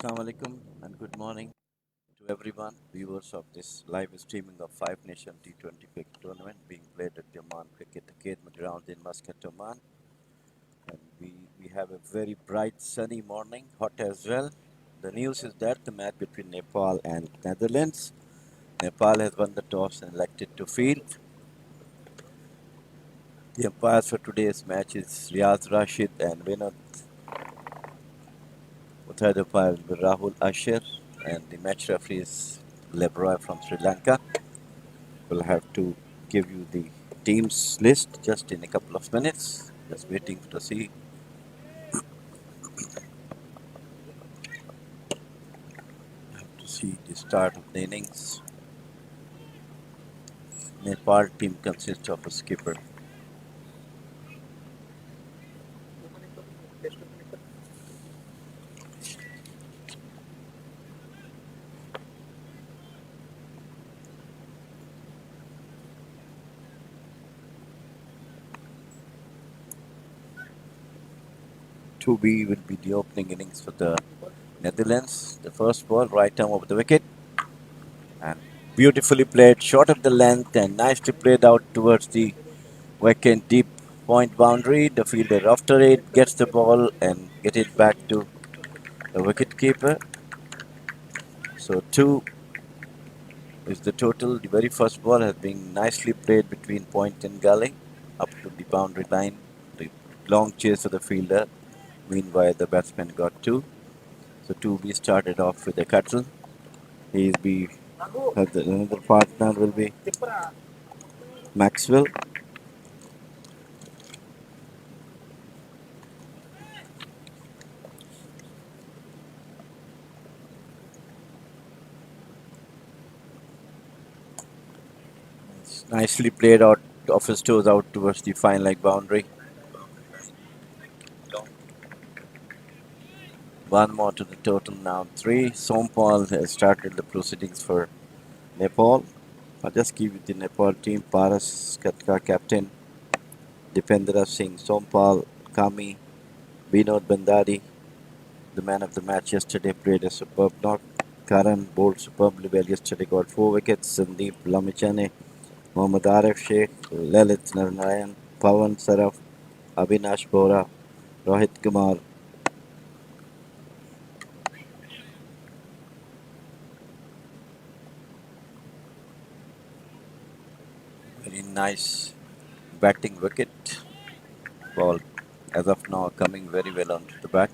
Assalamu alaikum and good morning to everyone, viewers of this live streaming of Five Nation T20 cricket tournament being played at the Oman Cricket Academy ground in Muscat, Oman. And we have a very bright sunny morning, hot as well. The news is that the match between Nepal and Netherlands. Nepal has won the toss and elected to field. The umpires for today's match is Riaz Rashid and Vinod. The third umpire will be Rahul Asher, and the match referee is Lebroy from Sri Lanka. We'll have to give you the teams list just in a couple of minutes. Just waiting to see. Have to see the start of the innings. Nepal team consists of a skipper. To be will be the opening innings for the Netherlands. The first ball, right arm over the wicket, and beautifully played, short of the length, and nicely played out towards the vacant deep point boundary. The fielder after it gets the ball and get it back to the wicket keeper. So two is the total. The very first ball has been nicely played between point and gully up to the boundary line. The long chase of the fielder. Meanwhile, the batsman got two. So two we started off with the Cuttle. He's be another partner will be Maxwell. It's nicely played out off his toes out towards the fine leg boundary. One more to the total now. Three. Sompal has started the proceedings for Nepal. I'll just give you the Nepal team. Paras Katka captain. Dipendra Singh, Sompal, Kami, Vinod Bandari, the man of the match yesterday, played a superb knock. Karan bowled superbly well yesterday, got 4 wickets. Sandeep Lamichane, Mohammad Arif Sheikh, Lalit Narayan, Pawan Saraf, Avinash Bora, Rohit Kumar. Very nice batting wicket. Ball as of now coming very well onto the bat.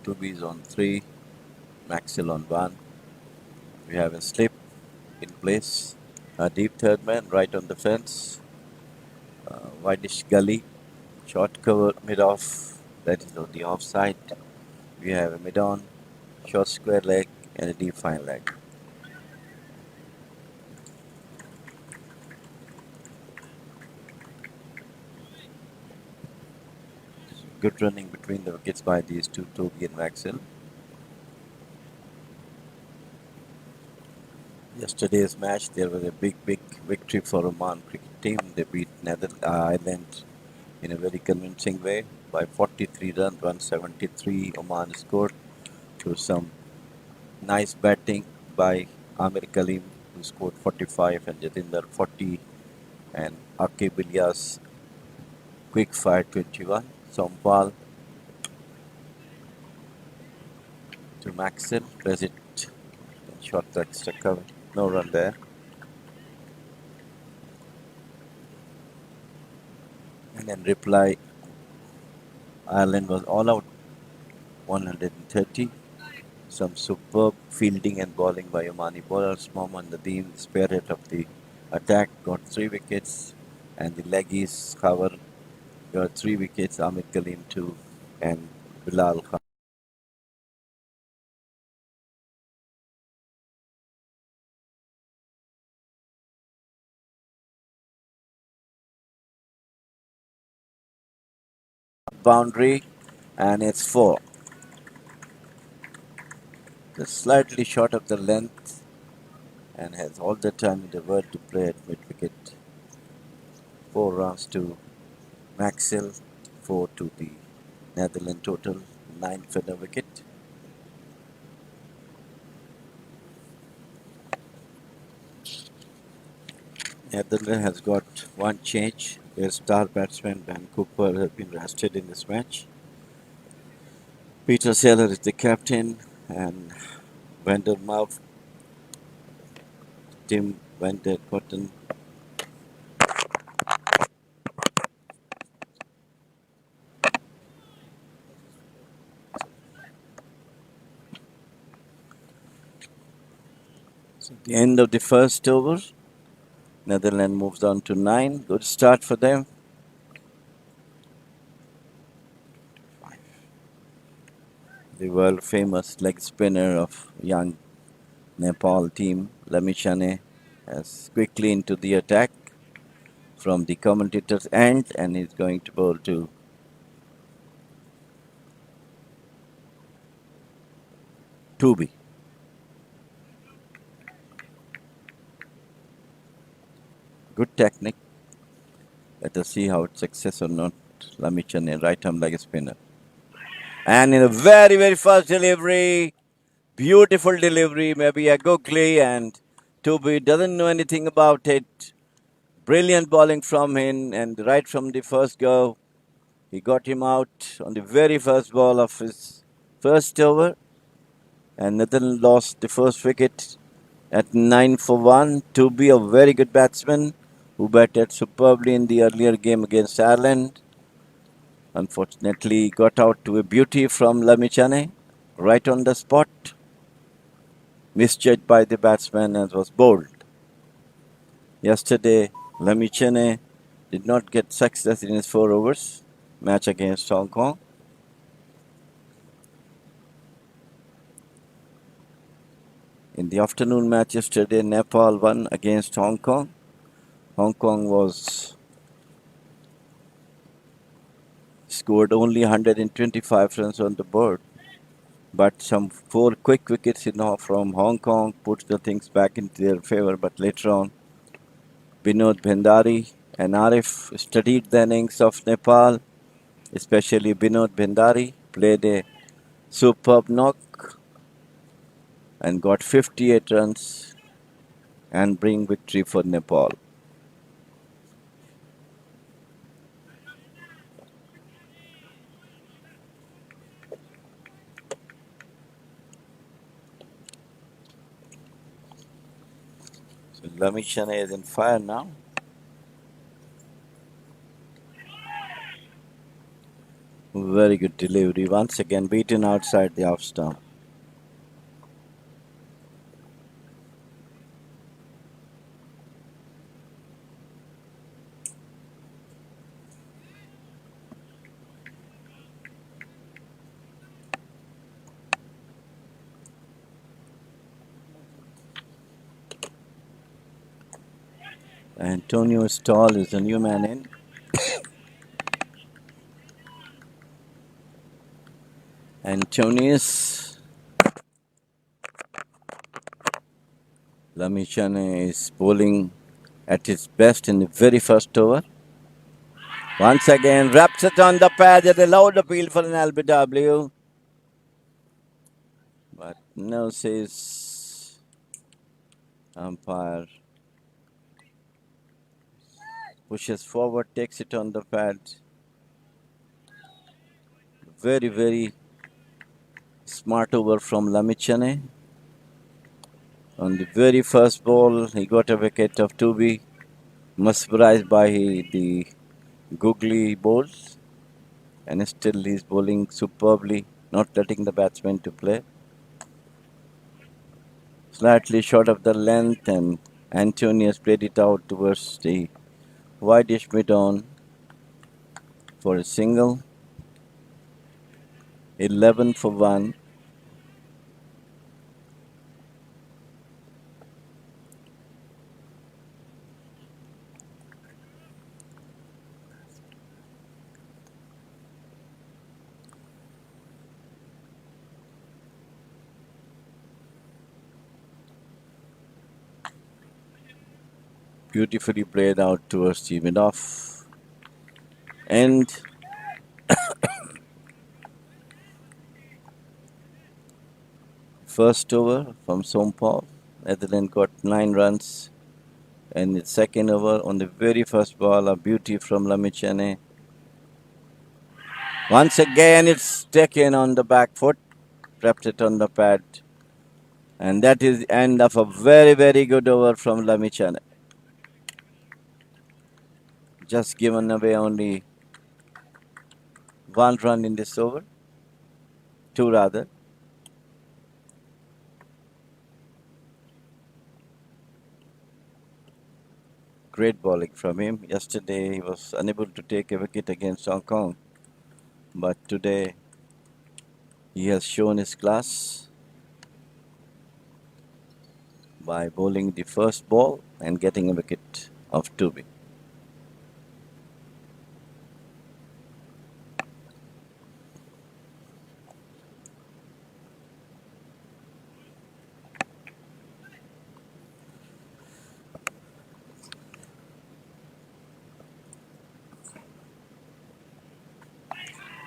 Two Bs on three, Maxwell on one. We have a slip in place. A deep third man right on the fence. Whitish gully. Short cover mid off. That is on the offside. We have a mid on. Short square leg and a deep fine leg. Good running between the wickets by these two, Toby and Maxwell. Yesterday's match, there was a big victory for Oman cricket team. They beat Netherlands Ireland in a very convincing way by 43 runs, 173. Oman scored through some nice batting by Amir Kalim, who scored 45, and Jatinder 40, and Akib Ilyas quick fire 21. Sompal to Maxwell, press it, shot the extra cover. No run there. And then reply, Ireland was all out 130. Some superb fielding and bowling by Omani bowlers. Mohammad Nadeem, spearhead of the attack, got 3 wickets, and the leggies cover got 3 wickets. Amir Kalim 2, and Bilal Khan. Boundary, and it's 4. Just slightly short of the length, and has all the time in the world to play at mid wicket. 4 runs to Maxwell, 4 to the Netherlands total, 9 for the wicket. Netherland has got one change. Their star batsman Ben Cooper has been rested in this match. Peter Saylor is the captain, and Vandermouth, Tim Vanderpotten. So at the end of the first over, Netherlands moves on to 9. Good start for them. The world famous leg spinner of young Nepal team, Lamichane, has quickly into the attack from the commentator's end, and he's going to bowl to Tubi. Good technique. Let us see how it's success or not. Lamichane, right arm leg spinner. And in the very, very first delivery, beautiful delivery, maybe a googly, and Tubi doesn't know anything about it. Brilliant bowling from him, and right from the first go, he got him out on the very first ball of his first over, and Netherlands lost the first wicket at 9 for 1. Tubi, a very good batsman who batted superbly in the earlier game against Ireland. Unfortunately, got out to a beauty from Lamichane right on the spot. Misjudged by the batsman and was bowled. Yesterday, Lamichane did not get success in his 4 overs match against Hong Kong. In the afternoon match yesterday, Nepal won against Hong Kong. Hong Kong was scored only 125 runs on the board, but some 4 quick wickets from Hong Kong puts the things back into their favor. But later on, Binod Bhandari and Arif studied the innings of Nepal, especially Binod Bhandari, played a superb knock and got 58 runs and bring victory for Nepal. So Lamichane is in fire now. Very good delivery. Once again beaten outside the off stump. Antonio Stall is the new man in. Antonius Lamichane is bowling at his best in the very first over. Once again, wraps it on the pad at a loud appeal for an LBW. But no, says umpire. Pushes forward, takes it on the pad. Very, very smart over from Lamichane. On the very first ball, he got a wicket of Tubi. Mesmerized by the googly balls. And still he's bowling superbly, not letting the batsman to play. Slightly short of the length, and Antonius played it out towards the wideish mid-on for a single. 11 for 1. Beautifully played out towards the mid-off. And first over from Sompov. Netherlands got 9 runs And its second over on the very first ball, a beauty from Lamichane. Once again, it's taken on the back foot, trapped it on the pad. And that is the end of a very, very good over from Lamichane. Just given away only one run in this over, two rather. Great bowling from him. Yesterday he was unable to take a wicket against Hong Kong, but today he has shown his class by bowling the first ball and getting a wicket of 2B.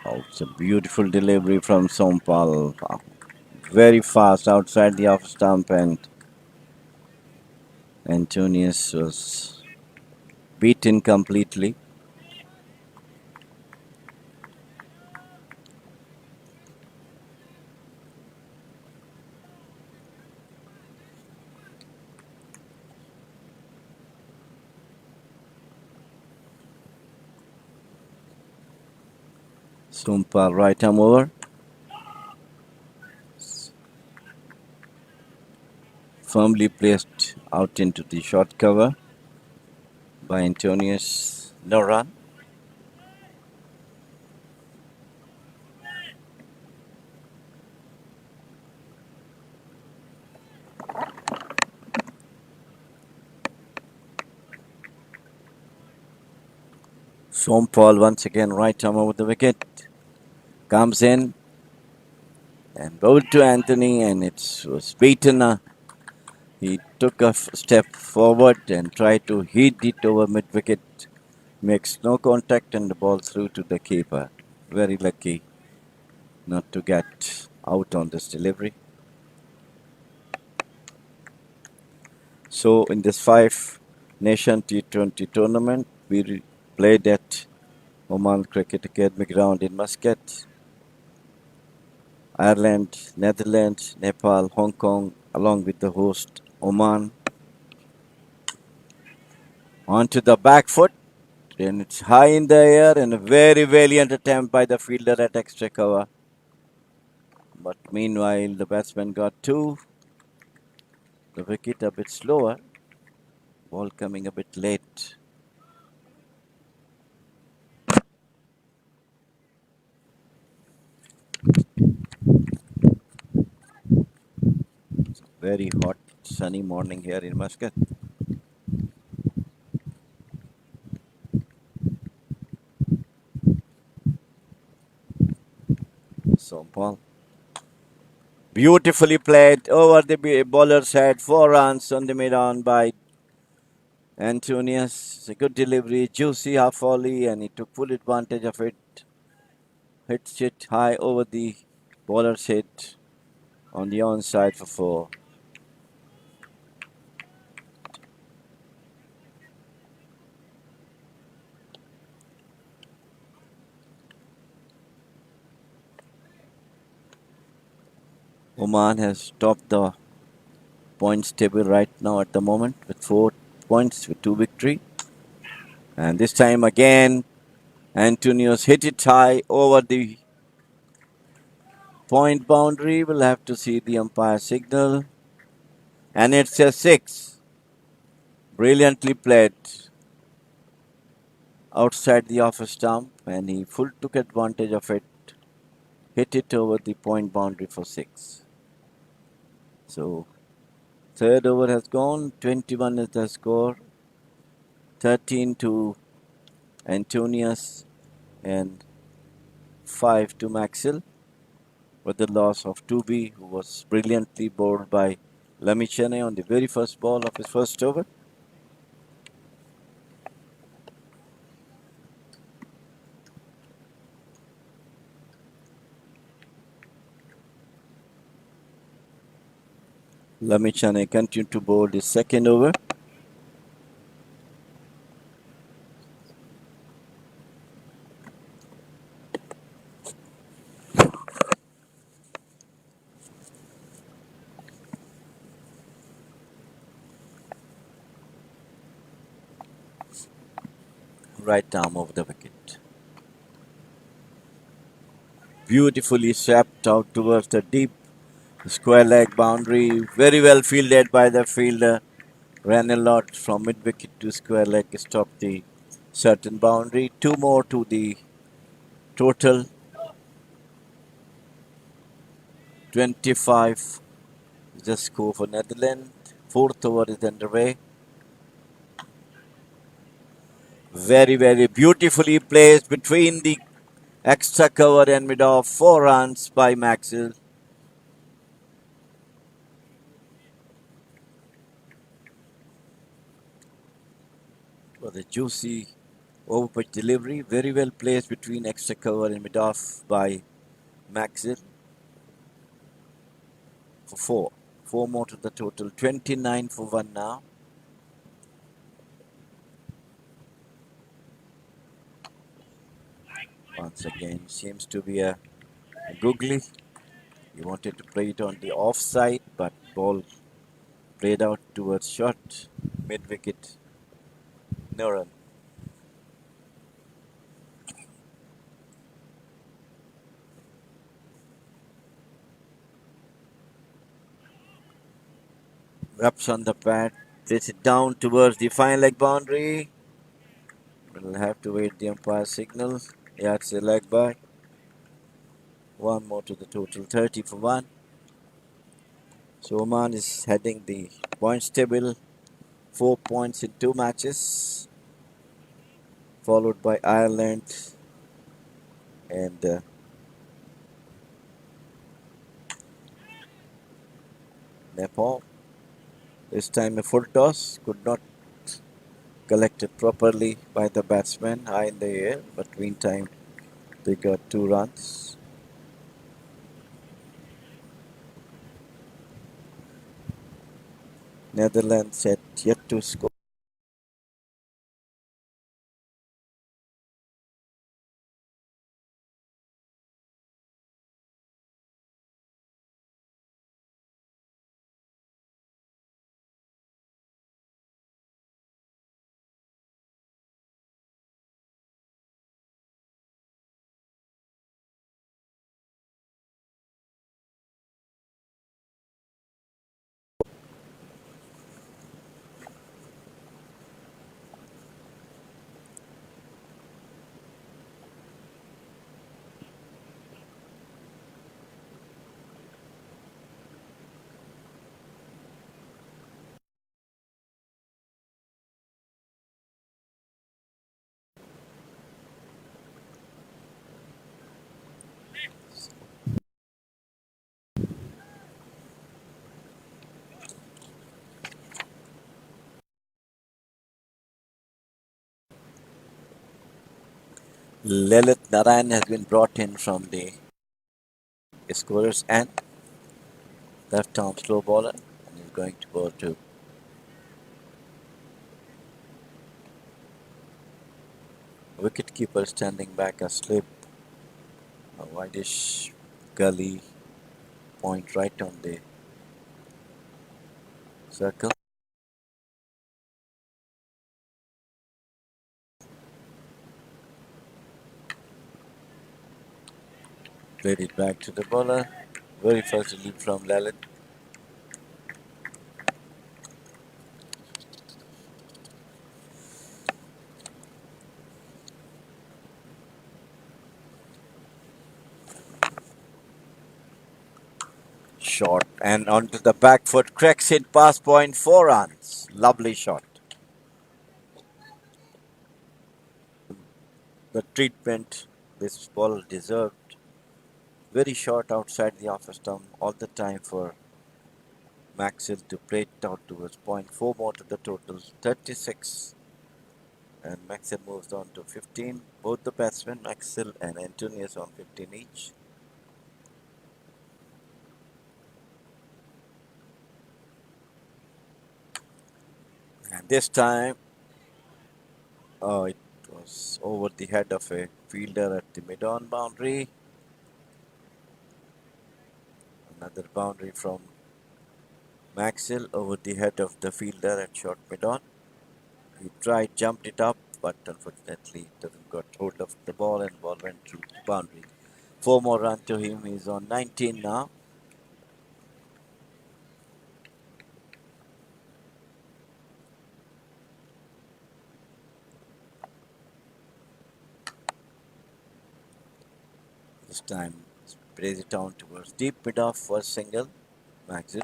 Oh, it's a beautiful delivery from Sompal. Very fast outside the off stump, and Antonius was beaten completely. Sompal right arm over. Firmly placed out into the short cover by Antonius. No run. Sompal once again right arm over the wicket. Comes in and bowled to Anthony, and it was beaten. He took a step forward and tried to hit it over mid wicket. Makes no contact and the ball through to the keeper. Very lucky not to get out on this delivery. So in this five nation T20 tournament, we played at Oman Cricket Academy ground in Muscat. Ireland, Netherlands, Nepal, Hong Kong, along with the host Oman. Onto the back foot, and it's high in the air, and a very valiant attempt by the fielder at extra cover. But meanwhile, the batsman got two. The wicket a bit slower. Ball coming a bit late. Very hot, sunny morning here in Muscat. So, ball beautifully played over the bowler's head. 4 runs on the mid on by Antonius. It's a good delivery, juicy half volley, and he took full advantage of it. Hits it high over the bowler's head on the onside for 4. Oman has topped the points table right now at the moment with 4 points with 2 victory. And this time again, Antonius hit it high over the point boundary. We'll have to see the umpire signal. And it's a 6. Brilliantly played outside the off stump, and he full took advantage of it. Hit it over the point boundary for 6. So, third over has gone. 21 is the score. 13 to Antonius and 5 to Maxwell, with the loss of 2B, who was brilliantly bowled by Lamichane on the very first ball of his first over. Lamichane continued to bowl the second over. Right arm over the wicket. Beautifully swept out towards the deep square leg boundary. Very well fielded by the fielder. Ran a lot from mid wicket to square leg. Stopped the certain boundary. Two more to the total. 25 is the score for Netherlands. Fourth over is underway. Very, very beautifully placed between the extra cover and mid off. 4 runs by Maxwell. It was a juicy over pitch delivery. Very well placed between extra cover and mid off by Maxwell for 4. 4 more to the total. 29 for 1 now. Once again, seems to be a googly. He wanted to play it on the offside, but ball played out towards short. Mid wicket. No run. Wraps on the pad. Takes it down towards the fine leg boundary. We'll have to wait the umpire signal. Yeah, it's a leg by. 1 more to the total. 30 for 1. So Oman is heading the points table. 4 points in 2 matches. Followed by Ireland and Nepal. This time a full toss. Could not collect it properly by the batsman. High in the air. But meantime they got 2 runs. Netherlands had yet to score. Lalit Narayan has been brought in from the scorers and left arm slow bowler and is going to bowl to wicketkeeper standing back asleep. A whitish gully point right on the circle. Played it back to the bowler. Very first lead from Lalit. Shot and onto the back foot. Cracks it past point. 4 runs. Lovely shot. The treatment this ball deserved. Very short outside the off stump all the time for Maxwell to play it out towards point. 4 more to the total. 36. And Maxwell moves on to 15. Both the batsmen, Maxwell and Antonius, on 15 each. And this time, it was over the head of a fielder at the mid-on boundary. Another boundary from Maxwell over the head of the fielder at short mid-on. He tried, jumped it up, but unfortunately doesn't got hold of the ball and ball went through the boundary. 4 more runs to him. He's on 19 now. This time sprays it down towards deep mid off for single. Maxwell.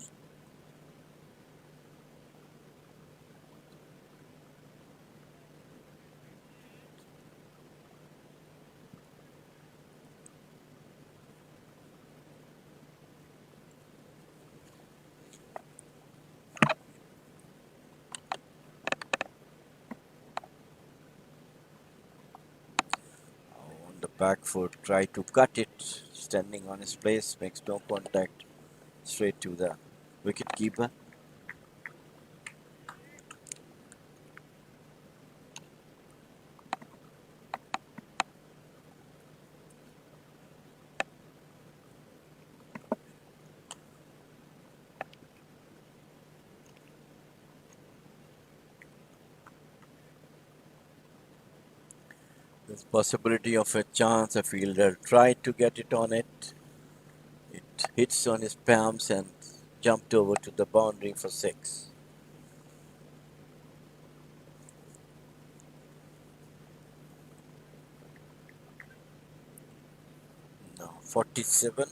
On the back foot, try to cut it. Standing on his place, makes no contact. Straight to the wicket keeper. There's possibility of a chance. A fielder tried to get it on it. It hits on his palms and jumped over to the boundary for 6. Now 47.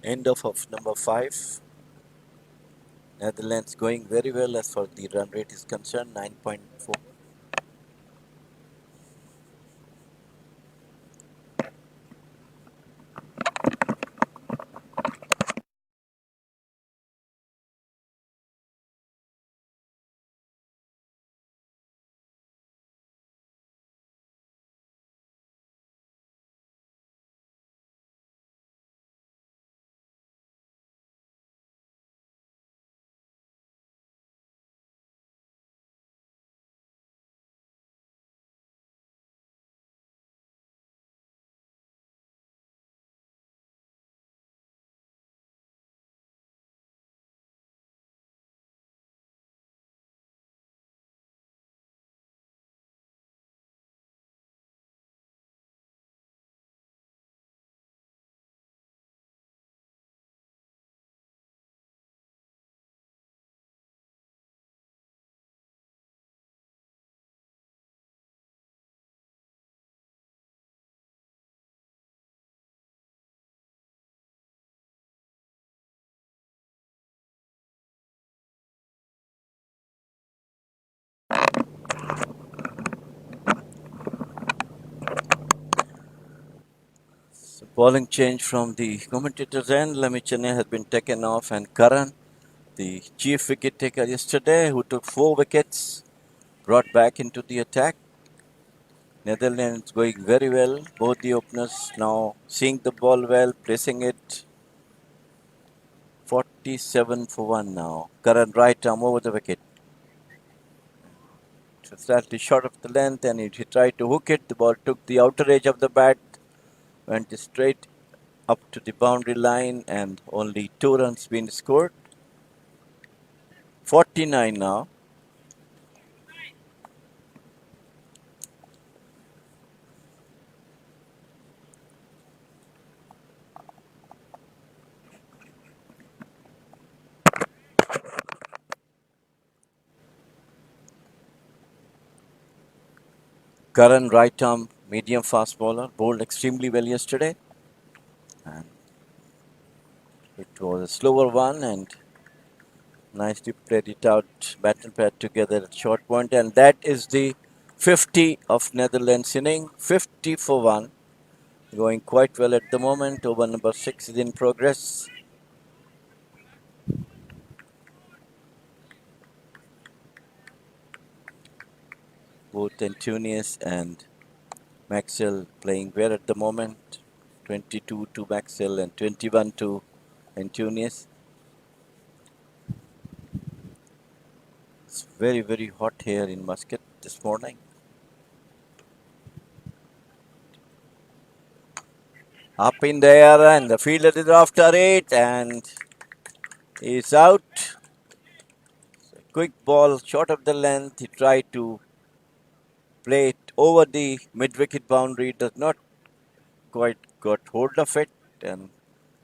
End of number 5. Netherlands going very well as far as the run rate is concerned, 9.4. So bowling change from the commentator's end. Lamichane has been taken off and Karan, the chief wicket taker yesterday, who took 4 wickets, brought back into the attack. Netherlands going very well. Both the openers now seeing the ball well, placing it. 47 for 1 now. Karan right arm over the wicket. Slightly short of the length and he tried to hook it. The ball took the outer edge of the bat, went straight up to the boundary line and only 2 runs been scored. 49 now. Karan right arm medium fast bowler, bowled extremely well yesterday. And it was a slower one and nicely played it out, bat and pad together at short point, and that is the 50 of Netherlands inning. 50 for 1. Going quite well at the moment. Over number 6 is in progress. Both Antonius and Maxwell playing well at the moment. 22 to Maxwell and 21 to Antonius. It's very, very hot here in Muscat this morning. Up in the air, and the fielder is after it, and he's out. Quick ball, short of the length. He tried to play it over the mid-wicket boundary. Does not quite got hold of it, and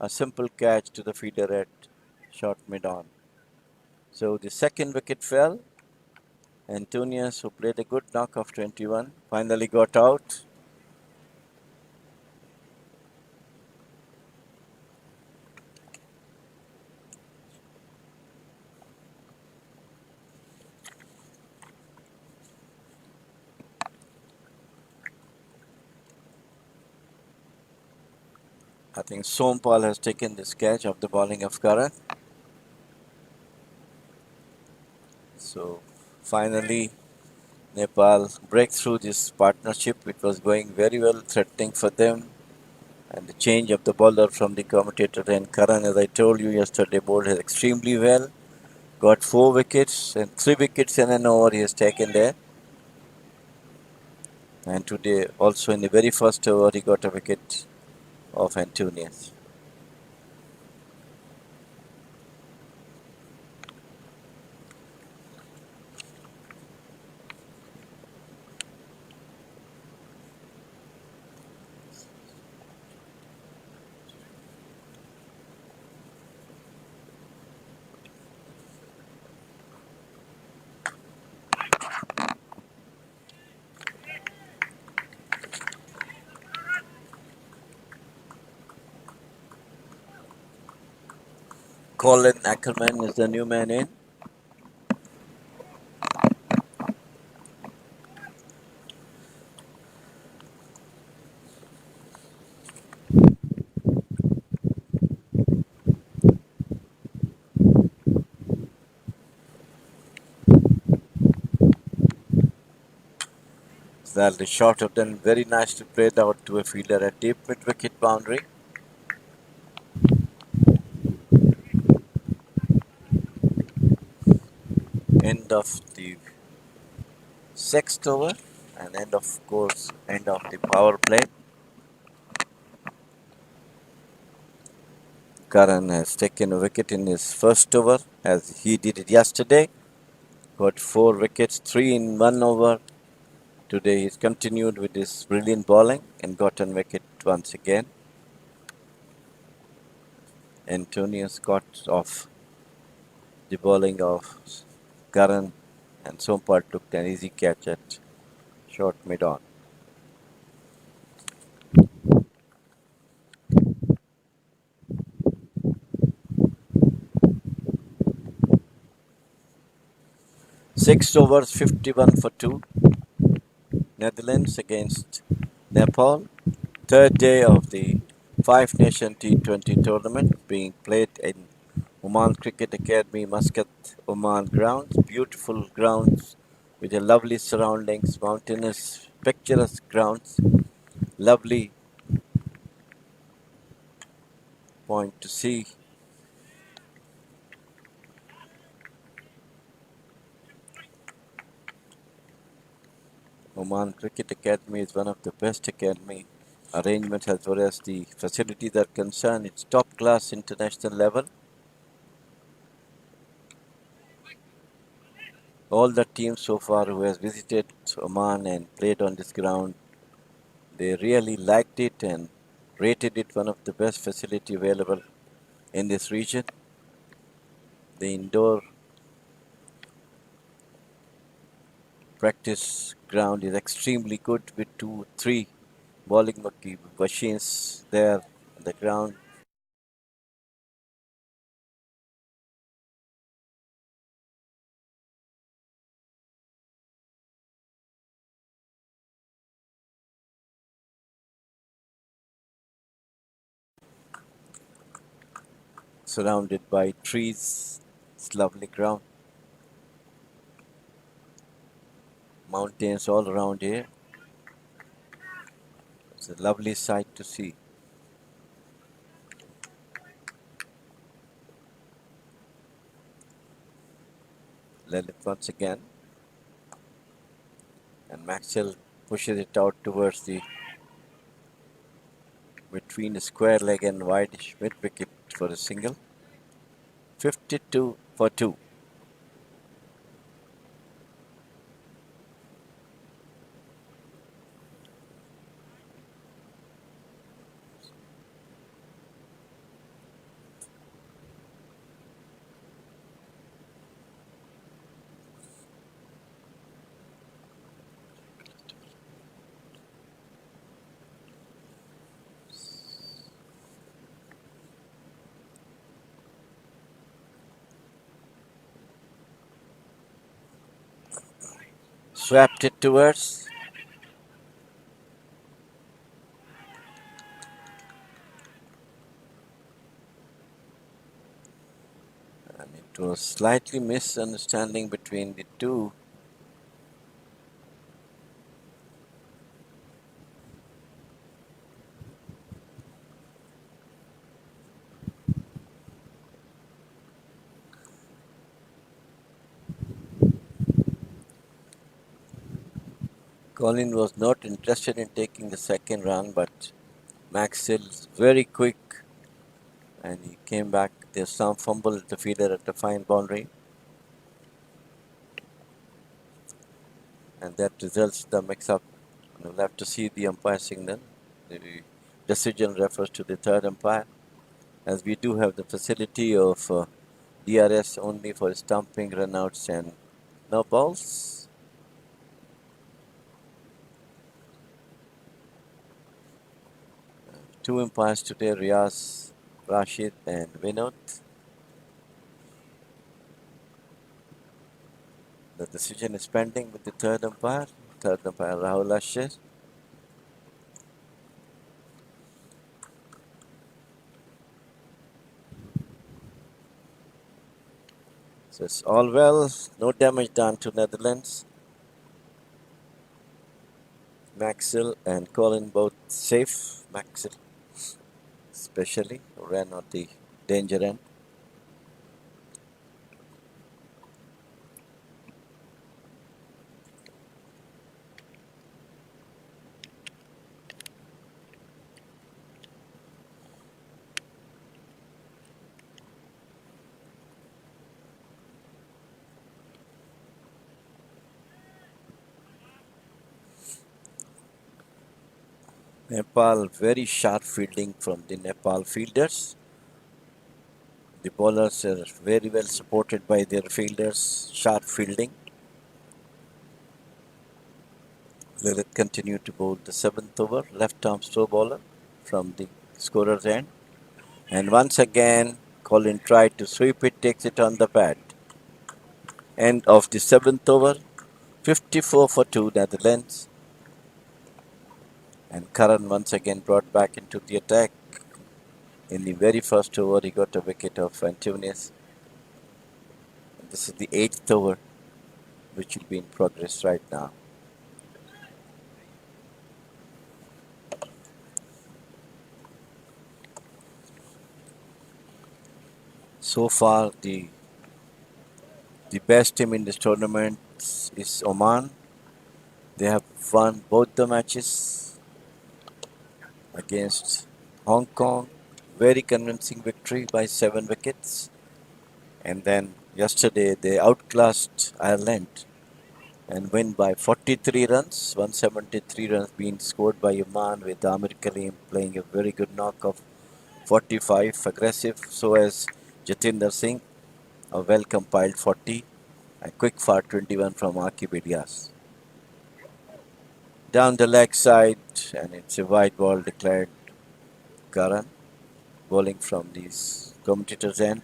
a simple catch to the fielder at short mid-on. So the second wicket fell. Antonius, who played a good knock of 21, finally got out. I think Sompal has taken this catch of the bowling of Karan. So finally, Nepal break through this partnership. It was going very well, threatening for them. And the change of the bowler from the commentator and Karan, as I told you yesterday, bowled extremely well. Got 4 wickets and 3 wickets in an over he has taken there. And today, also in the very first over, he got a wicket of Antonius. Colin Ackerman is the new man in. Slightly short of them, very nicely played out to a fielder at deep mid-wicket boundary. End of the sixth over, and end of course, end of the power play. Karan has taken a wicket in his first over, as he did it yesterday. Got 4 wickets, 3 in 1 over. Today he's continued with his brilliant bowling and got a wicket once again. Antonius got off the bowling of Karan, and Sompal took an easy catch at short mid-on. Six overs, 51 for 2. Netherlands against Nepal. Third day of the Five Nation T20 tournament being played in Oman Cricket Academy, Muscat, Oman grounds. Beautiful grounds with a lovely surroundings, mountainous, picturesque grounds. Lovely point to see. Oman Cricket Academy is one of the best academy arrangements as far as the facilities are concerned. It's top class international level. All the teams so far who has visited Oman and played on this ground, they really liked it and rated it one of the best facility available in this region. The indoor practice ground is extremely good with 2, 3 bowling machines there on the ground. Surrounded by trees. It's lovely ground. Mountains all around here. It's a lovely sight to see. Let it once again. And Maxwell pushes it out towards the between a square leg and wide mid wicket for a single. 52 for 2. Swapped it towards. And it was slightly misunderstanding between the two. Colin was not interested in taking the second run, but Maxwell very quick and he came back. There's some fumble at the fielder at the fine boundary, and that results the mix-up. We'll have to see the umpire signal. The decision refers to the third umpire, as we do have the facility of DRS only for stumping, runouts, and no balls. Two umpires today, Riaz, Rashid, and Vinod. The decision is pending with the third umpire, Rahul Ashir. So it's all well, no damage done to Netherlands. Maxwell and Colin both safe. Maxwell especially ran on the danger end. Nepal, very sharp fielding from the Nepal fielders. The bowlers are very well supported by their fielders, sharp fielding. Lilith continued to bowl the seventh over, left arm slow bowler from the scorer's end. And once again, Colin tried to sweep it, takes it on the pad. End of the seventh over, 54 for 2 Netherlands. And Karan once again brought back into the attack. In the very first over, he got a wicket of Antonius. This is the eighth over, which will be in progress right now. So far, the best team in this tournament is Oman. They have won both the matches against Hong Kong. Very convincing victory by 7 wickets. And then yesterday they outclassed Ireland and win by 43 runs. 173 runs being scored by Oman, with Amir Kalim playing a very good knock of 45, aggressive. So as Jatinder Singh, a well compiled 40. A quick far 21 from Archibidias. Down the leg side, and it's a wide ball declared. Karan bowling from these commentators' end.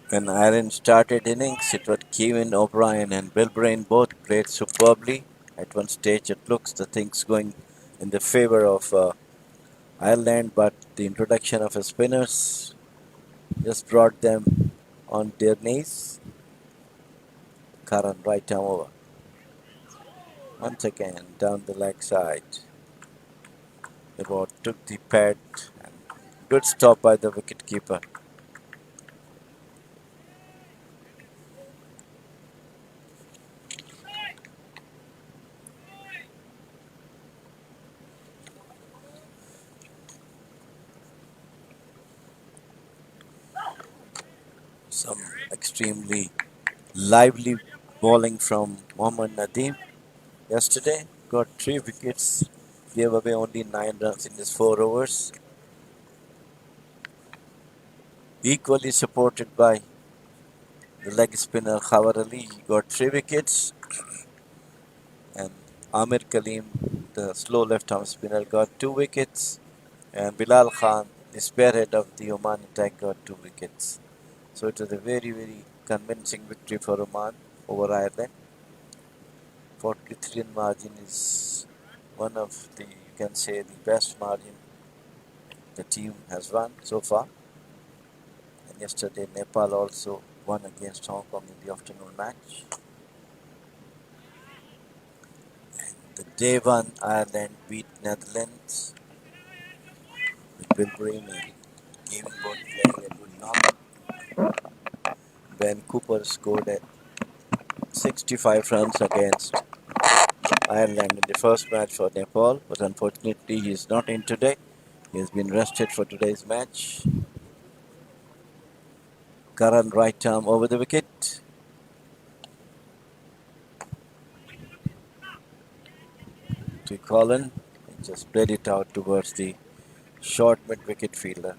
When Ireland started innings, it was Kevin O'Brien and Bill Brain both played superbly. At one stage, it looks the things going in the favor of Ireland, but the introduction of a spinners just brought them on their knees. Karan right arm over. Once again, down the leg side. The ball took the pad. Good stop by the wicketkeeper. Some extremely lively bowling from Mohammad Nadeem yesterday. Got 3 wickets, gave away only 9 runs in his 4 overs. Equally supported by the leg spinner Khawar Ali. He got 3 wickets, and Amir Kaleem, the slow left-arm spinner, got 2 wickets, and Bilal Khan, the spearhead of the Oman attack, got 2 wickets. So it was a very, very convincing victory for Oman over Ireland. 43 run margin is one of the, you can say, the best margin the team has won so far. And yesterday, Nepal also won against Hong Kong in the afternoon match. And the day one, Ireland beat Netherlands with Bill Brehme giving both playing a good knock. Ben Cooper scored at 65 runs against Ireland in the first match for Nepal, but unfortunately he is not in today. He has been rested for today's match. Karan right arm over the wicket. To Colin. He just played it out towards the short mid-wicket fielder.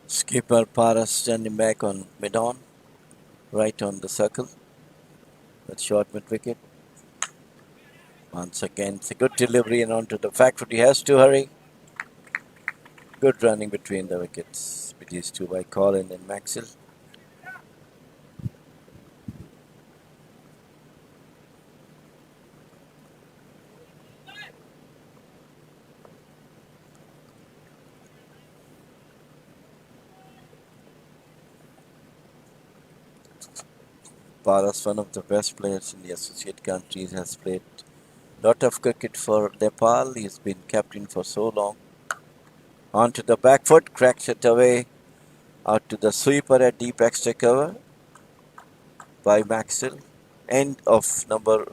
Skipper Paras standing back on mid-on, right on the circle. That short mid-wicket. Once again, it's a good delivery and onto the fact that he has to hurry. Good running between the wickets. It is two by Colin and Maxwell. Paras, one of the best players in the associate countries, has played a lot of cricket for Nepal. He's been captain for so long. Onto the back foot, cracks it away out to the sweeper at deep extra cover by Maxwell. End of number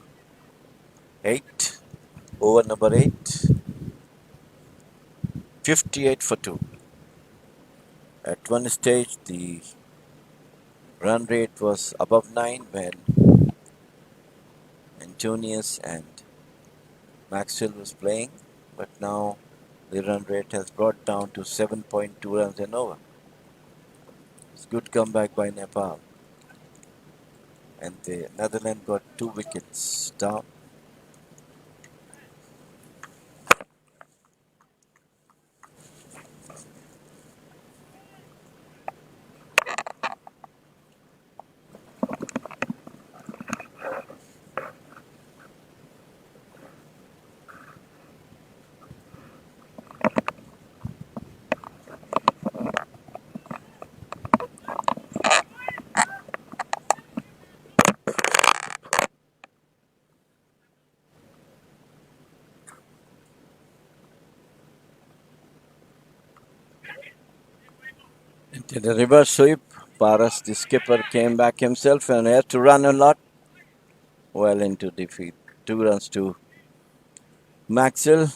8, over number 8, 58 for 2. At one stage, the run rate was above 9 when Antonius and Maxwell was playing, but now the run rate has brought down to 7.2 runs an over. It's a good comeback by Nepal. And the Netherlands got 2 wickets down. In the reverse sweep, Paras, the skipper, came back himself and had to run a lot. Well into defeat. 2 runs to Maxwell.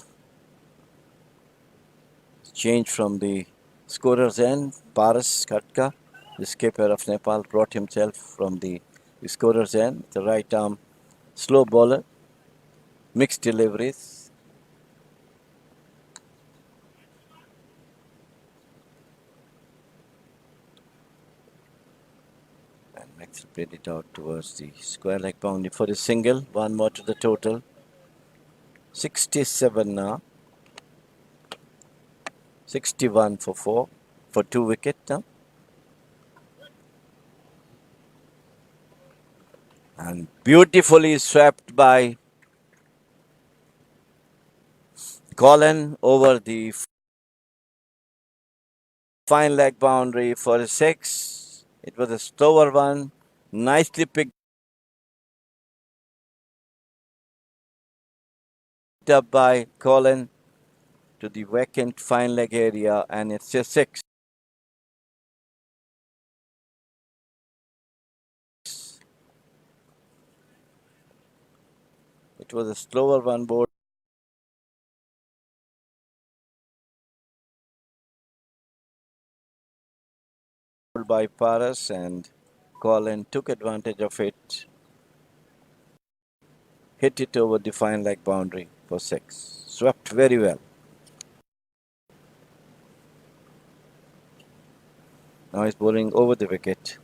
Change from the scorer's end. Paras Khatka, the skipper of Nepal, brought himself from the scorer's end. The right arm slow bowler. Mixed deliveries. And Maxwell played it out towards the square leg boundary for the single. One more to the total. 67 now. 61 for 4. For 2 wickets now. And beautifully swept by Colin over the fine leg boundary for a 6. It was a slower one. Nicely picked up by Colin to the vacant fine leg area, and it's a 6. It was a slower one bowled by Paras, and Colin took advantage of it, hit it over the fine leg boundary for 6. Swept very well. Now he's bowling over the wicket.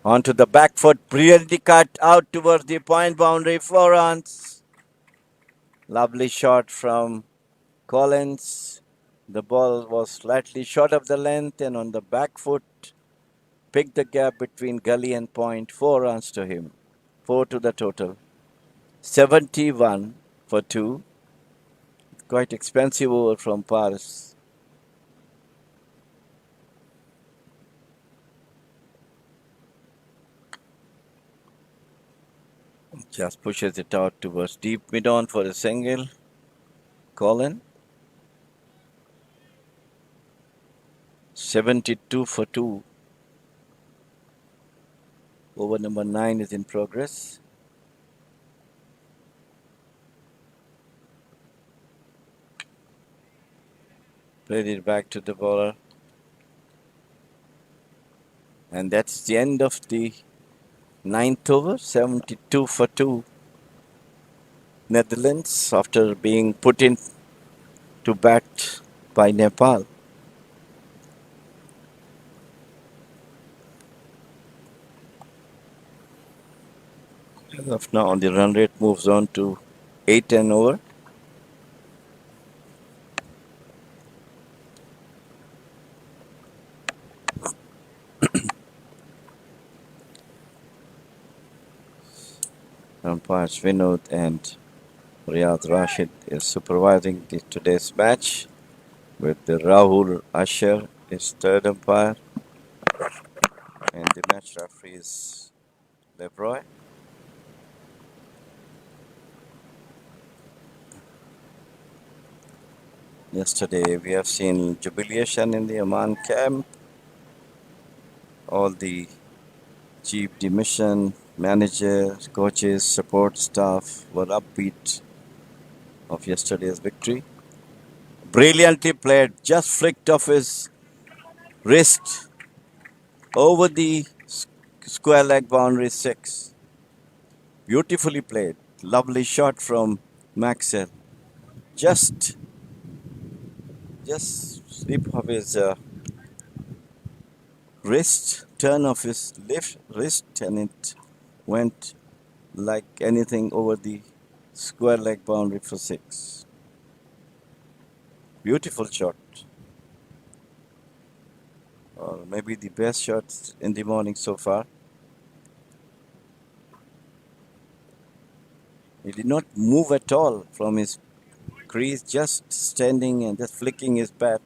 Onto the back foot, brilliantly cut out towards the point boundary, 4 runs. Lovely shot from Collins. The ball was slightly short of the length and on the back foot, picked the gap between gully and point, 4 runs to him. 4 to the total. 71 for 2. Quite expensive over from Paris. Just pushes it out towards deep mid on for a single. Colin. 72 for 2. Over number 9 is in progress. Played it back to the bowler. And that's the end of the 9th over. 72 for 2. Netherlands after being put in to bat by Nepal. As of now, the run rate moves on to 8 and over. Umpires Vinod and Riyad Rashid is supervising today's match, with the Rahul Asher is third umpire, and the match referee is Lebroy. Yesterday we have seen jubilation in the Oman camp. All the chief demission, managers, coaches, support staff were upbeat of yesterday's victory. Brilliantly played, just flicked off his wrist over the square leg boundary 6. Beautifully played. Lovely shot from Maxwell. Just slip of his wrist, turn of his left wrist, and it went like anything over the square leg boundary for 6. Beautiful shot. Or maybe the best shot in the morning so far. He did not move at all from his crease, just standing and just flicking his bat.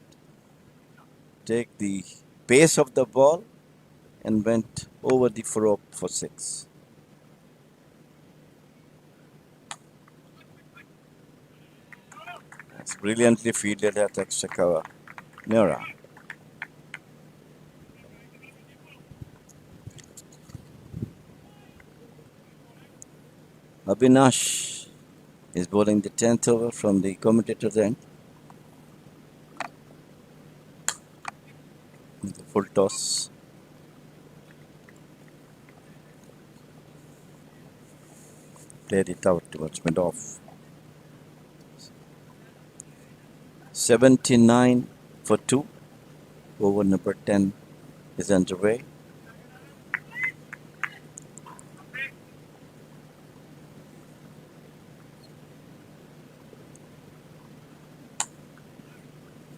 Take the pace of the ball and went over the rope for 6. That's brilliantly fielded at extra cover. Mira. Abhinash is bowling the 10th over from the commentator's end. The full toss. Played it out towards mid-off. 79 for 2. Over number 10 is underway.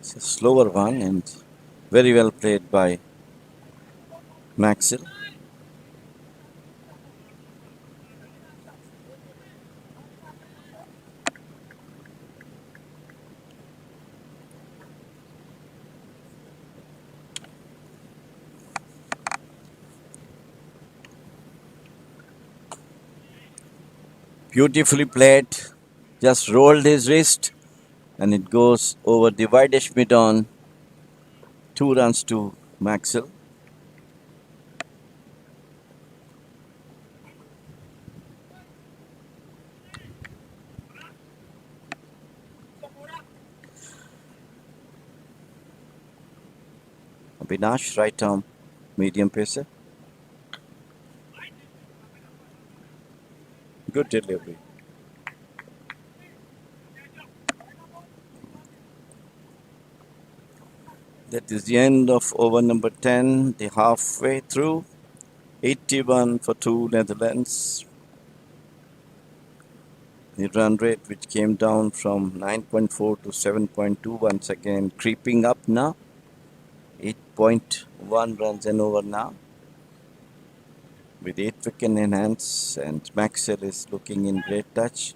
It's a slower one and very well played by Maxwell. Beautifully played. Just rolled his wrist and it goes over the widest mid on. 2 runs to Maxwell. Vinash, right arm, medium pacer. Good delivery. That is the end of over number 10, the halfway through. 81 for 2 Netherlands. The run rate, which came down from 9.4 to 7.2, once again creeping up now. 8.1 runs and over now. With 8 wickets in hands, and Maxwell is looking in great touch.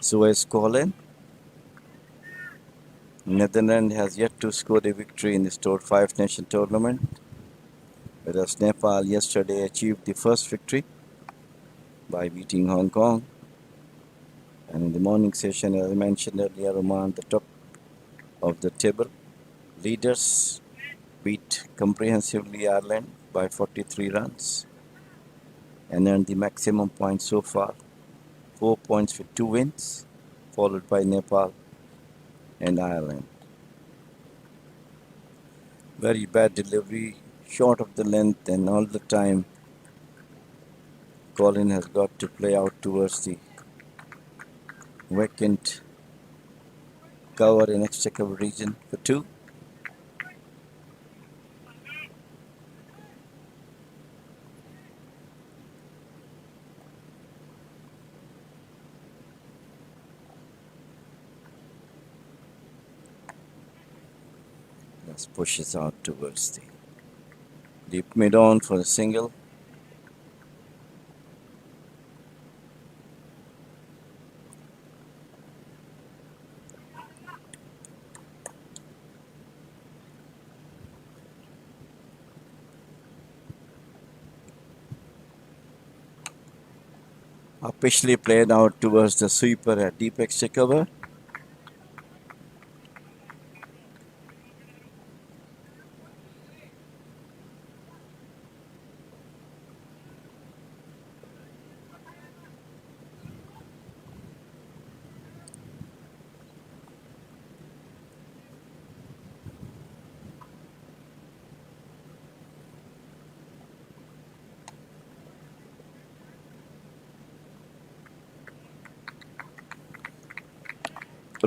So is Colin. Netherlands has yet to score a victory in this Tour 5 Nation tournament, whereas Nepal yesterday achieved the first victory by beating Hong Kong. And in the morning session, as I mentioned earlier, Oman, the top of the table. Leaders beat comprehensively Ireland by 43 runs and earned the maximum points so far. 4 points with 2 wins, followed by Nepal and Ireland. Very bad delivery, short of the length, and all the time Colin has got to play out towards the vacant cover in extra cover region for 2. Just pushes out towards the deep mid on for a single. Officially played out towards the sweeper at deep extra cover.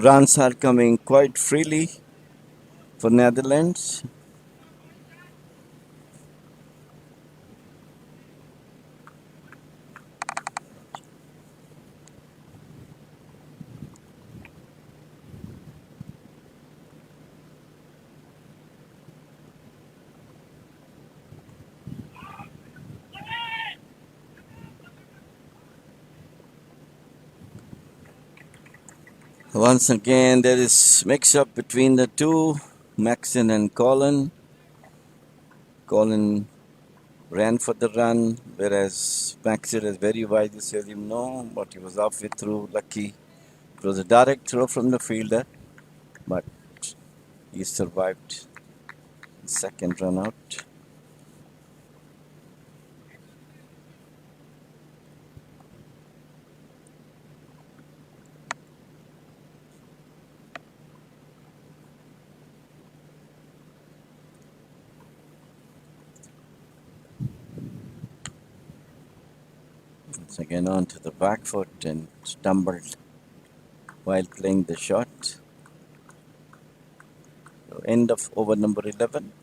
Runs are coming quite freely for Netherlands. Once again, there is mix-up between the two, Maxon and Colin. Colin ran for the run, whereas Maxon has very wisely said him no, but he was halfway through. Lucky it was a direct throw from the fielder, but he survived the second run out. Once again onto the back foot and stumbled while playing the shot. So end of over number 11.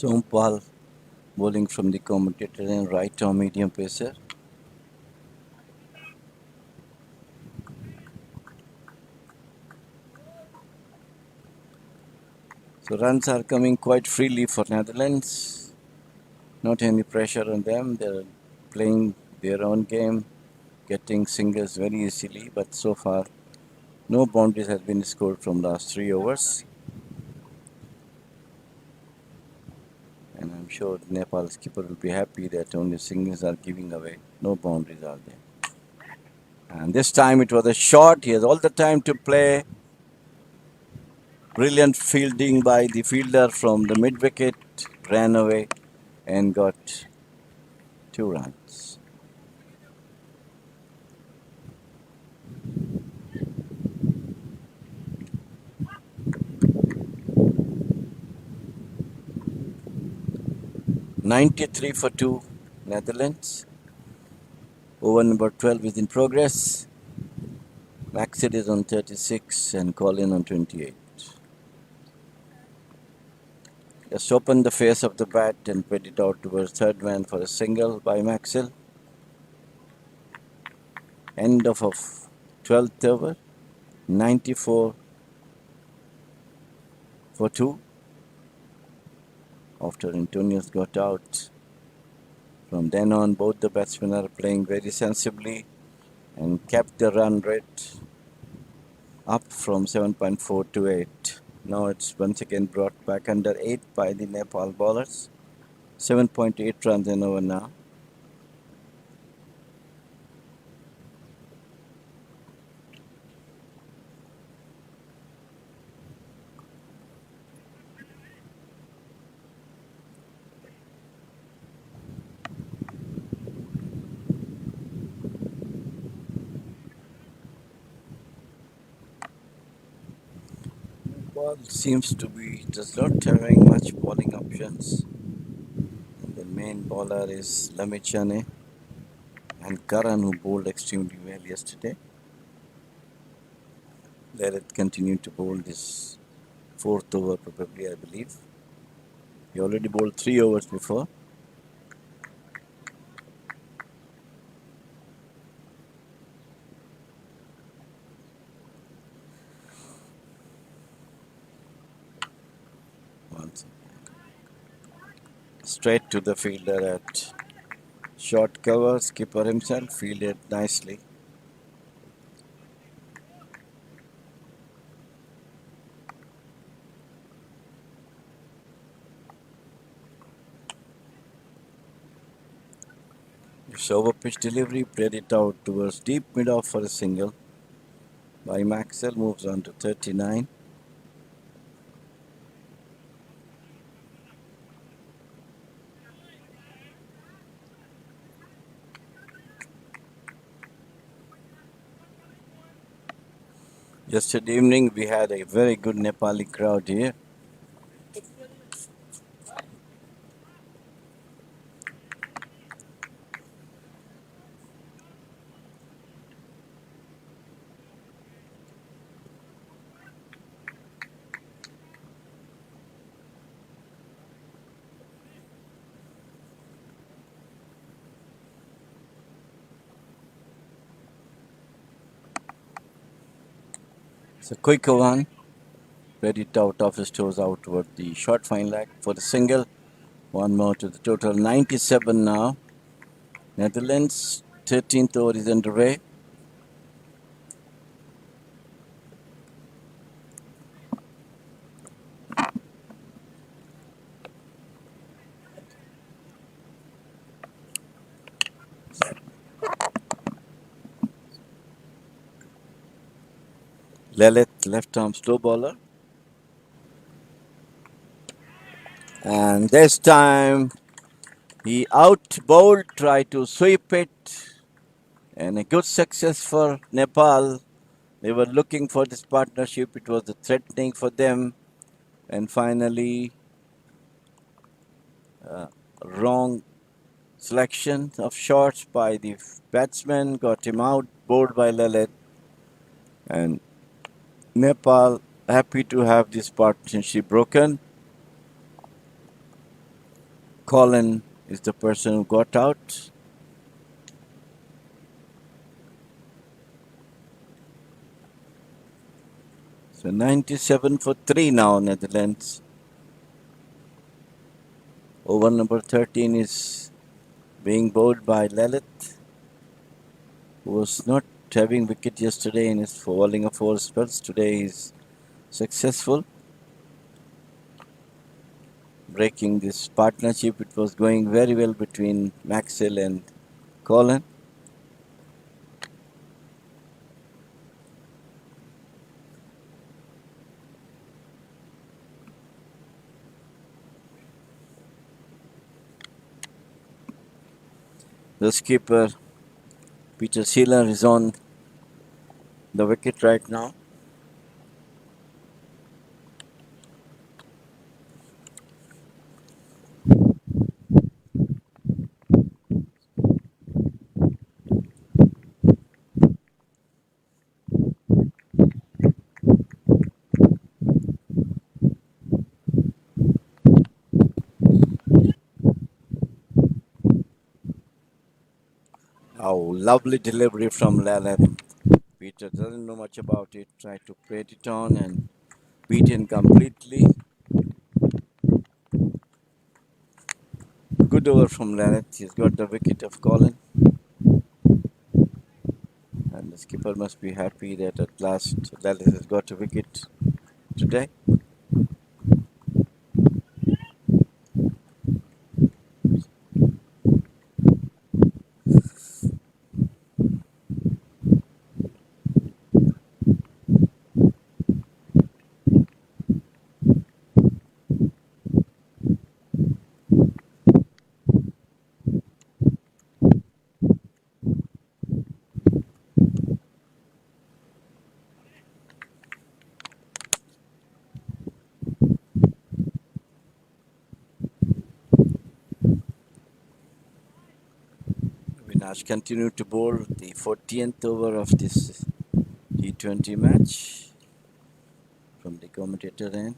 Sompal bowling from the commentator and right arm medium pacer. So runs are coming quite freely for Netherlands. Not any pressure on them. They're playing their own game, getting singles very easily. But so far, no boundaries has been scored from last 3 overs. And I'm sure Nepal's keeper will be happy that only singles are giving away. No boundaries are there. And this time it was a shot. He has all the time to play. Brilliant fielding by the fielder from the mid wicket. Ran away and got 2 runs. "93 for 2, Netherlands. Over number 12 is in progress. Maxid is on 36 and Colin on 28. Just open the face of the bat and put it out towards third man for a single by Maxwell. End of 12th over. 94 for 2. After Antonius got out. From then on, both the batsmen are playing very sensibly and kept the run rate up from 7.4 to 8. Now it's once again brought back under 8 by the Nepal bowlers. 7.8 runs an over now. Nepal seems to be just not having much bowling options. The main bowler is Lamichane and Karan, who bowled extremely well yesterday. Lalit continued to bowl this 4th over probably, I believe. He already bowled 3 overs before. Once straight to the fielder at short cover. Skipper himself fielded nicely. This over pitch delivery played it out towards deep mid off for a single by Maxwell. Moves on to 39. Yesterday evening we had a very good Nepali crowd here. It's a quicker one. Played it out off his toes out toward the short fine leg for the single. One more to the total. 97 now. Netherlands 13th over is underway. Lalit, left arm slow bowler. And this time he out bowled, tried to sweep it. And a good success for Nepal. They were looking for this partnership. It was threatening for them. And finally, wrong selection of shots by the batsman got him out, bowled by Lalit. And Nepal happy to have this partnership broken. Colin is the person who got out. So 97 for 3 now, Netherlands. Over number 13 is being bowled by Lilith, who was not having wicket yesterday in his bowling of 4 spells. Today he's successful, breaking this partnership. It was going very well between Maxwell and Colin. The skipper, Peter Sealer, is on the wicket right now. Oh, lovely delivery from Lalat. Peter doesn't know much about it, tried to play it on and beat him completely. Good over from Lalat. He's got the wicket of Colin. And the skipper must be happy that at last Lalat has got a wicket today. Vinash continued to bowl the 40th over of this T20 match from the commentator end.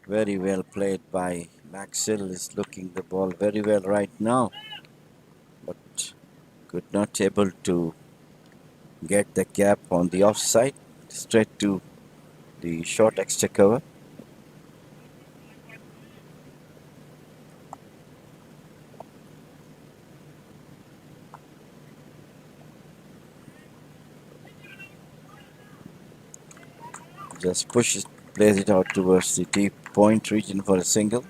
Very well played by Maxwell. Is looking the ball very well right now, but could not able to get the gap on the offside. Straight to the short extra cover. Just pushes, plays it out towards the deep point region for a single.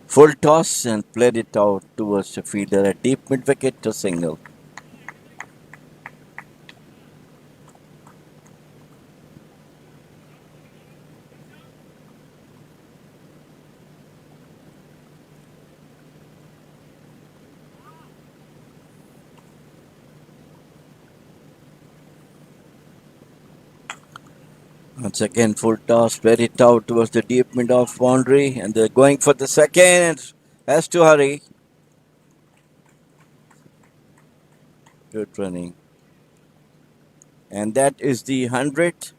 Full toss and played it out towards the fielder. A deep mid wicket to single. Once again, full toss, played it out towards the deep mid off boundary, and they're going for the second. Has to hurry. Good running. And that is the 100th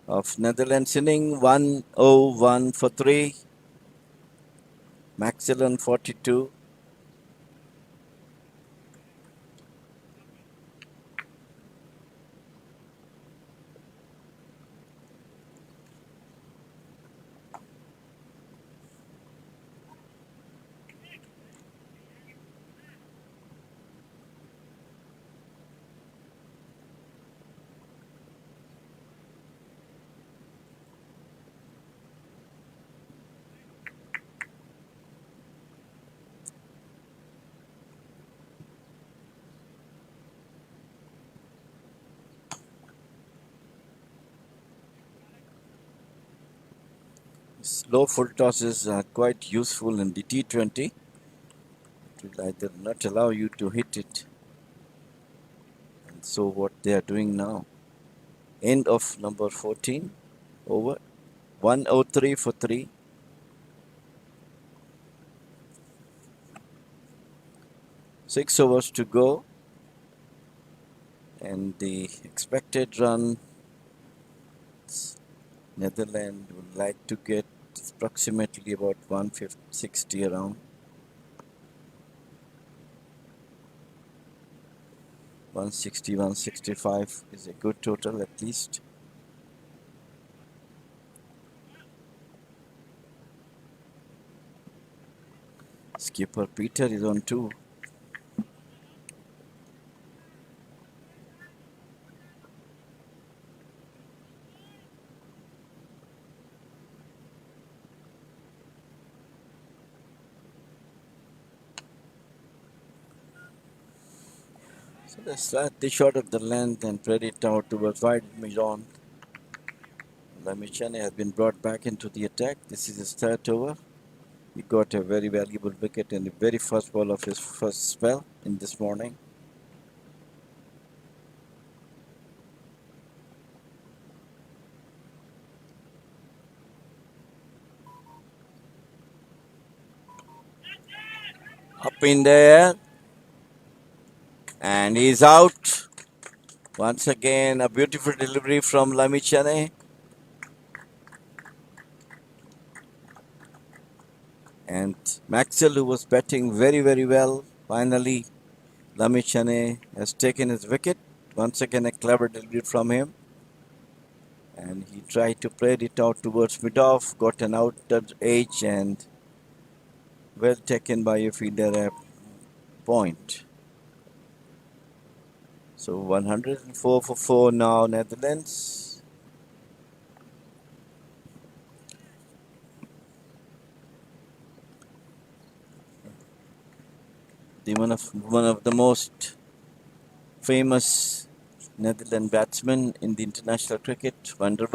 of Netherlands inning. 101 for 3. Maxwell on 42. Slow full tosses are quite useful in the T20. It will either not allow you to hit it. And so what they are doing now. End of number 14 over. 103 for 3. 6 overs to go. And the expected run, Netherlands would like to get approximately about 160 around. 160, 165 is a good total at least. Skipper Peter is on 2. So they slightly short of the length and spread it out towards wide mid-on. Lamichane has been brought back into the attack. This is his third over. He got a very valuable wicket in the very first ball of his first spell in this morning. Up in the air. And he's out. Once again, a beautiful delivery from Lamichane. And Maxwell, who was batting very, very well, finally Lamichane has taken his wicket. Once again, a clever delivery from him. And he tried to play it out towards mid-off, got an outer edge and well taken by a fielder at point. So 104 for 4 now, Netherlands. One of the most famous Netherlands batsmen in the international cricket, Van der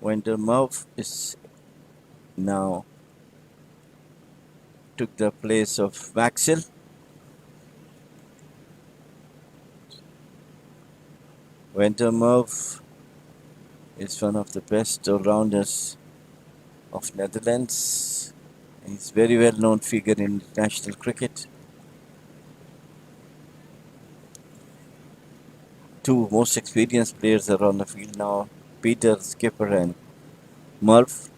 Merwe is now took the place of Maxwell. Van der Merwe is one of the best all-rounders of Netherlands. He's a very well-known figure in international cricket. Two most experienced players are on the field now, Peter, skipper, and Merwe.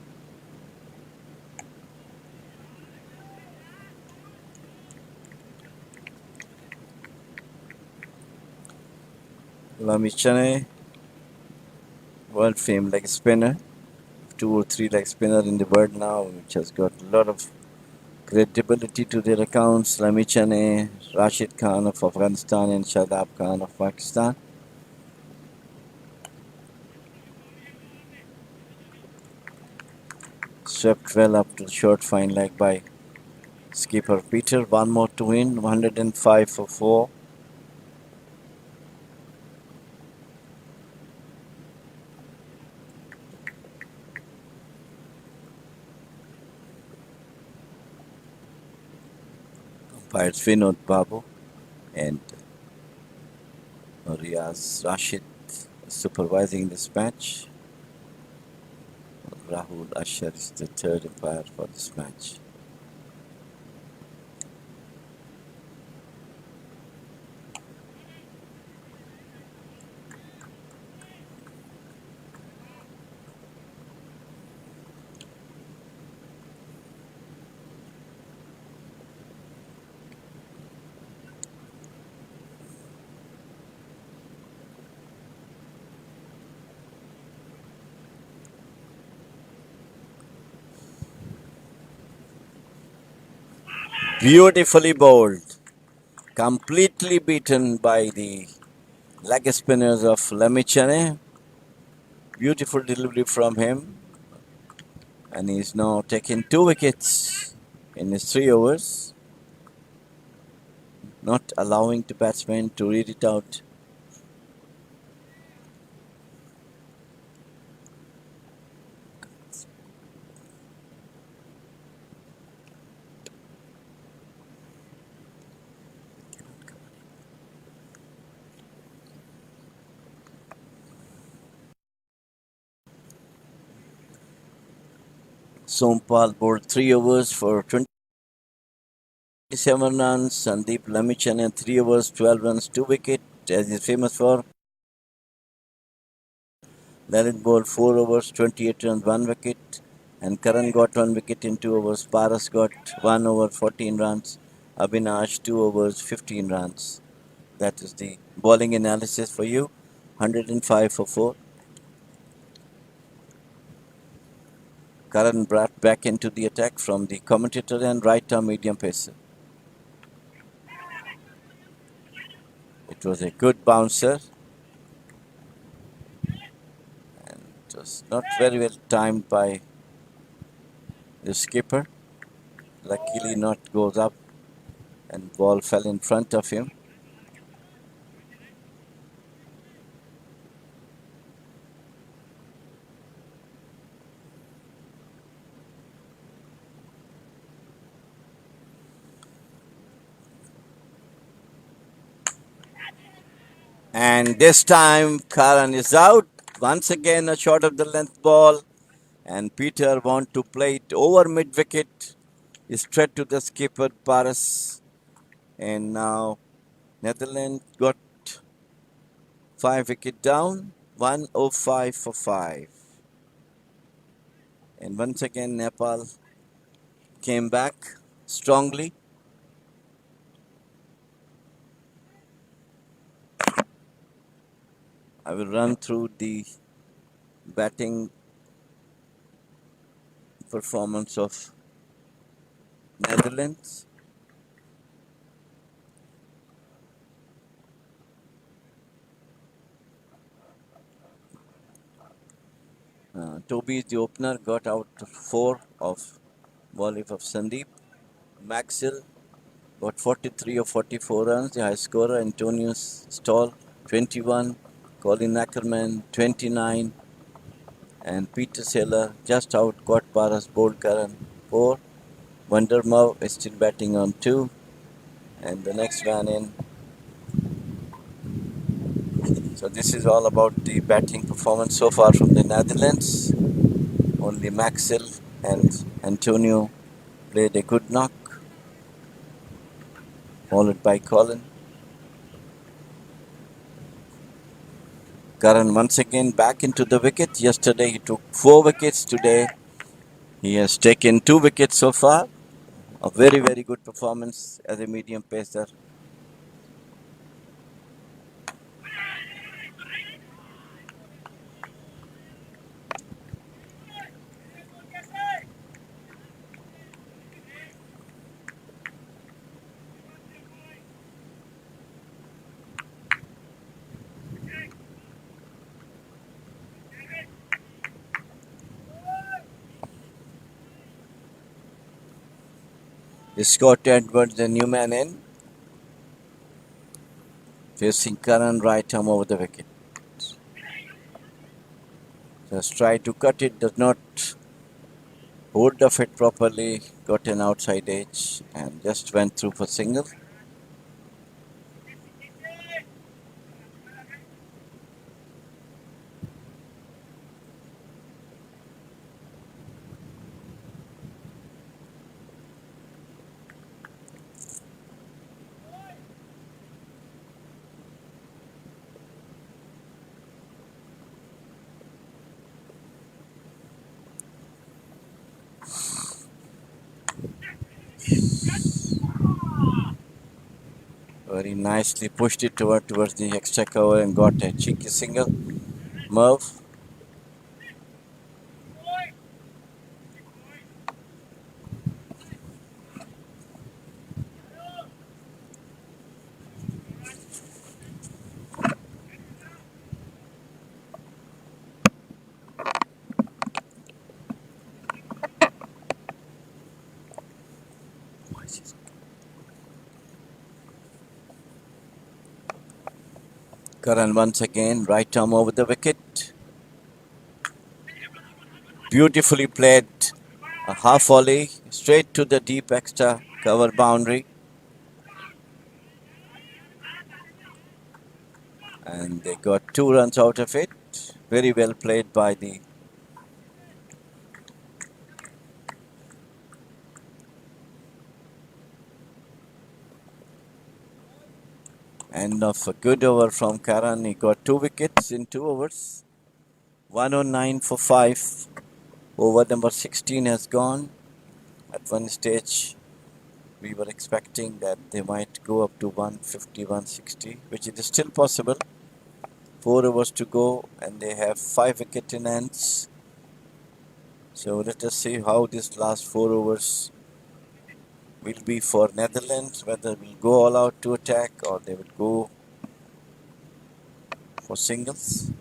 Lamichane, world famed leg spinner, 2 or 3 leg spinner in the world now, which has got a lot of credibility to their accounts. Lamichane, Rashid Khan of Afghanistan, and Shadab Khan of Pakistan. Swept well up to the short fine leg by skipper Peter. One more to win, 105 for 4. Umpires Vinod Babu and Riaz Rashid supervising this match. Rahul Ashar is the third umpire for this match. Beautifully bowled. Completely beaten by the leg spinners of Lamichane. Beautiful delivery from him. And he's now taken 2 wickets in his 3 overs. Not allowing the batsman to read it out. Sompal bowled 3 overs for 27 runs. Sandeep Lamichhane 3 overs, 12 runs, 2 wickets, as he's famous for. Lalit bowled 4 overs, 28 runs, 1 wicket. And Karan got 1 wicket in 2 overs. Paras got 1 over, 14 runs. Abhinash 2 overs, 15 runs. That is the bowling analysis for you. 105 for 4. Karan brought back into the attack from the commentator and right arm medium pacer. It was a good bouncer. And it was not very well timed by the skipper. Luckily not goes up and ball fell in front of him. And this time Karan is out. Once again a short of the length ball. And Peter want to play it over mid-wicket. Straight to the skipper Paras. And now Netherlands got 5 wicket down. 105 for 5. And once again Nepal came back strongly. I will run through the batting performance of Netherlands. Toby, the opener, got out 4 of volley of Sandeep. Maxwell got 43 or 44 runs, the high scorer. Antonius Stall 21, Colin Ackerman 29, and Peter Saylor just out caught Paras bowled Karan 4. Vandermeer is still batting on 2, and the next man in. So this is all about the batting performance so far from the Netherlands. Only Maxwell and Antonio played a good knock, followed by Colin. Karan once again back into the wicket. Yesterday he took 4 wickets. Today he has taken 2 wickets so far. A very, very good performance as a medium pacer. Scott Edwards, the new man in, facing Karan right arm over the wicket. Just try to cut it, does not hold the fit properly, got an outside edge and just went through for single. Very nicely pushed it towards the extra cover and got a cheeky single. Merv. Karan once again, right arm over the wicket. Beautifully played. A half volley straight to the deep extra cover boundary. And they got 2 runs out of it. Very well played by the End of a good over from Karan. He got 2 wickets in 2 overs. 109 for 5. Over number 16 has gone. At one stage, we were expecting that they might go up to 150, 160, which is still possible. 4 overs to go, and they have 5 wicket in hands. So let us see how this last 4 overs will be for Netherlands, whether we'll go all out to attack or they will go for singles.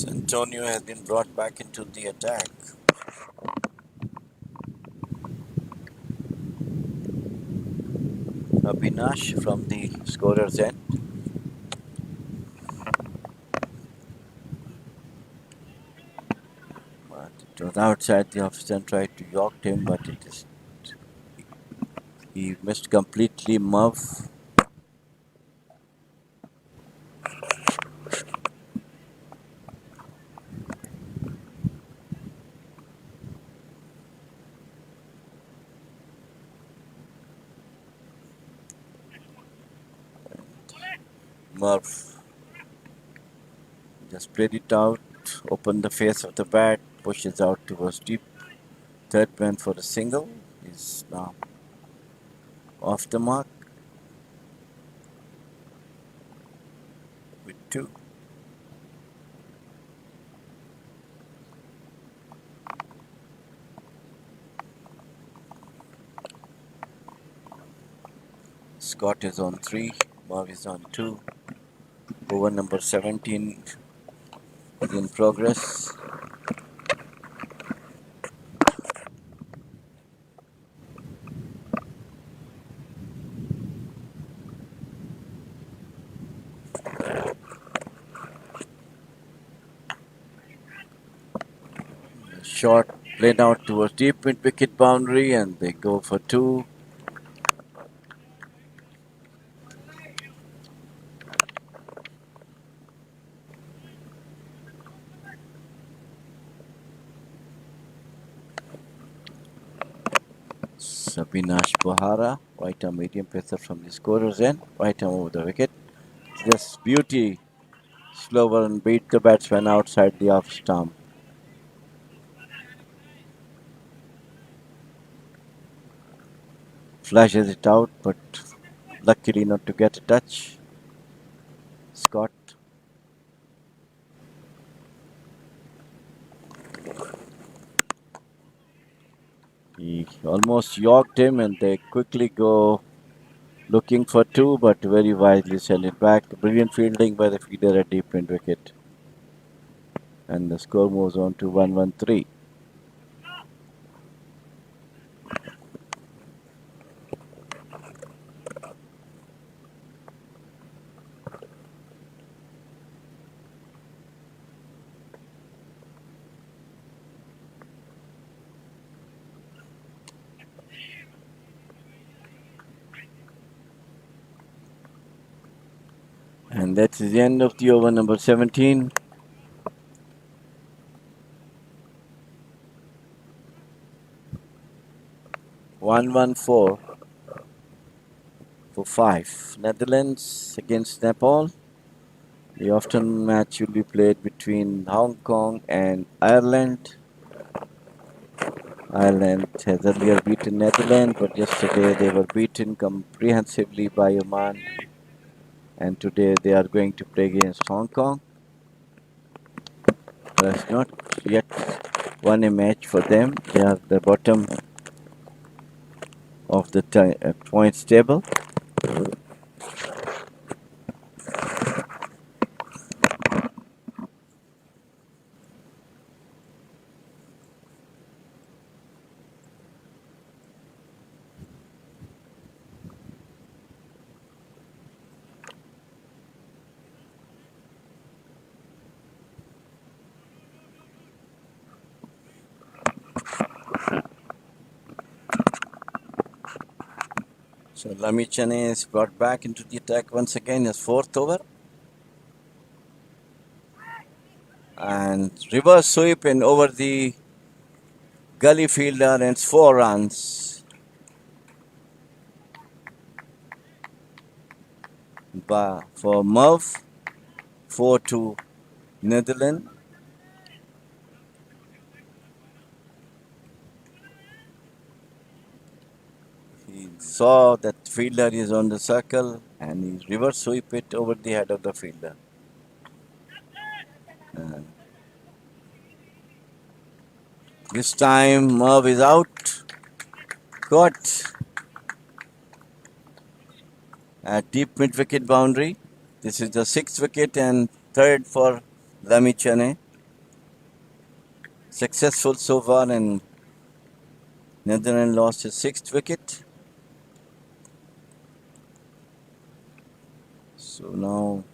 Antonio has been brought back into the attack. Abhinash from the scorer's end. But it was outside the off stump, tried to york him, but he missed completely. Muff. Murph just played it out, opened the face of the bat, pushes out towards deep. Third man for a single is now off the mark with 2. Scott is on 3, Murph is on 2. Over number 17 is in progress. Shot played out towards deep mid wicket boundary, and they go for 2. Sabinash Bahara, right arm medium pacer from the scorer's end, right arm over the wicket. Just beauty, slower and beat the batsman outside the off stump. Flashes it out, but luckily not to get a touch. Scott. He almost yorked him, and they quickly go looking for 2, but very wisely send it back. Brilliant fielding by the fielder at deep mid wicket. And the score moves on to 113. And that's the end of the over number 17. One 4 for 5. Netherlands against Nepal. The afternoon match will be played between Hong Kong and Ireland. Ireland has earlier beaten Netherlands, but yesterday they were beaten comprehensively by Oman. And today they are going to play against Hong Kong. That's not yet won a match for them. They are the bottom of the points table. So Lamichane is brought back into the attack once again, his 4th over. and reverse sweep and over the gully fielder, and it's 4 runs. For Merv, 4 to Netherland. He saw that fielder is on the circle and he reverse sweep it over the head of the fielder. And this time Merv is out. Caught at deep mid wicket boundary. This is the 6th wicket and 3rd for Lamichane. Successful so far, and Netherlands lost his 6th wicket. So now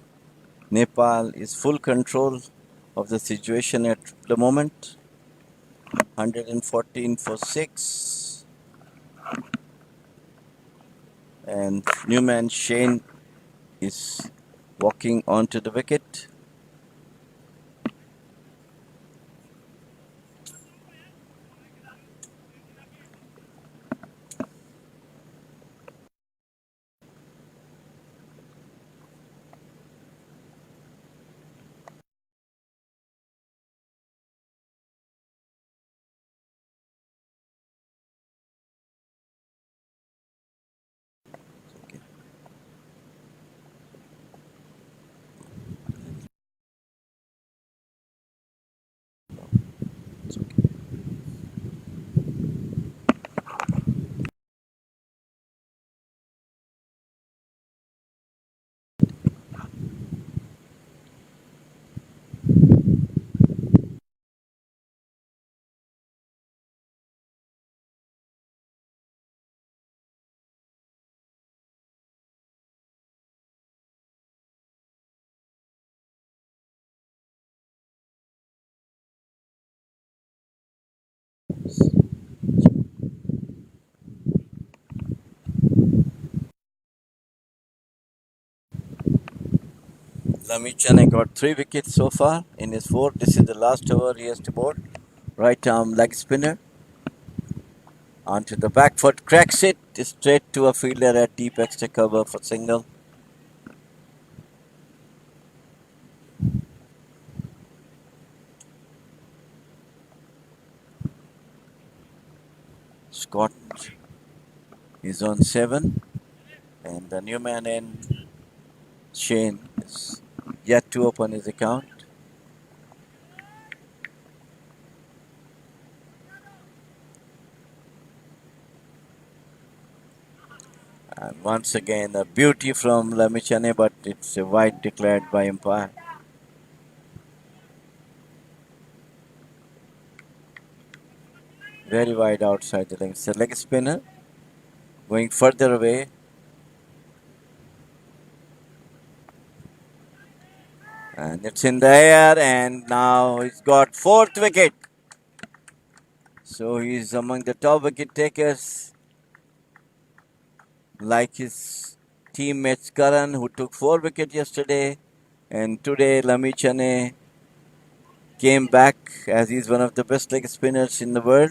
Nepal is full control of the situation at the moment. 114 for 6. And Newman Shane is walking onto the wicket. Lamichane got 3 wickets so far in his 4th. This is the last over he has to bowl. Right arm leg spinner. Onto the back foot, cracks it straight to a fielder at deep extra cover for single. Scott is on 7, and the new man in Shane is yet to open his account. And once again, a beauty from Lamichane, but it's a wide declared by umpire. Very wide outside the leg. It's a leg spinner going further away. And it's in the air, and now he's got 4th wicket. So he's among the top wicket takers, like his teammates Karan, who took 4 wickets yesterday. And today Lamichane came back as he's one of the best leg spinners in the world.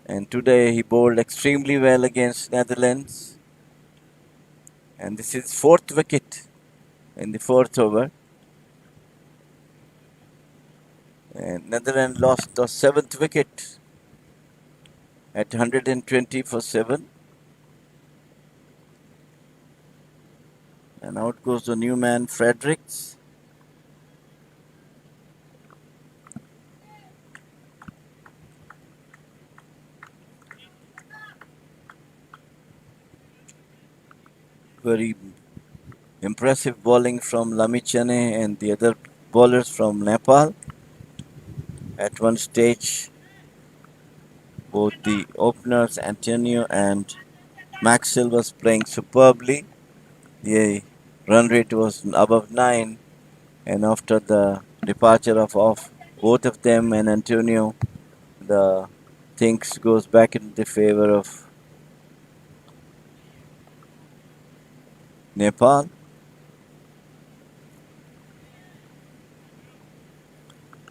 And today he bowled extremely well against Netherlands. And this is 4th wicket in the 4th over. And Netherlands lost the 7th wicket at 120 for 7. And out goes the new man, Fredericks. Very impressive bowling from Lamichane and the other bowlers from Nepal. At one stage, both the openers, Antonio and Maxwell, was playing superbly. The run rate was above 9, and after the departure of both of them and Antonio, the things goes back in the favor of Nepal.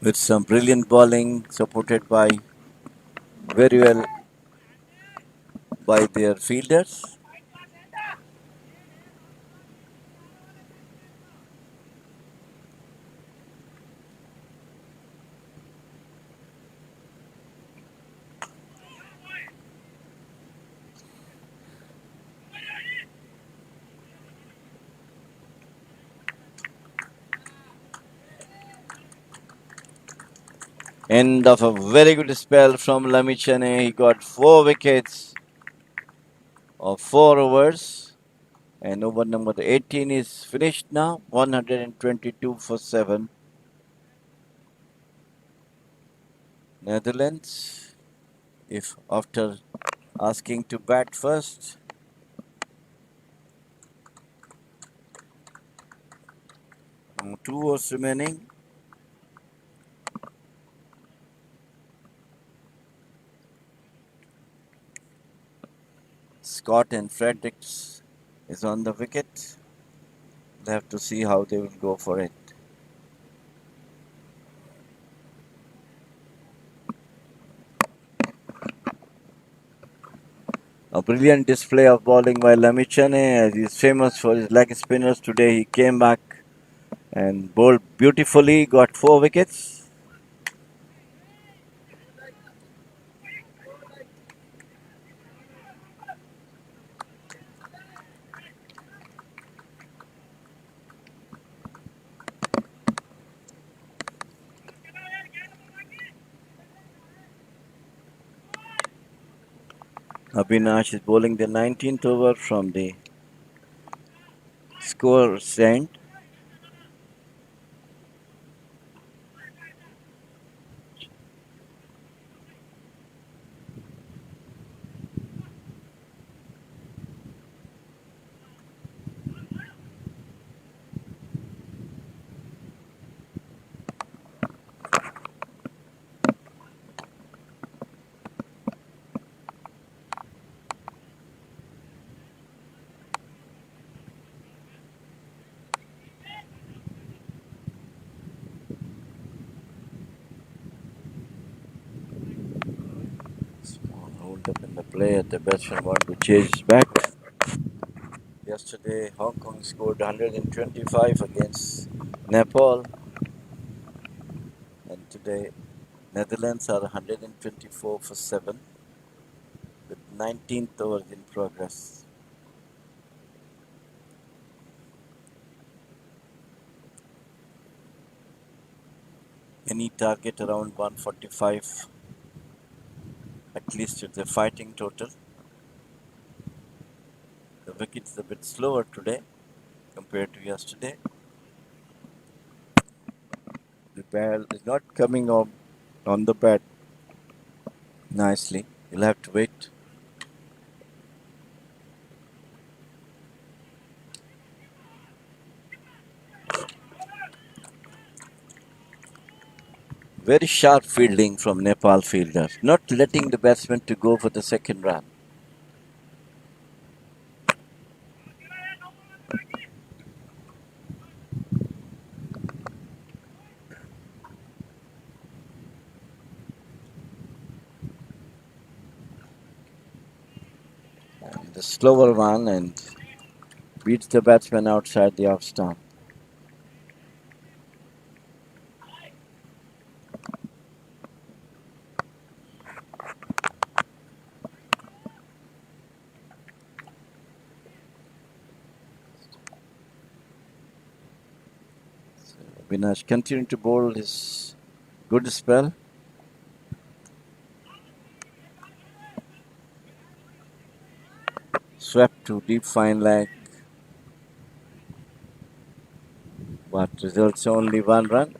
with some brilliant bowling supported by very well by their fielders. End of a very good spell from Lamichane. He got 4 wickets of 4 overs. And over number 18 is finished now. 122 for 7. Netherlands, if after asking to bat first, 2 overs remaining. Scott and Fredericks is on the wicket. We'll have to see how they will go for it. A brilliant display of bowling by Lamichane, as he's famous for his leg spinners. Today he came back and bowled beautifully, got 4 wickets. Abhinash is bowling the 19th over from the score stand. Small hold up in the play at the batsman want to chase back. Yesterday, Hong Kong scored 125 against Nepal, and today Netherlands are 124 for 7 with 19th overs in progress. Any target around 145, at least it's a fighting total. The wicket's a bit slower today compared to yesterday. The ball is not coming on the bat nicely. You'll have to wait. Very sharp fielding from Nepal fielders, not letting the batsman to go for the second run. And the slower one and beats the batsman outside the off stump. Vinash continuing to bowl his good spell. Swept to deep fine leg, but results only 1 run.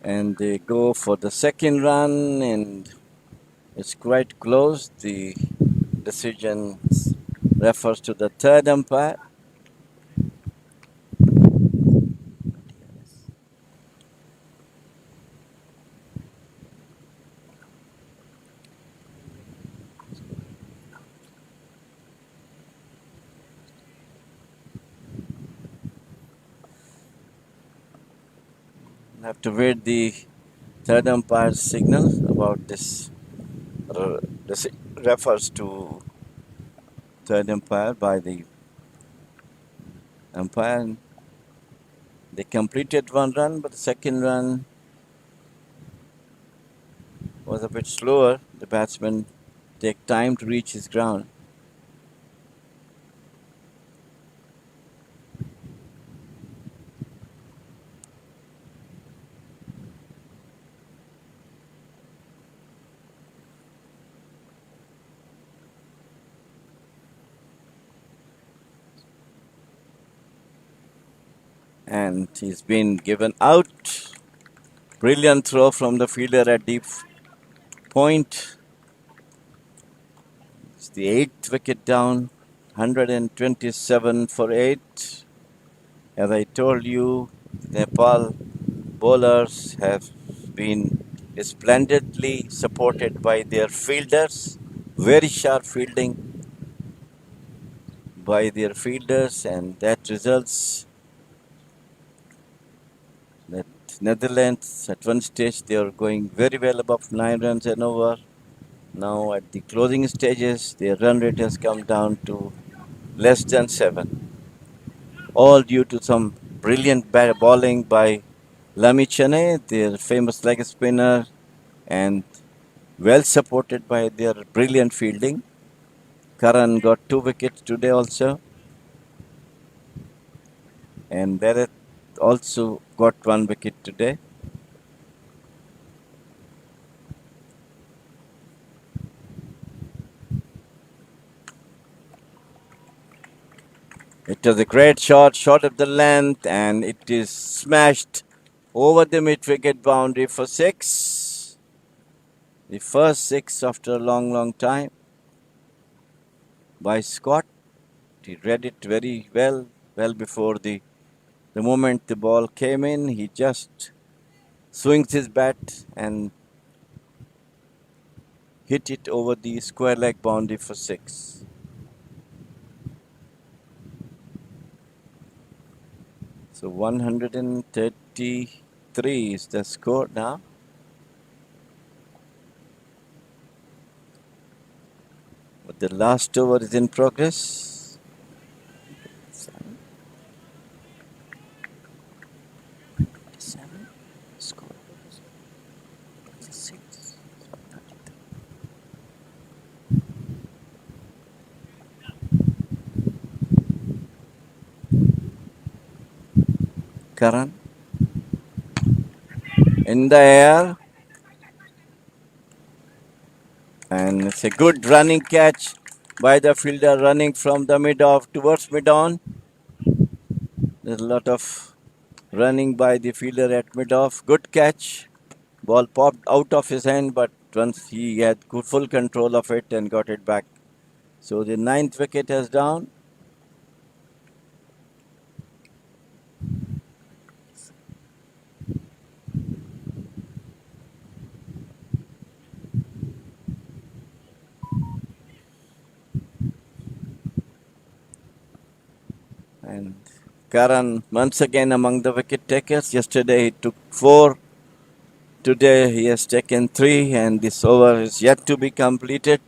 And they go for the second run, and it's quite close. The decision refers to the third umpire. Have to wait the third umpire's signal about this. This refers to third umpire by the umpire. They completed one run, but the second run was a bit slower. The batsman take time to reach his ground. And he's been given out. Brilliant throw from the fielder at deep point. It's the eighth wicket down. 127 for 8. As I told you, Nepal bowlers have been splendidly supported by their fielders. Very sharp fielding by their fielders, and that results that Netherlands at one stage they are going very well above 9 runs and over. Now at the closing stages, their run rate has come down to less than 7, all due to some brilliant bowling by Lamichane, their famous leg spinner, and well supported by their brilliant fielding. Karan got 2 wickets today also, and Bharat also got 1 wicket today. It was a great shot, shot of the length, and it is smashed over the mid-wicket boundary for 6. The first 6 after a long, long time by Scott. He read it very well, well before the moment the ball came in. He just swings his bat and hit it over the square leg boundary for 6. So 133 is the score now. But the last over is in progress. Seven. Score. 6. Karan in the air. And it's a good running catch by the fielder running from the mid-off towards mid-on. There's a lot of running by the fielder at mid-off. Good catch. Ball popped out of his hand, but once he had good full control of it and got it back. So the ninth wicket is down. And Karan once again among the wicket takers. Yesterday he took 4. Today he has taken 3, and this over is yet to be completed.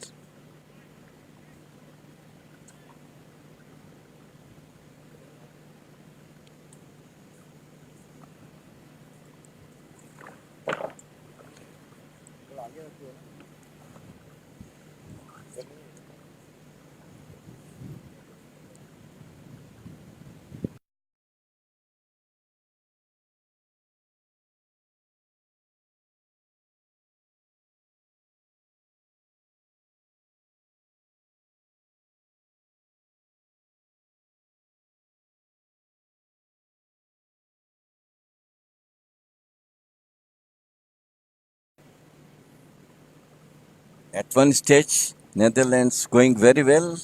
At one stage, Netherlands going very well,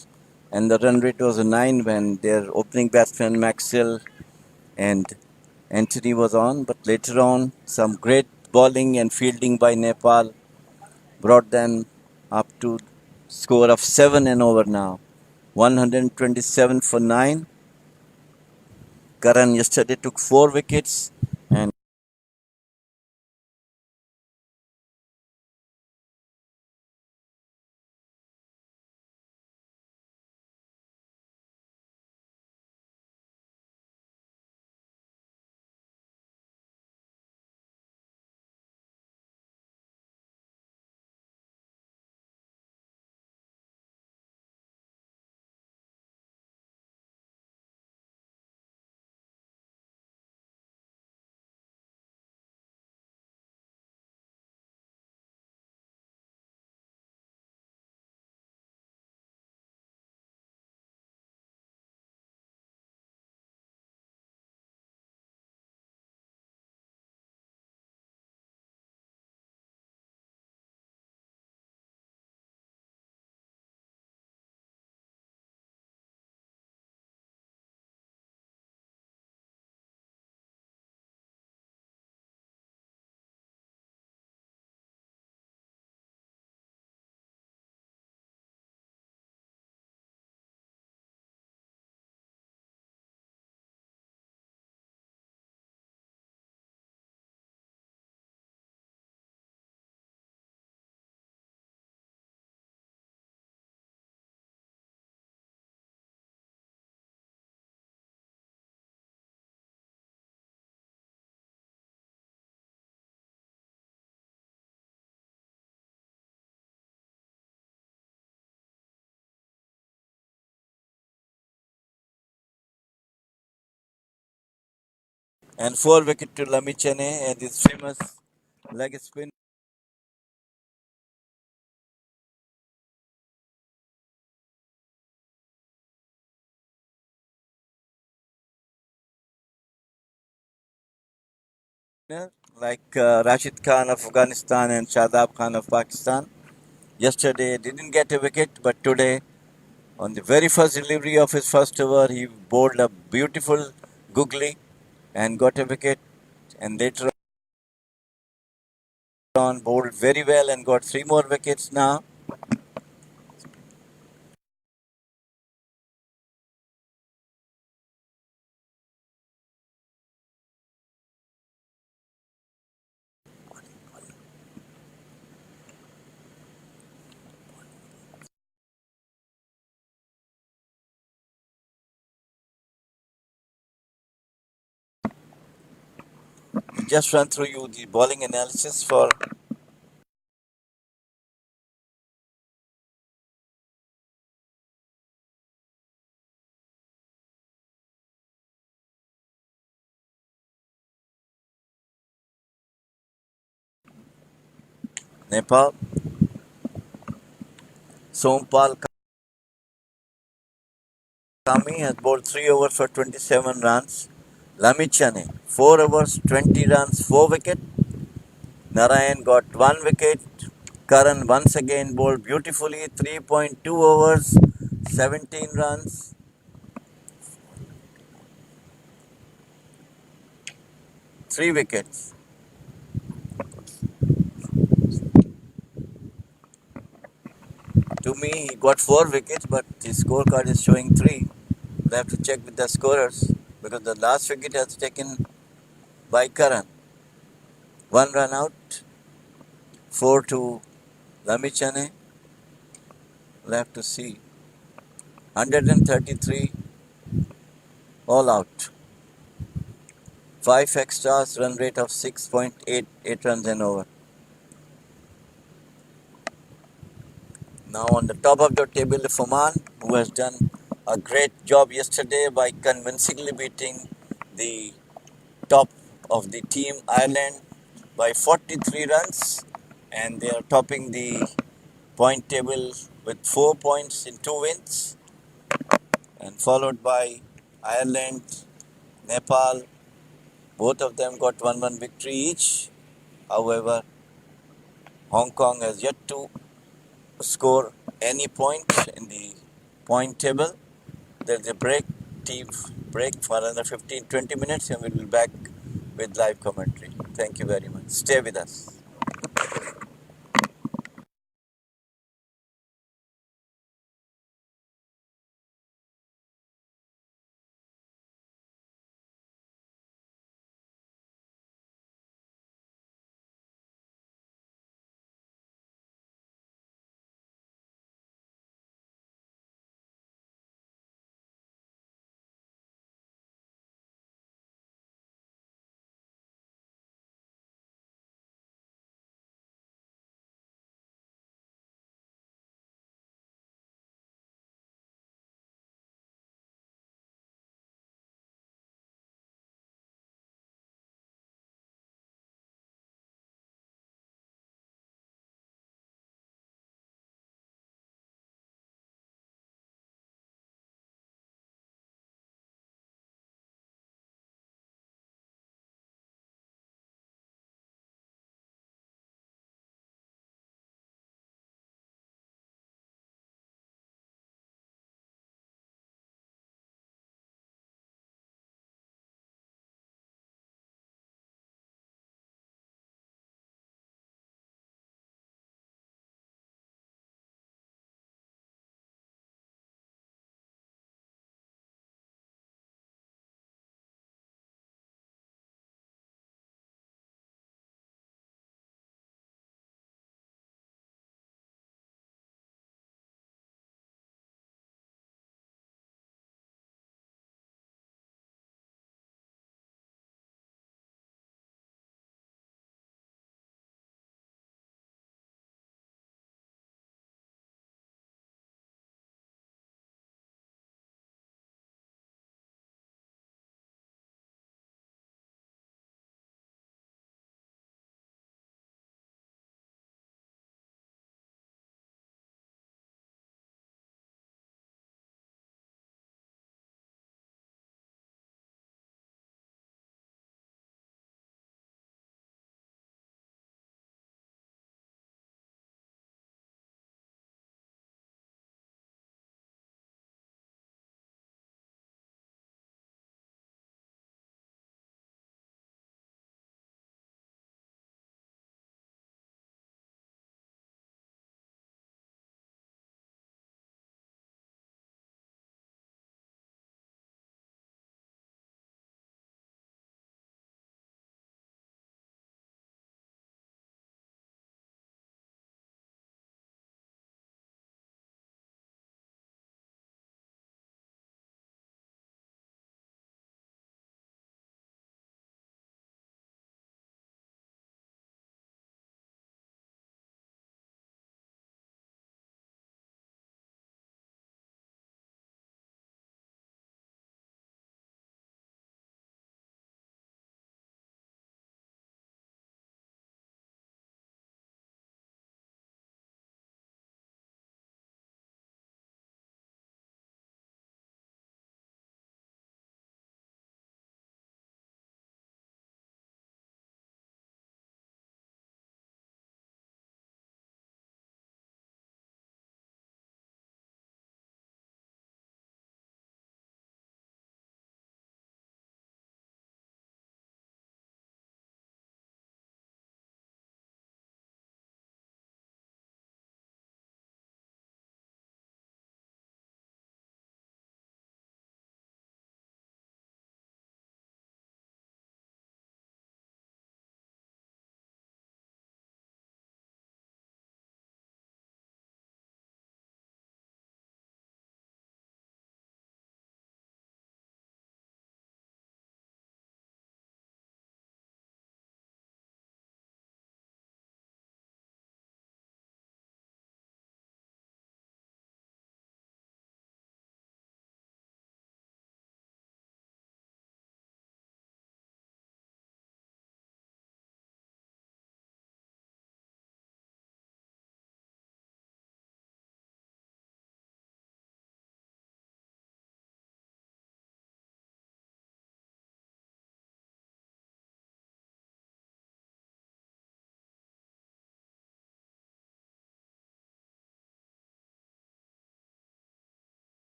and the run rate was a 9 when their opening batsman Maxwell and Anthony was on. But later on, some great bowling and fielding by Nepal brought them up to score of 7 and over now. 127 for 9. Karan yesterday took 4 wickets, and and 4 wicket to Lamichane and his famous leg spin. Like Rashid Khan of Afghanistan and Shadab Khan of Pakistan. Yesterday didn't get a wicket, but today, on the very first delivery of his first over, he bowled a beautiful googly and got a wicket. And later on, bowled very well and got 3 more wickets now. Just run through you the bowling analysis for Nepal. Sompal Kami has bowled 3 overs for 27 runs. Lamichane, 4 overs, 20 runs, 4 wicket. Narayan got 1 wicket. Karan once again bowled beautifully, 3.2 overs, 17 runs, 3 wickets. To me, he got 4 wickets, but his scorecard is showing 3. We'll have to check with the scorers because the last wicket has taken by Karan. 1 run out, 4 to Lamichane. We'll have to see. 133 all out. 5 extras, run rate of 6.88 runs and over. Now on the top of the table, Fuman, who has done a great job yesterday by convincingly beating the top of the team Ireland by 43 runs, and they are topping the point table with 4 points in 2 wins, and followed by Ireland, Nepal. Both of them got 1-1 victory each. However, Hong Kong has yet to score any point in the point table. There's a break, tea break for another 15-20 minutes, and we'll be back with live commentary. Thank you very much. Stay with us.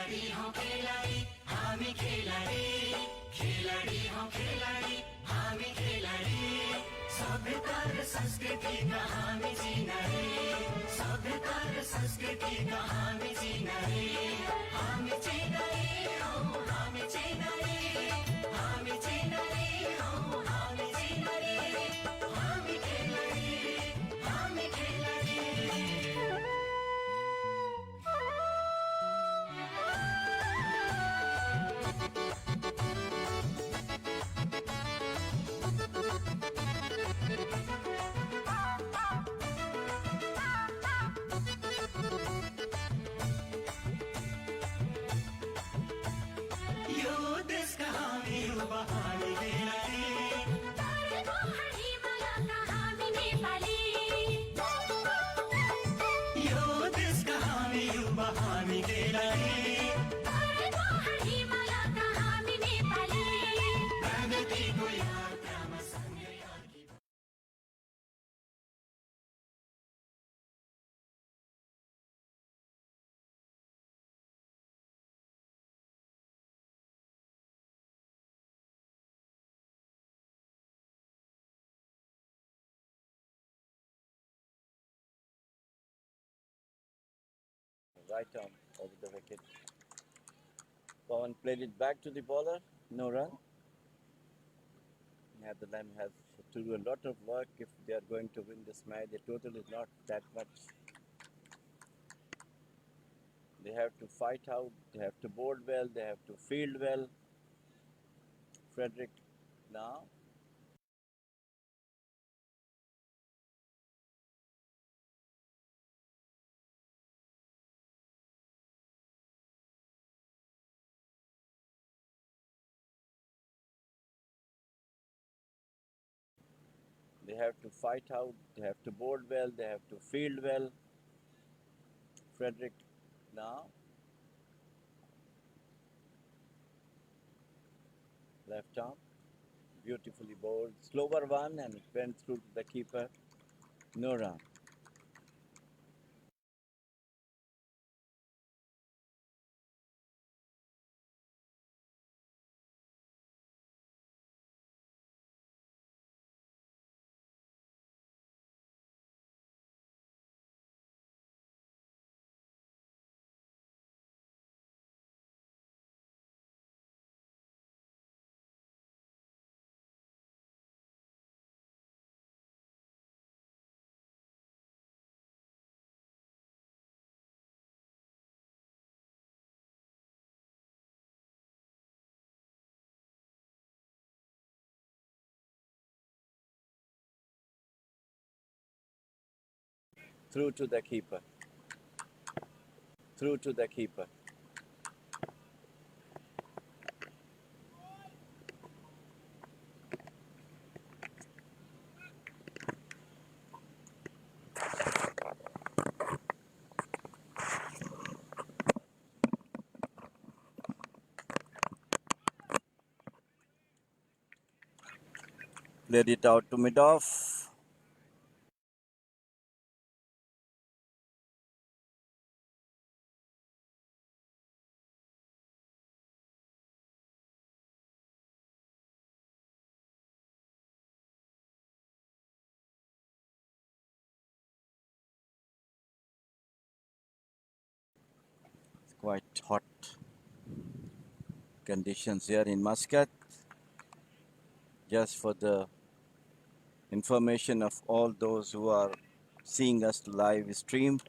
खिलाडी हौ खिलाडी हामी खिलाडी खिलाडी हौ खिलाडी हामी खिलाडी सभ्यता र संस्कृतिका हामी चिनारी सभ्यता र संस्कृतिका हामी चिनारी हामी चिनारी हौ हामी चिनारी हामी चिनारी हौ हामी चिनारी हामी खिलाडी हामी खिलाडी यो देशका हामी युवा हामी खेलाडी तरेको हिमालयका हामी नेपाली यो देशका हामी युवा हामी खेलाडी तरेको हिमालयका हामी नेपाली प्रगतिको यात्रामा सँगै अघि Right arm over the wicket. Pawan played it back to the bowler. No run. Netherland has to do a lot of work if they are going to win this match. The total is not that much. They have to fight out. They have to bowl well. They have to field well. Frederick now. They have to fight out. They have to bowl well. They have to field well. Frederick now. Left arm. Beautifully bowled. Slower one and it went through to the keeper. No run. Through to the keeper. Through to the keeper. Played it out to mid-off. It's quite hot conditions here in Muscat. Just for the information of all those who are seeing us live stream,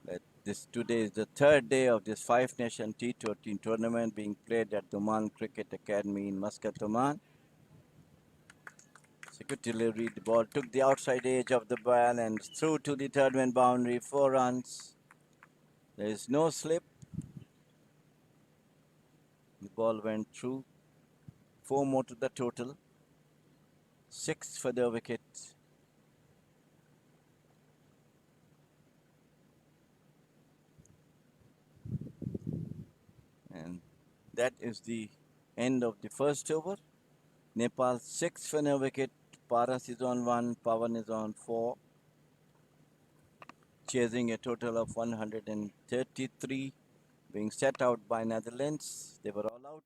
that this today is the third day of this Five Nation T20 tournament being played at the Oman Cricket Academy in Muscat, Oman. So good delivery. The ball took the outside edge of the ball and through to the third man boundary. 4 runs. There is no slip. The ball went through. 4 more to the total. 6 for the wicket. And that is the end of the first over. Nepal 6 for a wicket. Paras is on 1. Pawan is on 4. Chasing a total of 133. being set out by Netherlands. They were all out.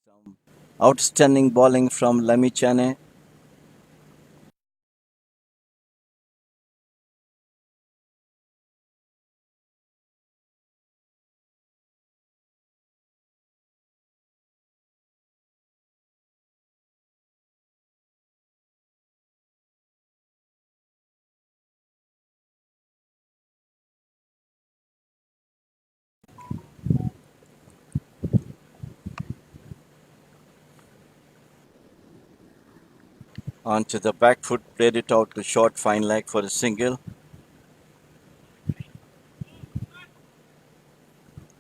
Some outstanding bowling from Lami Chane. Onto the back foot, played it out to short fine leg for a single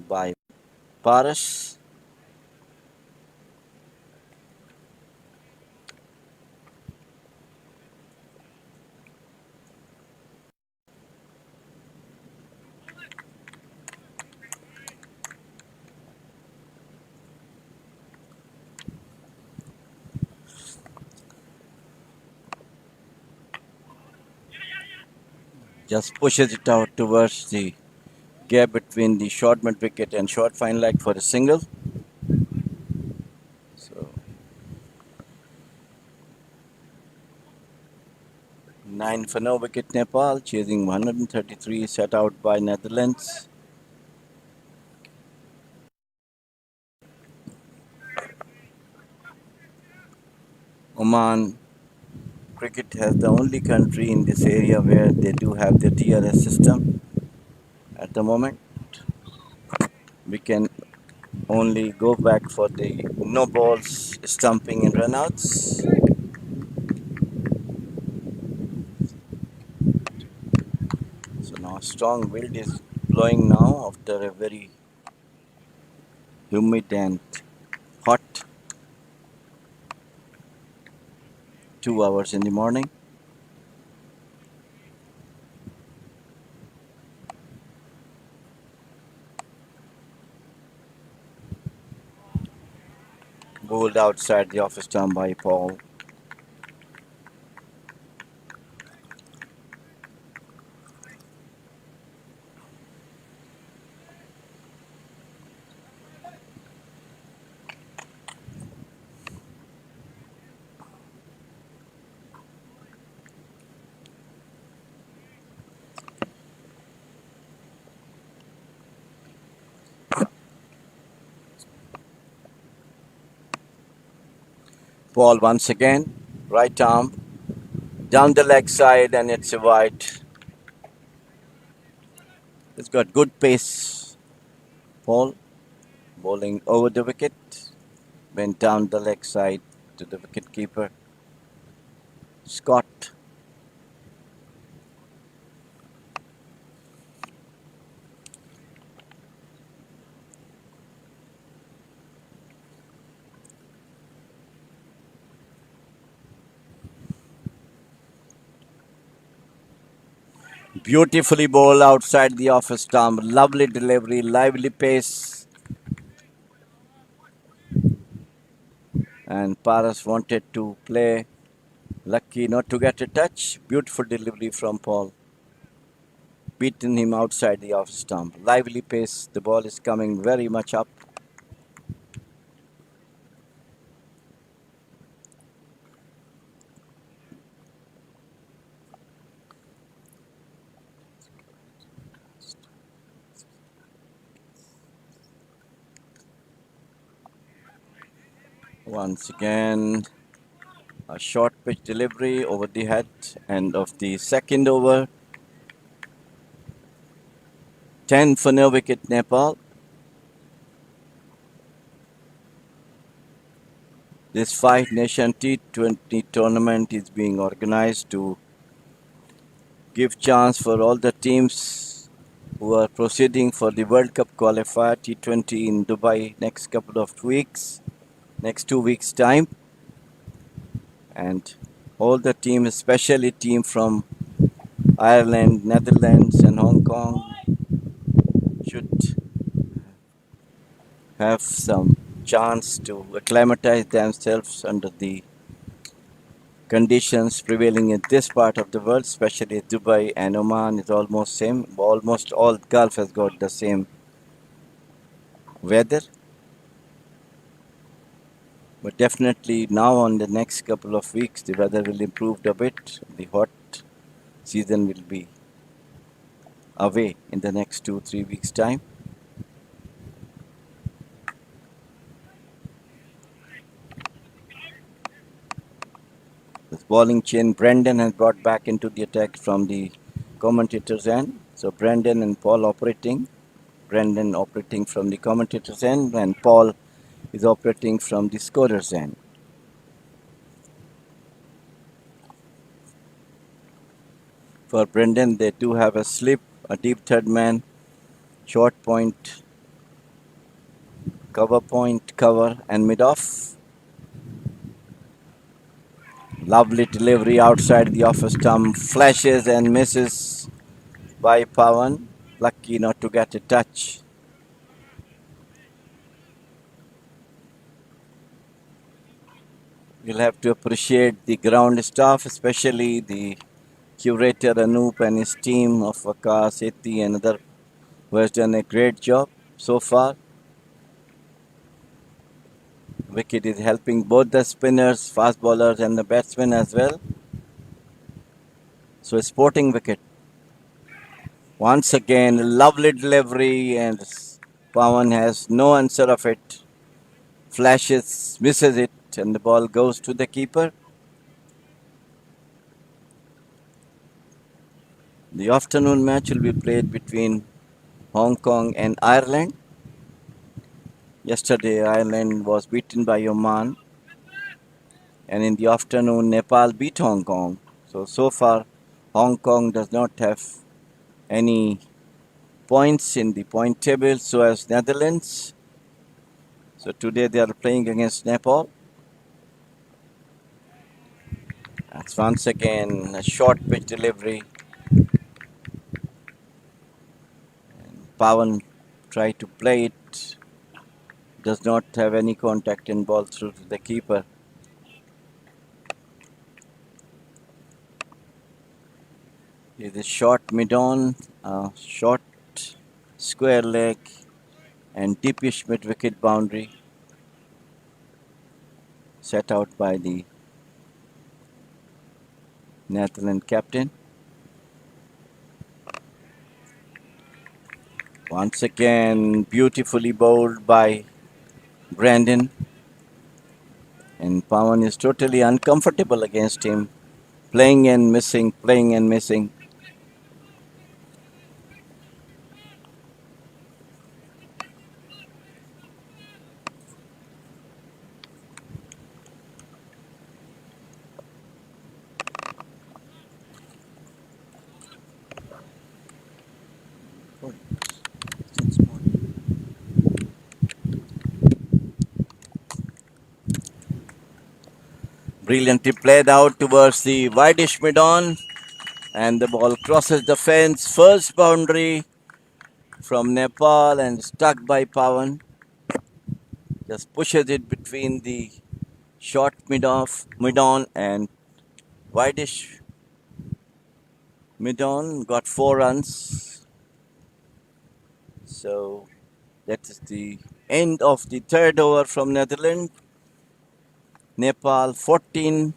by Paras. Just pushes it out towards the gap between the short mid wicket and short fine leg for a single. So 9 for no wicket Nepal, chasing 133 set out by Netherlands. Oman cricket has the only country in this area where they do have the TRS system at the moment. We can only go back for the no balls, stumping and runouts. So now strong wind is blowing now after a very humid and hot 2 hours in the morning. Bowled outside the off stump by Paul. Paul once again, right arm down the leg side, and it's a wide. It's got good pace. Paul bowling over the wicket, went down the leg side to the wicket keeper. Scott. Beautifully bowled outside the off stump. Lovely delivery, lively pace. And Paras wanted to play. Lucky not to get a touch. Beautiful delivery from Paul. Beaten him outside the off stump. Lively pace. The ball is coming very much up. Once again, a short pitch delivery over the head. End of the second over. 10 for no wicket Nepal. This Five Nation T20 tournament is being organized to give chance for all the teams who are proceeding for the World Cup qualifier T20 in Dubai next couple of weeks, next 2 weeks time. And all the teams, especially team from Ireland, Netherlands and Hong Kong should have some chance to acclimatize themselves under the conditions prevailing in this part of the world, especially Dubai and Oman is almost same. Almost all Gulf has got the same weather. But definitely now on the next couple of weeks, the weather will improve a bit. The hot season will be away in the next 2 3 weeks time. This bowling chain Brendan has brought back into the attack from the commentators end. So Brendan and Paul operating. Brendan operating from the commentators end, and Paul is operating from the scorers end. For Brendan, they do have a slip, a deep third man, short point, cover, and mid off. Lovely delivery outside the off stump, flashes and misses by Pawan. Lucky not to get a touch. You'll have to appreciate the ground staff, especially the curator Anoop and his team of Vakas, Eti, and other who has done a great job so far. Wicket is helping both the spinners, fast bowlers, and the batsmen as well. So a sporting wicket. Once again, a lovely delivery, and Pawan has no answer of it. Flashes, misses it, and the ball goes to the keeper. The afternoon match will be played between Hong Kong and Ireland. Yesterday, Ireland was beaten by Oman, and in the afternoon, Nepal beat Hong Kong. So far, Hong Kong does not have any points in the point table, so as Netherlands. So today they are playing against Nepal. That's once again a short pitch delivery. Pawan tried to play it, does not have any contact and ball through to the keeper. It is short mid-on, short square leg, and deepish mid-wicket boundary set out by the Netherlands captain. Once again, beautifully bowled by Brandon, and Pawan is totally uncomfortable against him, playing and missing, playing and missing. Brilliantly played out towards the wideish mid-on, and the ball crosses the fence. First boundary from Nepal and stuck by Pawan. Just pushes it between the short mid-on and wideish mid-on. Got 4 runs. So that is the end of the third over from Netherlands. Nepal 14,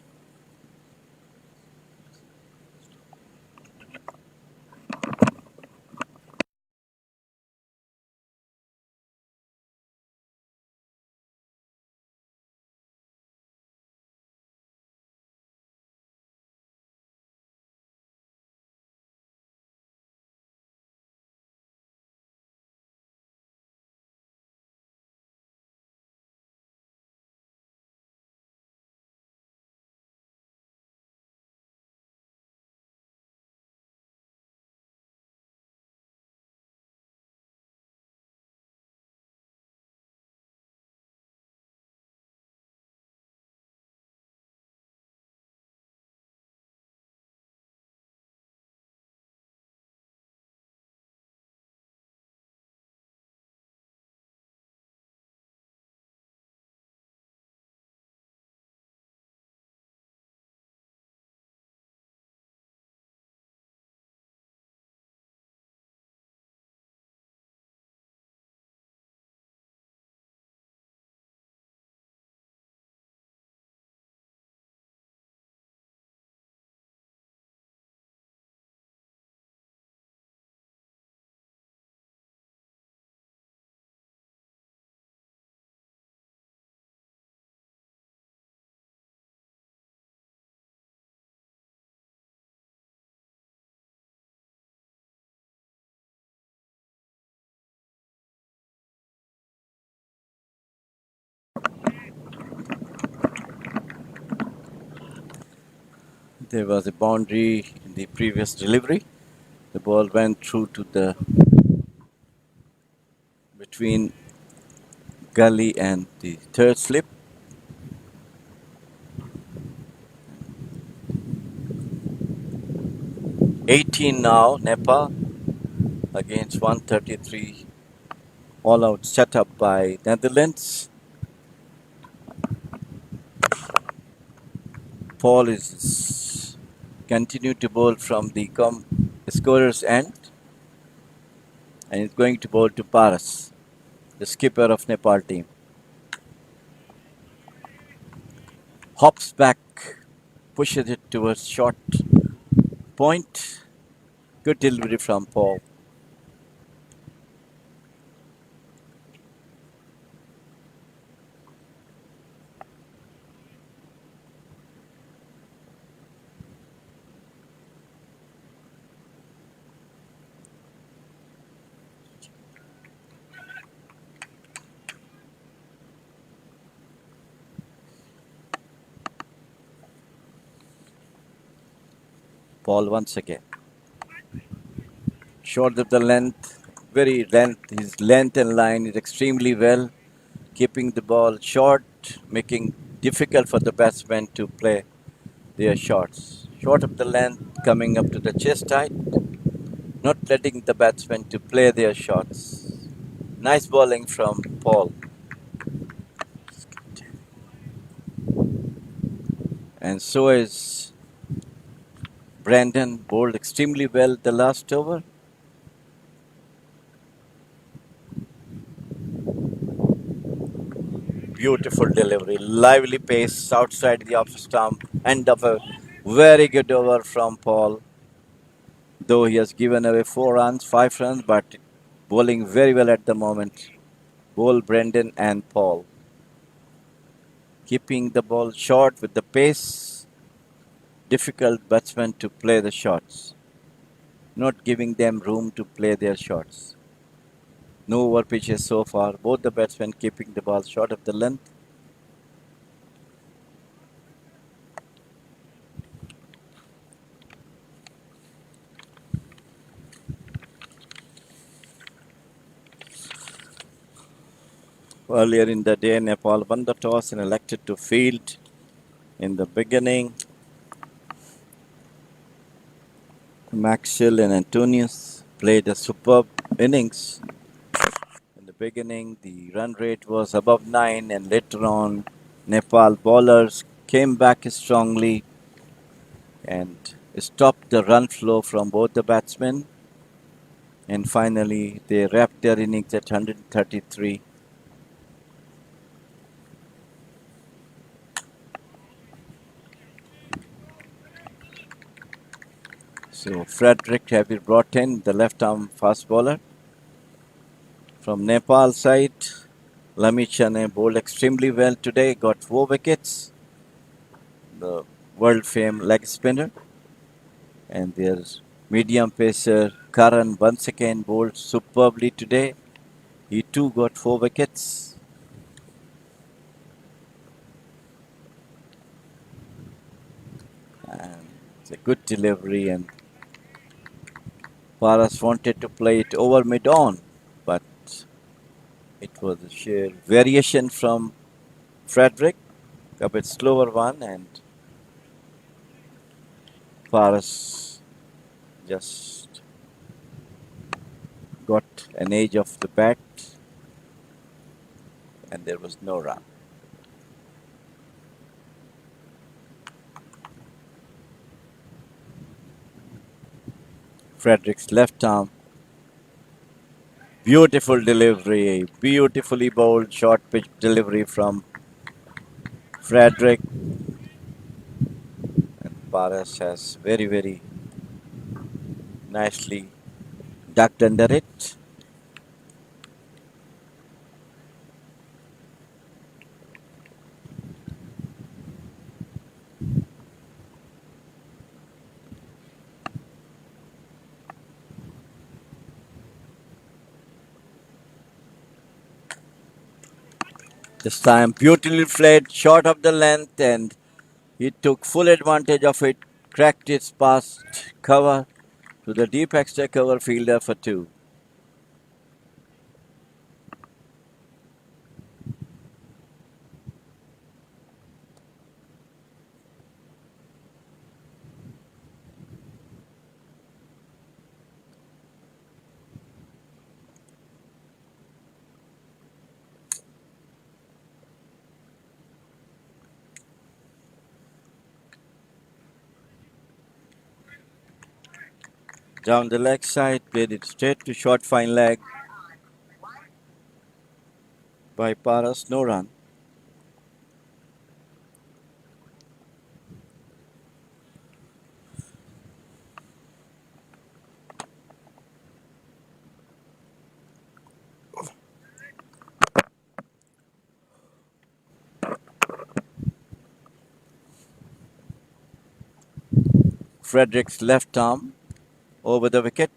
There was a boundary in the previous delivery. The ball went through to the between gully and the third slip. '18 now, Nepal against 133. All out setup by Netherlands. Paul is continue to bowl from the scorer's end and is going to bowl to Paras, the skipper of Nepal team. Hops back, pushes it towards short point. Good delivery from Paul. Paul once again. Short of the length, very length. His length and line is extremely well, keeping the ball short, making difficult for the batsmen to play their shots. Short of the length, coming up to the chest height, not letting the batsmen to play their shots. Nice bowling from Paul. And so is Brandon, bowled extremely well the last over. Beautiful delivery, lively pace outside the off stump. End of a very good over from Paul. Though he has given away 4 runs, 5 runs, but bowling very well at the moment. Bowl Brendan and Paul. Keeping the ball short with the pace. Difficult batsmen to play the shots. Not giving them room to play their shots. No over pitches so far. Both the batsmen keeping the ball short of the length. Earlier in the day, Nepal won the toss and elected to field in the beginning. Maxwell and Antonius played a superb innings. In the beginning, the run rate was above 9, and later on, Nepal bowlers came back strongly and stopped the run flow from both the batsmen. And finally, they wrapped their innings at 133. So Frederick have been brought in, the left-arm fast bowler. From Nepal side, Lamichane bowled extremely well today, got 4 wickets. The world-famed leg spinner. And their medium pacer Karan once again bowled superbly today. He too got 4 wickets. And it's a good delivery, and Paras wanted to play it over mid-on, but it was a sheer variation from Frederick, a bit slower one, and Paras just got an edge of the bat, and there was no run. Frederick's left arm. Beautiful delivery, beautifully bowled short pitch delivery from Frederick. And Paras has very nicely ducked under it. This time beautifully played, short of the length, and he took full advantage of it. cracked its past cover to the deep extra cover fielder for 2. Down the leg side, played it straight to short fine leg by Paras, no run. Frederick's left arm over the wicket.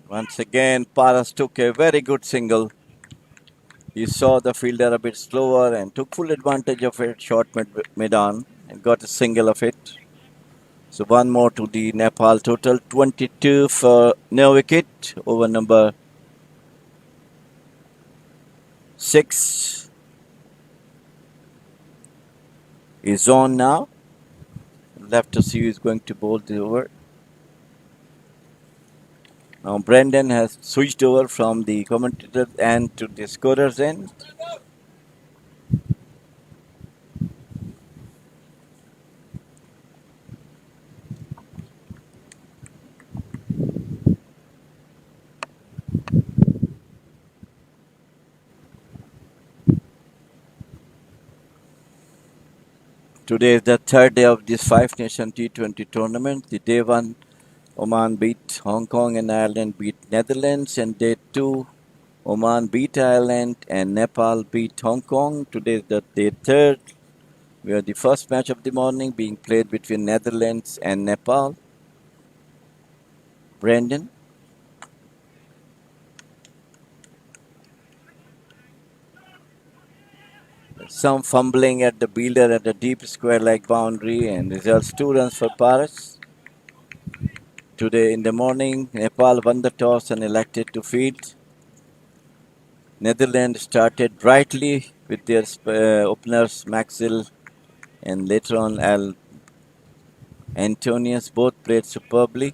Once again, Paras took a very good single. He saw the fielder a bit slower and took full advantage of it, short mid-on, and got a single of it. So one more to the Nepal total, 22 for no wicket over number 6 is on now. Left to see who is going to bowl the over. Now Brendan has switched over from the commentator end to the scorer's end. Today is the third day of this Five Nation T20 tournament. The day one, Oman beat Hong Kong and Ireland beat Netherlands, and day two, Oman beat Ireland and Nepal beat Hong Kong. Today is the day third. We are the first match of the morning being played between Netherlands and Nepal. Brendan. Some fumbling at the fielder at the deep square leg boundary and results 2 runs for Paras. Today in the morning, Nepal won the toss and elected to field. Netherlands started brightly with their openers Maxwell and later on Al Antonius. Both played superbly,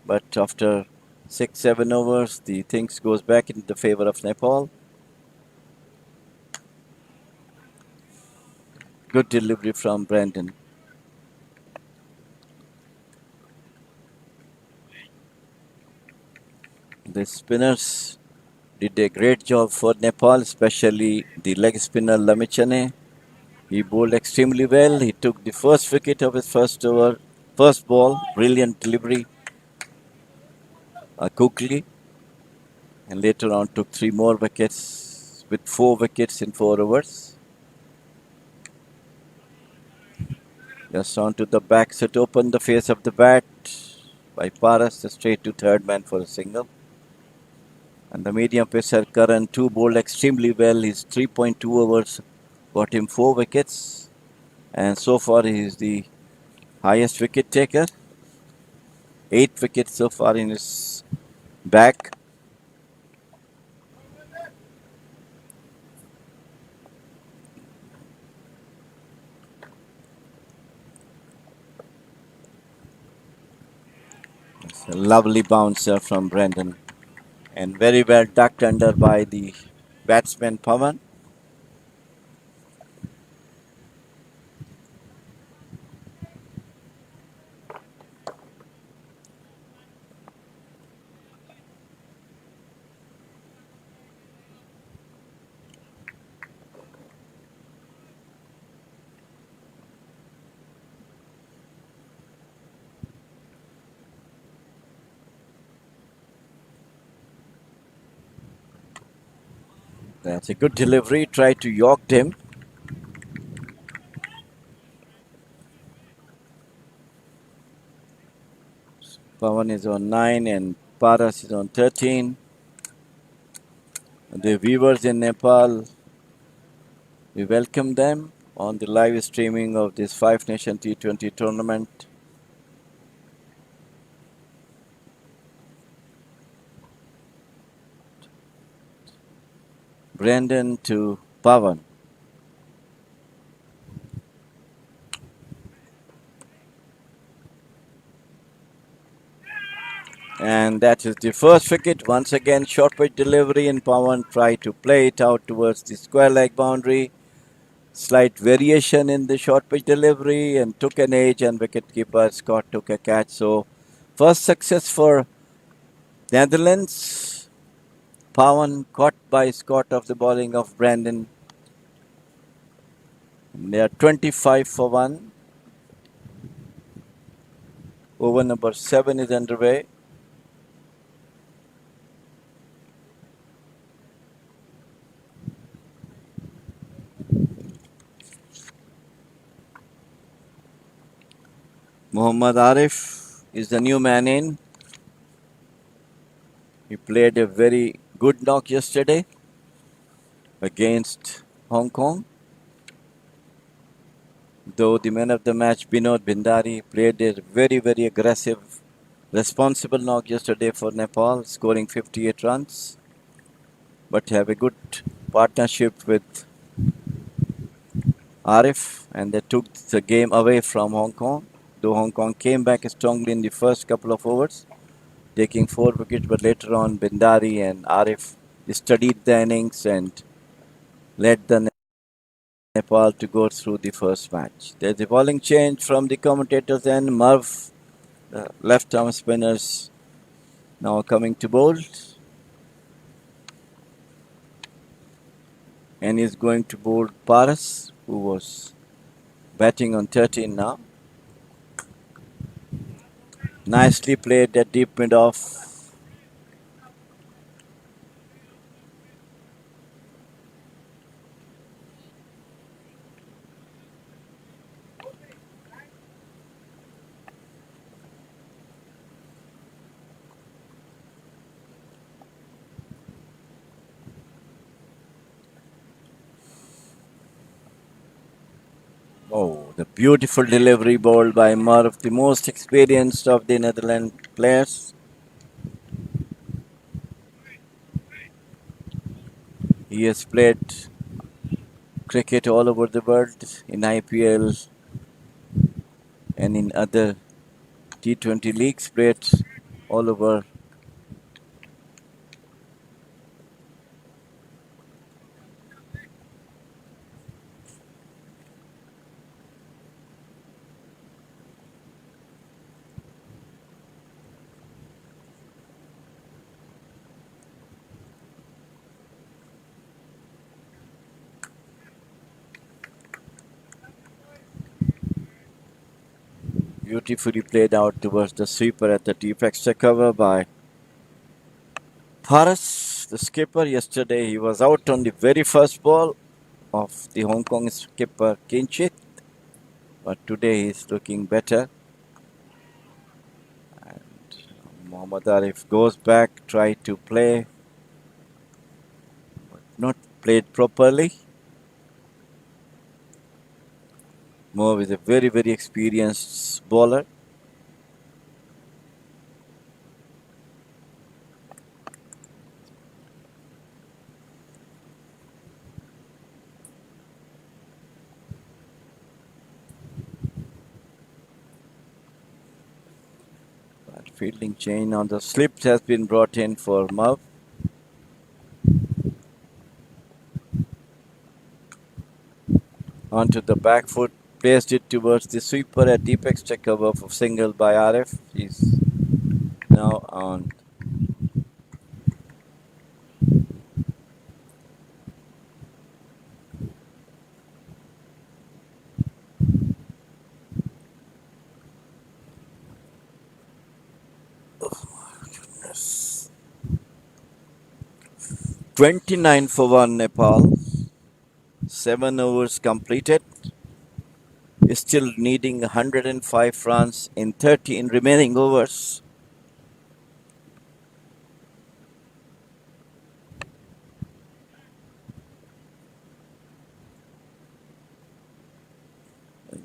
but after 6-7 overs, the things goes back in the favor of Nepal. Good delivery from Brandon. The spinners did a great job for Nepal, especially the leg spinner Lamichane. He bowled extremely well. He took the first wicket of his first over, first ball. Brilliant delivery quickly. And later on took 3 more wickets with 4 wickets in 4 overs. Just onto the back set, open the face of the bat by Paras, straight to third man for a single. And the medium pacer Karan too bowled extremely well. His 3.2 overs got him 4 wickets. And so far he is the highest wicket taker. 8 wickets so far in his back. It's a lovely bouncer from Brendan. And very well ducked under by the batsman Pawan. That's a good delivery. Tried to york him. Pawan is on 9 and Paras is on 13. The viewers in Nepal, we welcome them. on the live streaming of this Five Nation T20 tournament. Brendan to Pavan. And that is the first wicket. Once again, short pitch delivery, and Pawan tried to play it out towards the square leg boundary. Slight variation in the short pitch delivery and took an edge, and wicketkeeper Scott took a catch. So, first success for Netherlands. Pawan caught by Scott of the bowling of Brandon. They are 25 for 1. Over number 7 is underway. Muhammad Arif is the new man in. He played a very good knock yesterday against Hong Kong. Though the man of the match, Binod Bhandari, played a very, very aggressive, responsible knock yesterday for Nepal, scoring 58 runs. But have a good partnership with Arif, and they took the game away from Hong Kong. Though Hong Kong came back strongly in the first couple of overs, taking 4 wickets, but later on Bhandari and Arif studied the innings and led the Nepal to go through the first match. There's a bowling change from the commentators and Merv, left arm spinners, now coming to bowl. And he's going to bowl Paras, who was batting on 13 now. Nicely played at deep mid off. Oh, the beautiful delivery bowled by Merv, the most experienced of the Netherlands players. He has played cricket all over the world in IPL and in other T20 leagues, played all over. Beautifully played out towards the sweeper at the deep extra cover by Paras, the skipper. Yesterday he was out on the very first ball of the Hong Kong skipper Kinchit, but today he's looking better. And Mohammad Arif goes back, tried to play, but not played properly. Merv is a very, very experienced bowler. But fielding chain on the slips has been brought in for Merv. Onto the back foot, placed it towards the sweeper at deep extra cover for single by Arif. He's now on. Oh, goodness. 29 for 1 Nepal. 7 overs completed. Still needing 105 runs in 13 remaining overs.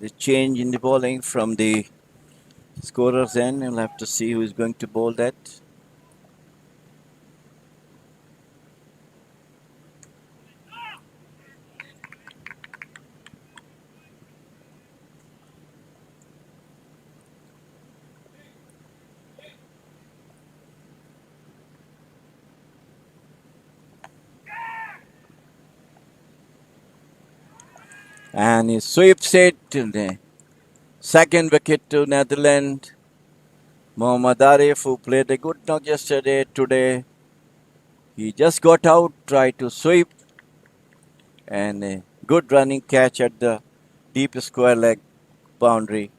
The change in the bowling from the scorer's end. You'll have to see who is going to bowl that. And he sweeps it to the second wicket to Netherlands. Mohammad Arif, who played a good knock yesterday, today he just got out, tried to sweep, and a good running catch at the deep square leg boundary.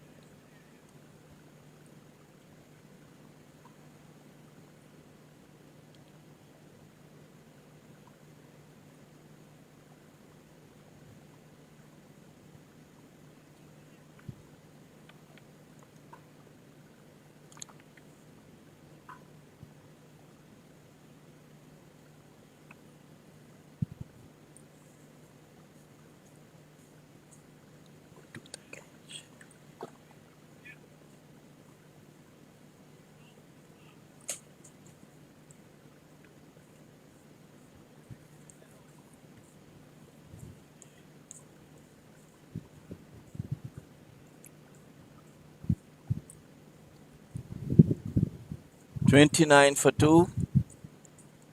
"29 for 2.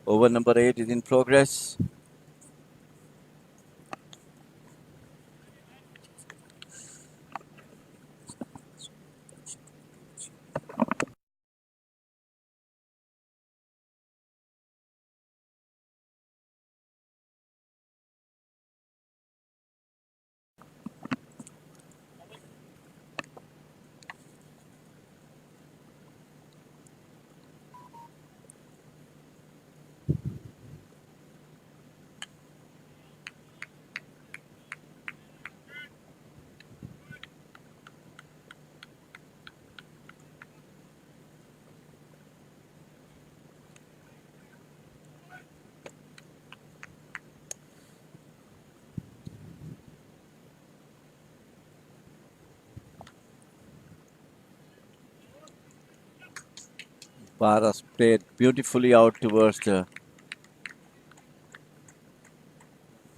Over number 8 is in progress. Paras played beautifully out towards the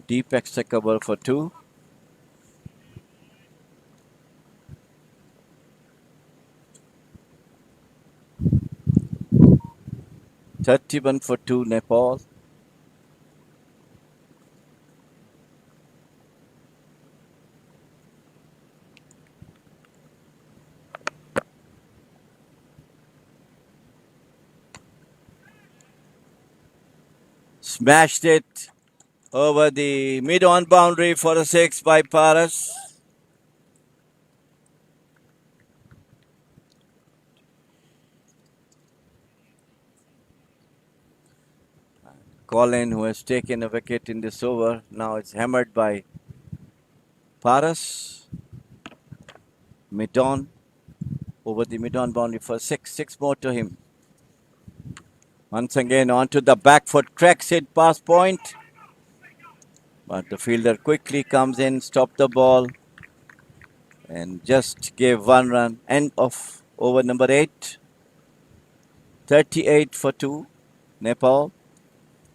deep extra cover for 2. "31 for 2 Nepal. Smashed it over the mid-on boundary for a 6 by Paras. Colin, who has taken a wicket in this over, now it's hammered by Paras. Mid-on, over the mid-on boundary for 6. 6 more to him. Once again onto the back foot, tracks it past point. But the fielder quickly comes in, stopped the ball, and just gave 1 run. End of over number 8. 38 for 2 Nepal,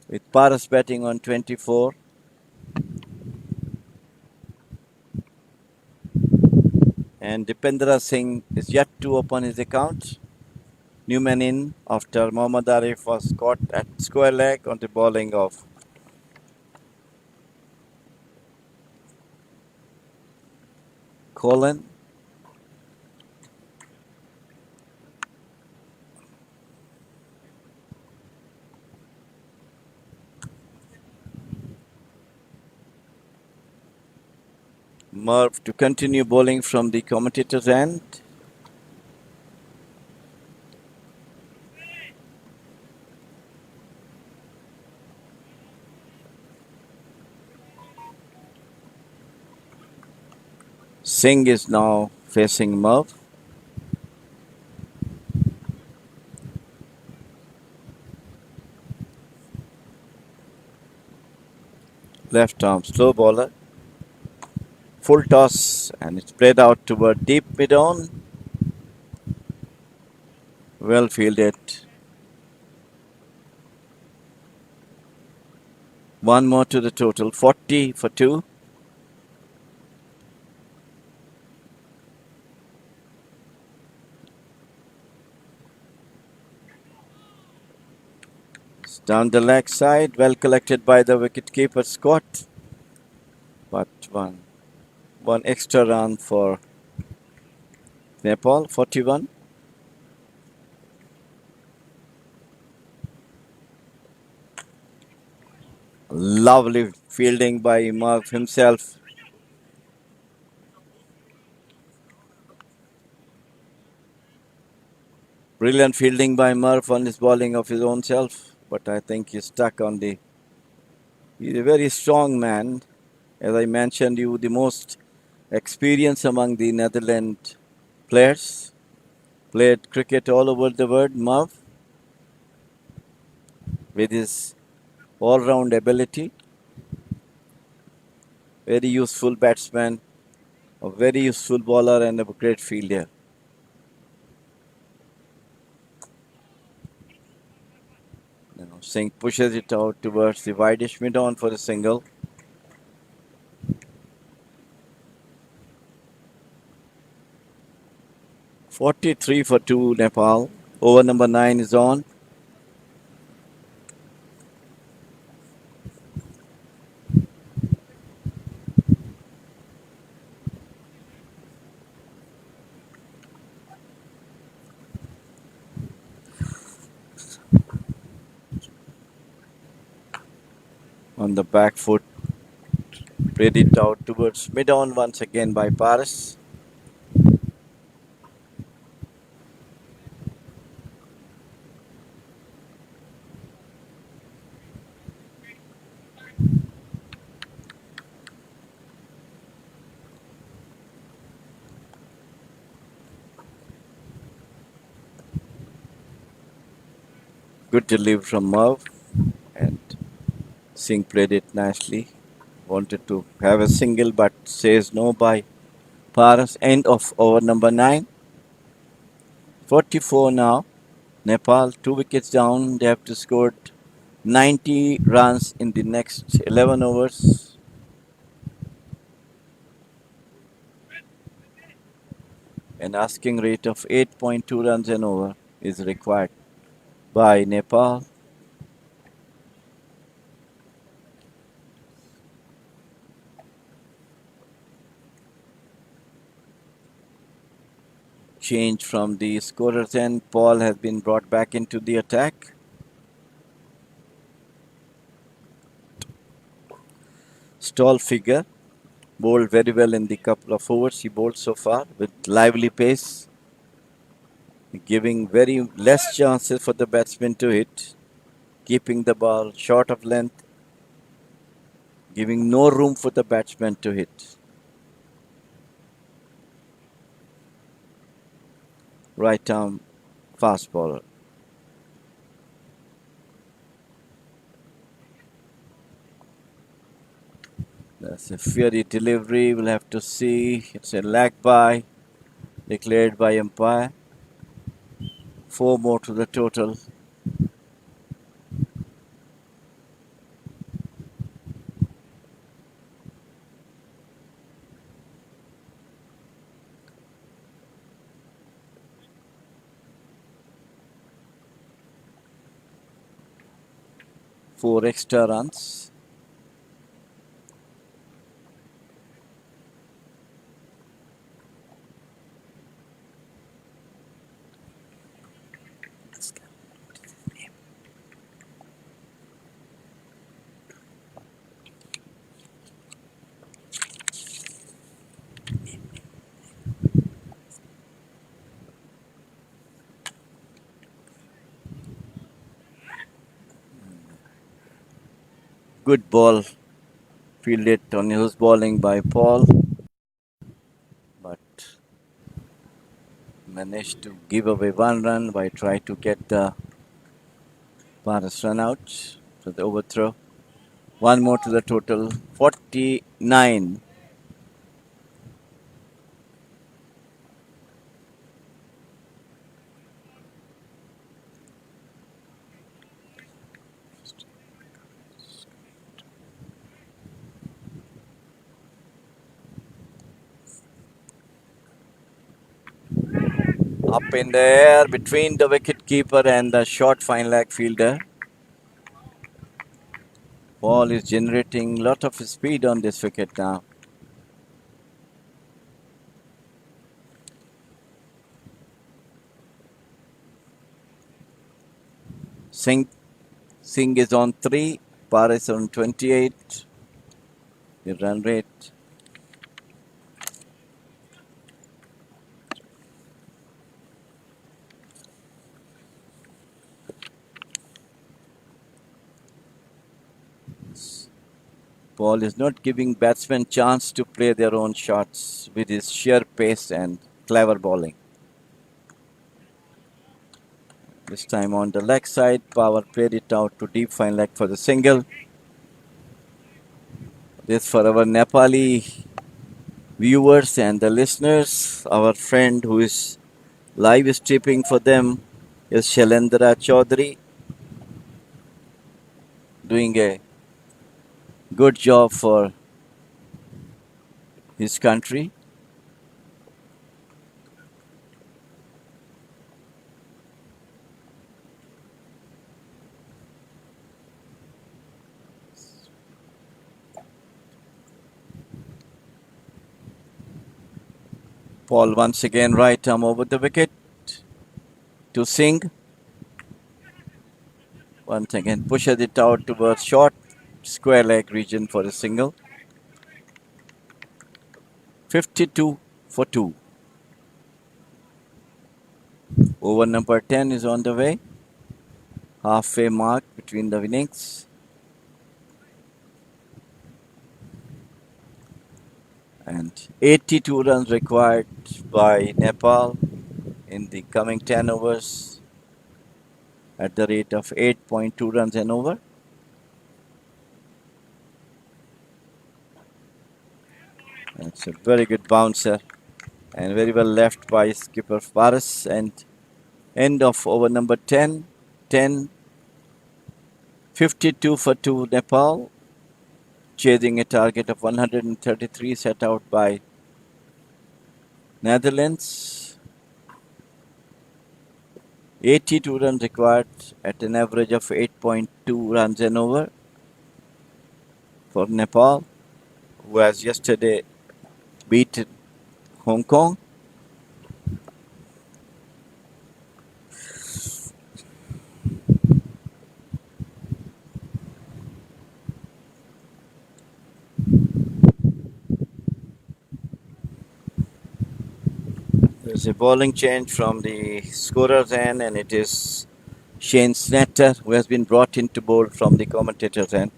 with Paras batting on 24. And Dipendra Singh is yet to open his account. Newman in after Mohammad Arif was caught at square leg on the bowling of Colin. Merv to continue bowling from the commentator's end. Singh is now facing Merv. Left arm slow bowler. Full toss, and it's played out toward deep mid on. Well fielded. One more to the total. 40 for 2. It's down the leg side. Well collected by the wicket-keeper Scott. But one extra run for Nepal. 41. Lovely fielding by Mark himself. Brilliant fielding by Murph on his bowling of his own self, but I think he's stuck on the. He's a very strong man. As I mentioned, you the most experienced among the Netherlands players. Played cricket all over the world, Murph, with his all-round ability. Very useful batsman, a very useful bowler, and a great fielder. Singh pushes it out towards the wideish mid-on for a single. "43 for 2 Nepal. Over number 9 is on. On the back foot, played it out towards mid-on once again by Paris. Good delivery from Merv, and Singh played it nicely. Wanted to have a single but says no by Paris. End of over number 9. 44 now. Nepal 2 wickets down. They have to score 90 runs in the next 11 overs. An asking rate of 8.2 runs an over is required by Nepal. Change from the scorer's end. Paul has been brought back into the attack. Tall figure, bowled very well in the couple of overs he bowled so far with lively pace, giving very less chances for the batsman to hit, keeping the ball short of length, giving no room for the batsman to hit. Right arm fast bowler. That's a fiery delivery. We'll have to see. It's a lag by, declared by umpire. 4 more to the total. Four extra runs. Good ball fielded on his bowling by Paul, but managed to give away 1 run by trying to get the Paris run out. So the overthrow. 1 more to the total. 49. Up in the air between the wicket keeper and the short fine leg fielder. Ball is generating lot of speed on this wicket now. Singh is on 3, Paris on 28. The run rate. Ball is not giving batsmen chance to play their own shots with his sheer pace and clever bowling. This time on the leg side, Power played it out to deep fine leg for the single. This for our Nepali viewers and the listeners. Our friend who is live stripping for them is Shailendra Chaudhary, doing a good job for his country. Paul once again right arm over the wicket to Singh. Once again pushes it out towards short square leg region for a single. 52 for 2. Over number 10 is on the way. Halfway mark between the innings. And 82 runs required by Nepal in the coming 10 overs at the rate of 8.2 runs an over. It's a very good bouncer and very well left by skipper Paris. And end of over number 10, 52 for 2 Nepal, chasing a target of 133 set out by Netherlands. 82 runs required at an average of 8.2 runs an over for Nepal, who has yesterday beaten Hong Kong. There's a bowling change from the scorer's end, and it is Shane Snatter who has been brought in to bowl from the commentator's end.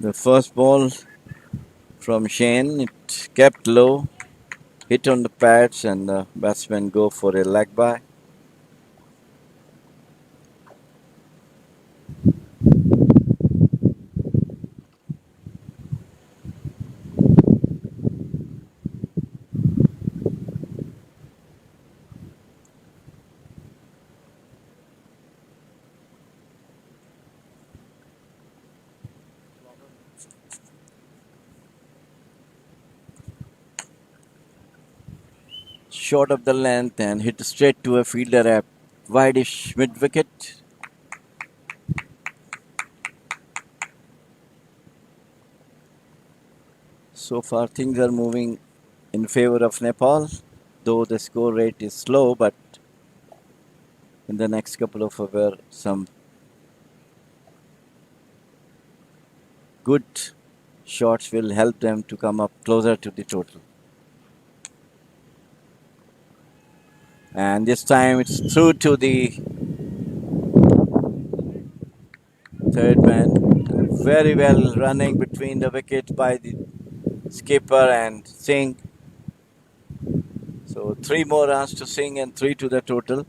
The first ball from Shane, it kept low, hit on the pads, and the batsmen go for a leg by. Short of the length and hit straight to a fielder at wideish mid wicket. So far things are moving in favor of Nepal, though the score rate is slow, but in the next couple of overs some good shots will help them to come up closer to the total. And this time it's through to the third man. Very well running between the wicket by the skipper and Singh. So 3 more runs to Singh and 3 to the total.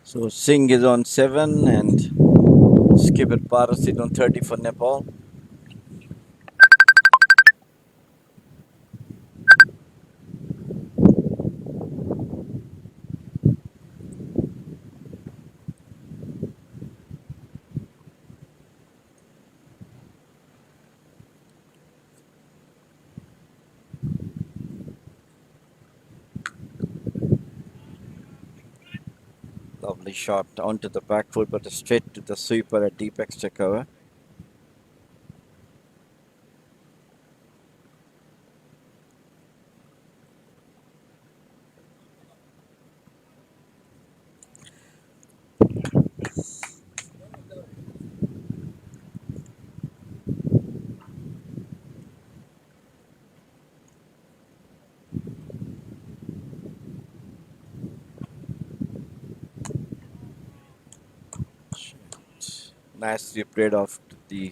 So Singh is on 7 and skipper Paras is on 30 for Nepal. Lovely shot onto the back foot, but straight to the sweeper at deep extra cover. Nicely played off the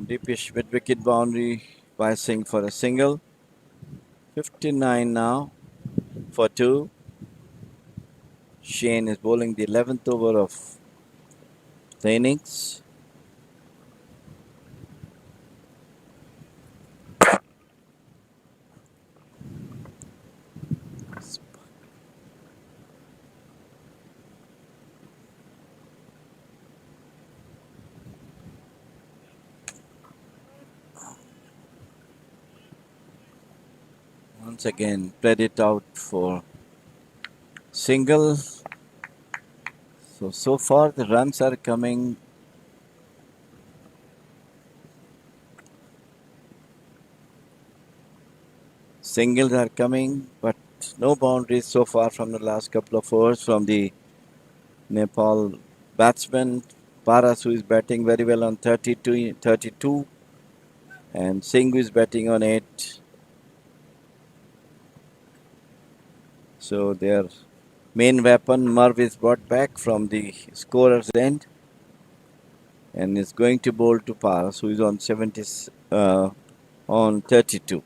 deepish mid wicket boundary by Singh for a single. 59 now for 2. Shane is bowling the 11th over of the innings. Once again, played it out for single. So far the runs are coming. Singles are coming, but no boundaries so far from the last couple of overs from the Nepal batsman. Paras, who is batting very well on 32, and Singh, who is batting on 8. So their main weapon, Merv, is brought back from the scorer's end and is going to bowl to Paras, who is on 70, on 32.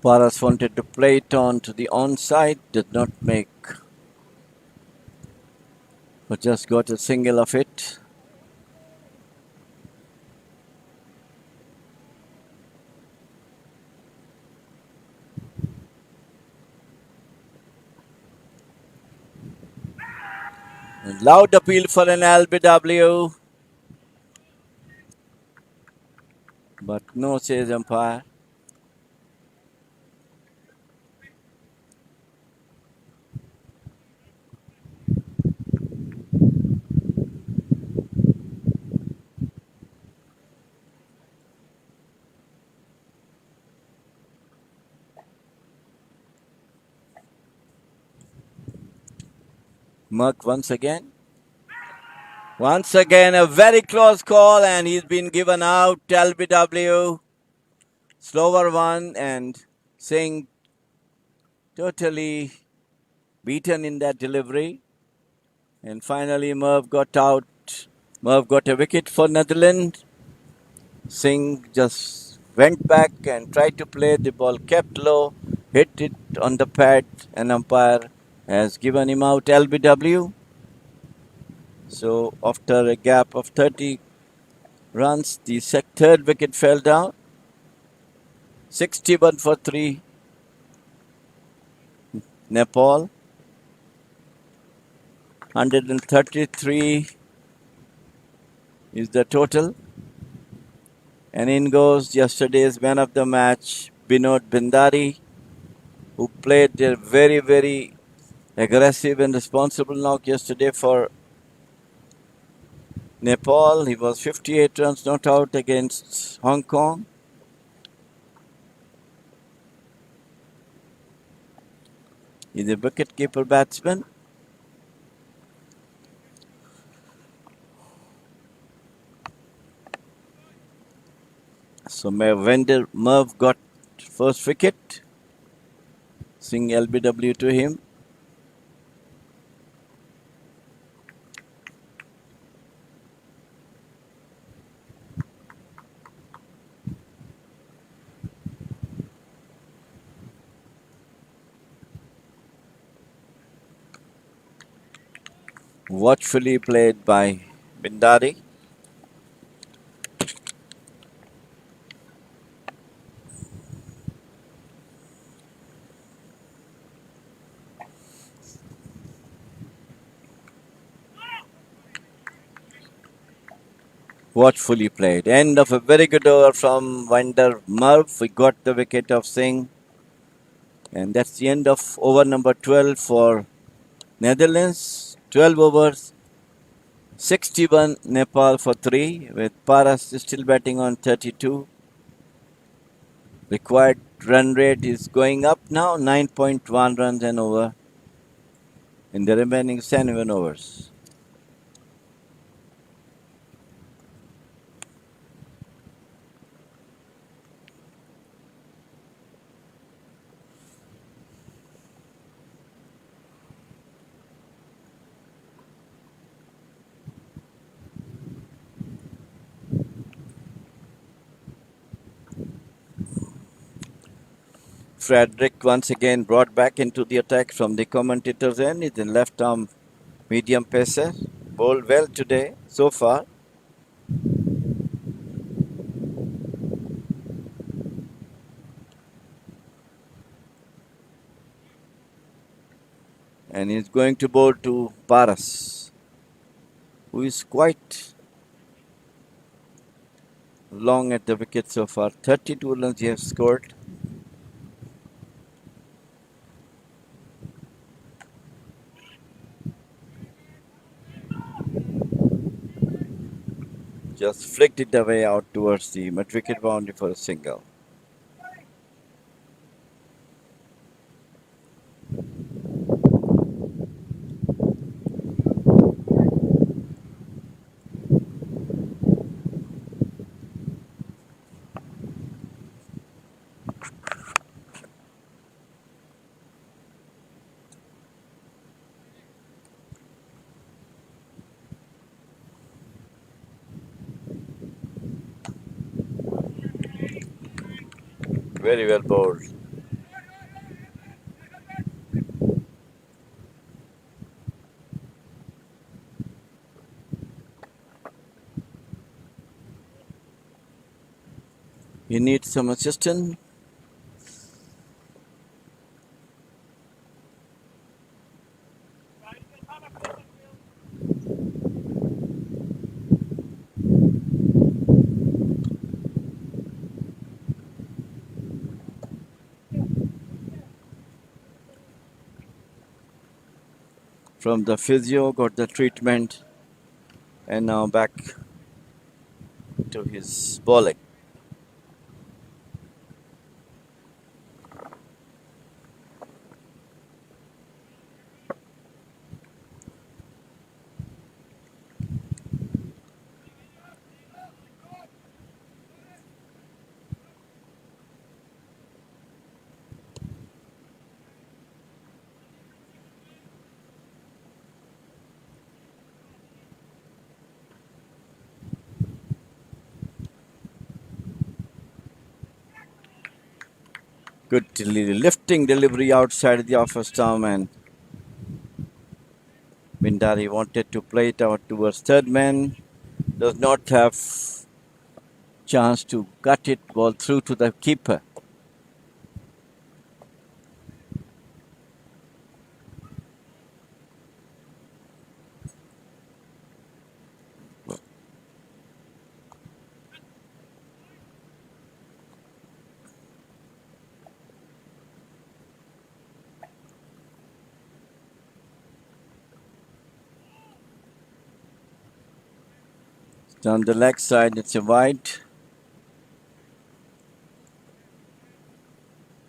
Paras wanted to play it on to the onside, did not make, but just got a single of it. And loud appeal for an LBW, but no, says umpire. Merck once again. Once again, a very close call, and he's been given out. LBW, slower one, and Singh totally beaten in that delivery. And finally, Merv got out. Merv got a wicket for Netherlands. Singh just went back and tried to play. The ball kept low, hit it on the pad, and umpire has given him out. LBW. So after a gap of 30 runs, the third wicket fell down. 61 for 3. Nepal. 133 is the total. And in goes yesterday's man of the match, Binod Bindari, who played a very, very aggressive and responsible knock yesterday for Nepal. He was 58 runs not out against Hong Kong. He's a wicket-keeper batsman. So Merv got first wicket. Sing LBW to him. Watchfully played by Bindari. Watchfully played. End of a very good over from Winder Merv. We got the wicket of Singh. And that's the end of over number 12 for Netherlands. 12 overs, 61 Nepal for 3, with Paras still batting on 32. Required run rate is going up now, 9.1 runs an over in the remaining 7 overs. Frederick once again brought back into the attack from the commentator's end. He's in left arm medium pacer. Bowled well today so far. And he's going to bowl to Paras, who is quite long at the wicket so far. 32 runs he has scored. Just flicked it away out towards the mid-wicket boundary for a single. Very well bowled. He needs some assistance. From the physio, got the treatment, and now back to his bowling. Good lifting delivery outside the off stump, and Bindari wanted to play it out towards third man. Does not have chance to cut it ball through to the keeper. Down the leg side, it's a wide.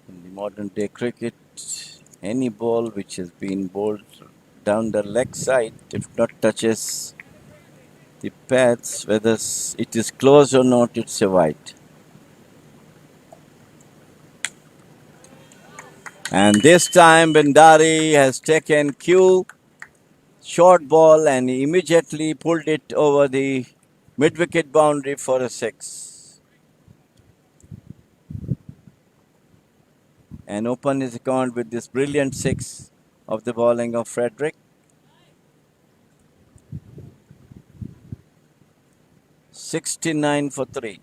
In the modern day cricket, any ball which has been bowled down the leg side, if not touches the pads, whether it is close or not, it's a wide. And this time, Bhandari has taken cue, short ball, and he immediately pulled it over the mid wicket boundary for a six. And open his account with this brilliant six of the bowling of Frederick. 69 for 3.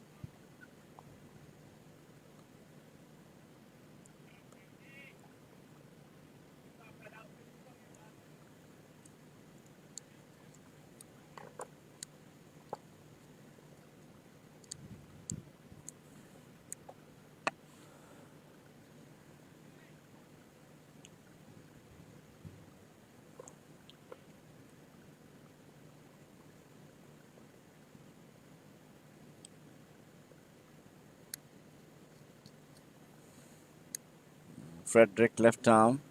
Frederick left arm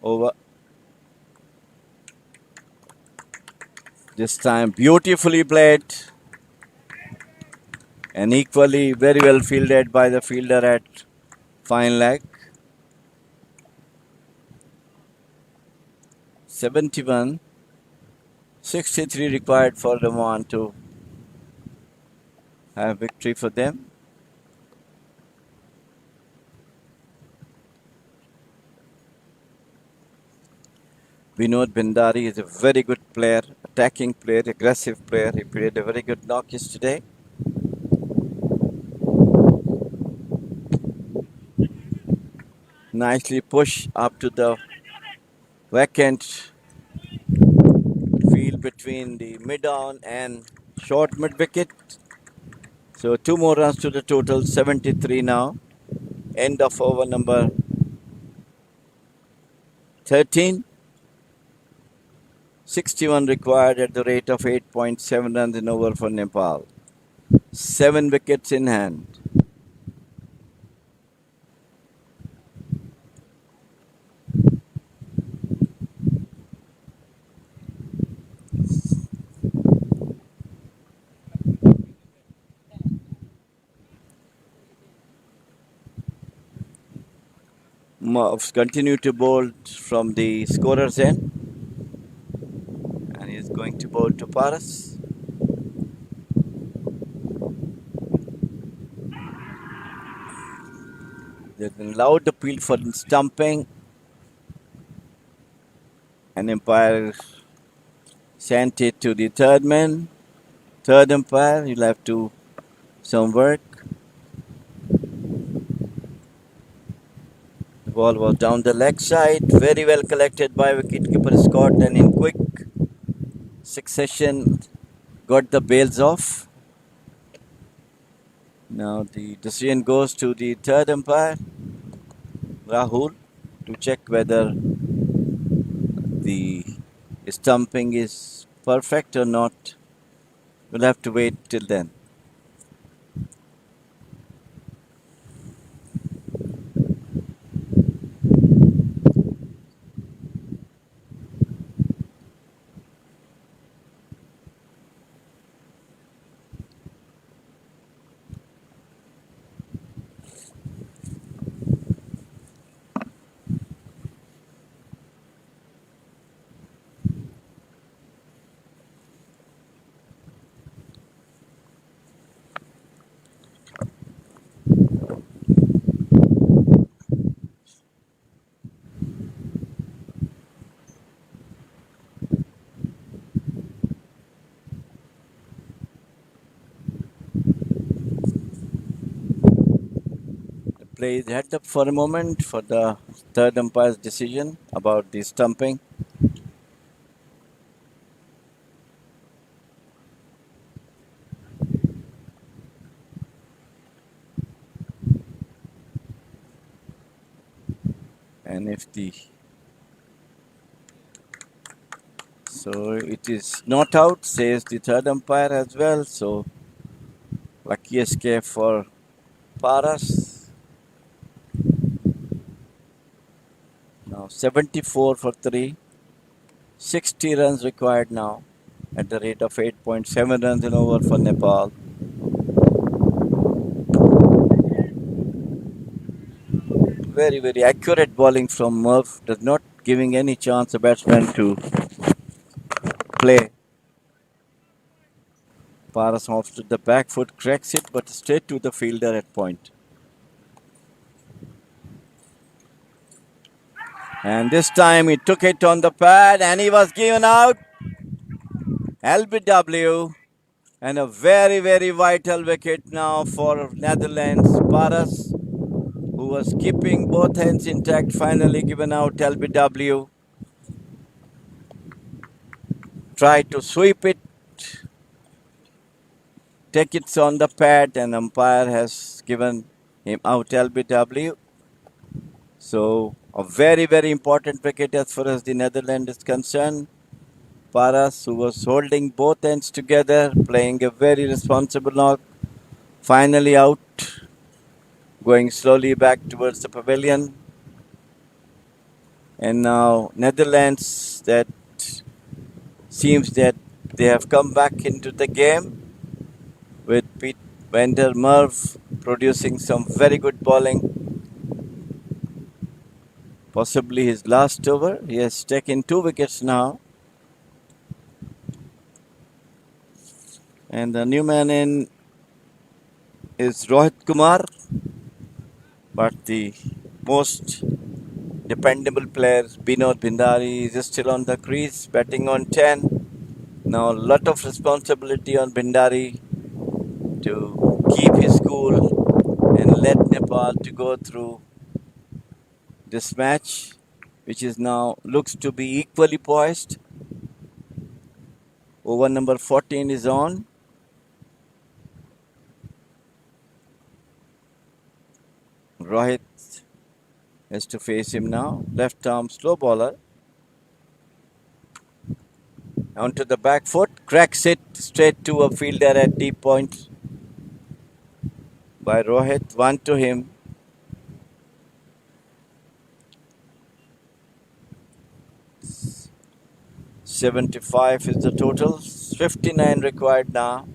over. This time beautifully played and equally very well fielded by the fielder at fine leg. 71, 63 required for Raman to have victory for them. Vinod Bhandari is a very good player, attacking player, aggressive player. He played a very good knock yesterday. Nicely push up to the vacant field between the mid-on and short mid-wicket. So 2 more runs to the total, 73 now. End of over number 13. 61 required at the rate of 8.7 runs in over for Nepal. 7 wickets in hand. Moves continue to bowl from the scorer's end. And he's going to bowl to Paras. There's been loud appeal for stumping. An umpire sent it to the third man. Third umpire, he'll have to some work. The ball was down the leg side, very well collected by wicketkeeper Scott, and in quick succession got the bails off. Now the decision goes to the third umpire, Rahul, to check whether the stumping is perfect or not. We'll have to wait till then. Play is head up for a moment for the third umpire's decision about the stumping. And if the So it is not out, says the third umpire as well. So lucky escape for Paras. Now 74 for 3. 60 runs required now at the rate of 8.7 runs in over for Nepal. Very, very accurate bowling from Murph. Does not giving any chance a batsman to play. Paras off to the back foot, cracks it, but straight to the fielder at point. And this time he took it on the pad and he was given out. LBW and a very, very vital wicket now for Netherlands. Paras, who was keeping both hands intact, finally given out. LBW tried to sweep it, take it on the pad, and umpire has given him out. LBW. So a very, very important wicket as far as the Netherlands is concerned. Paras, who was holding both ends together, playing a very responsible knock, finally out, going slowly back towards the pavilion. And now Netherlands, that seems that they have come back into the game with Pete Vander Merv producing some very good bowling. Possibly his last over. He has taken 2 wickets now. And the new man in is Rohit Kumar. But the most dependable player, Binod Bhandari, is still on the crease, batting on 10. Now, a lot of responsibility on Bhandari to keep his cool and let Nepal to go through this match, which is now looks to be equally poised. Over number 14 is on. Rohit has to face him now. Left arm slow bowler. Onto the back foot, cracks it straight to a fielder at deep point by Rohit. 1 to him. $75 is the total. 59 required now.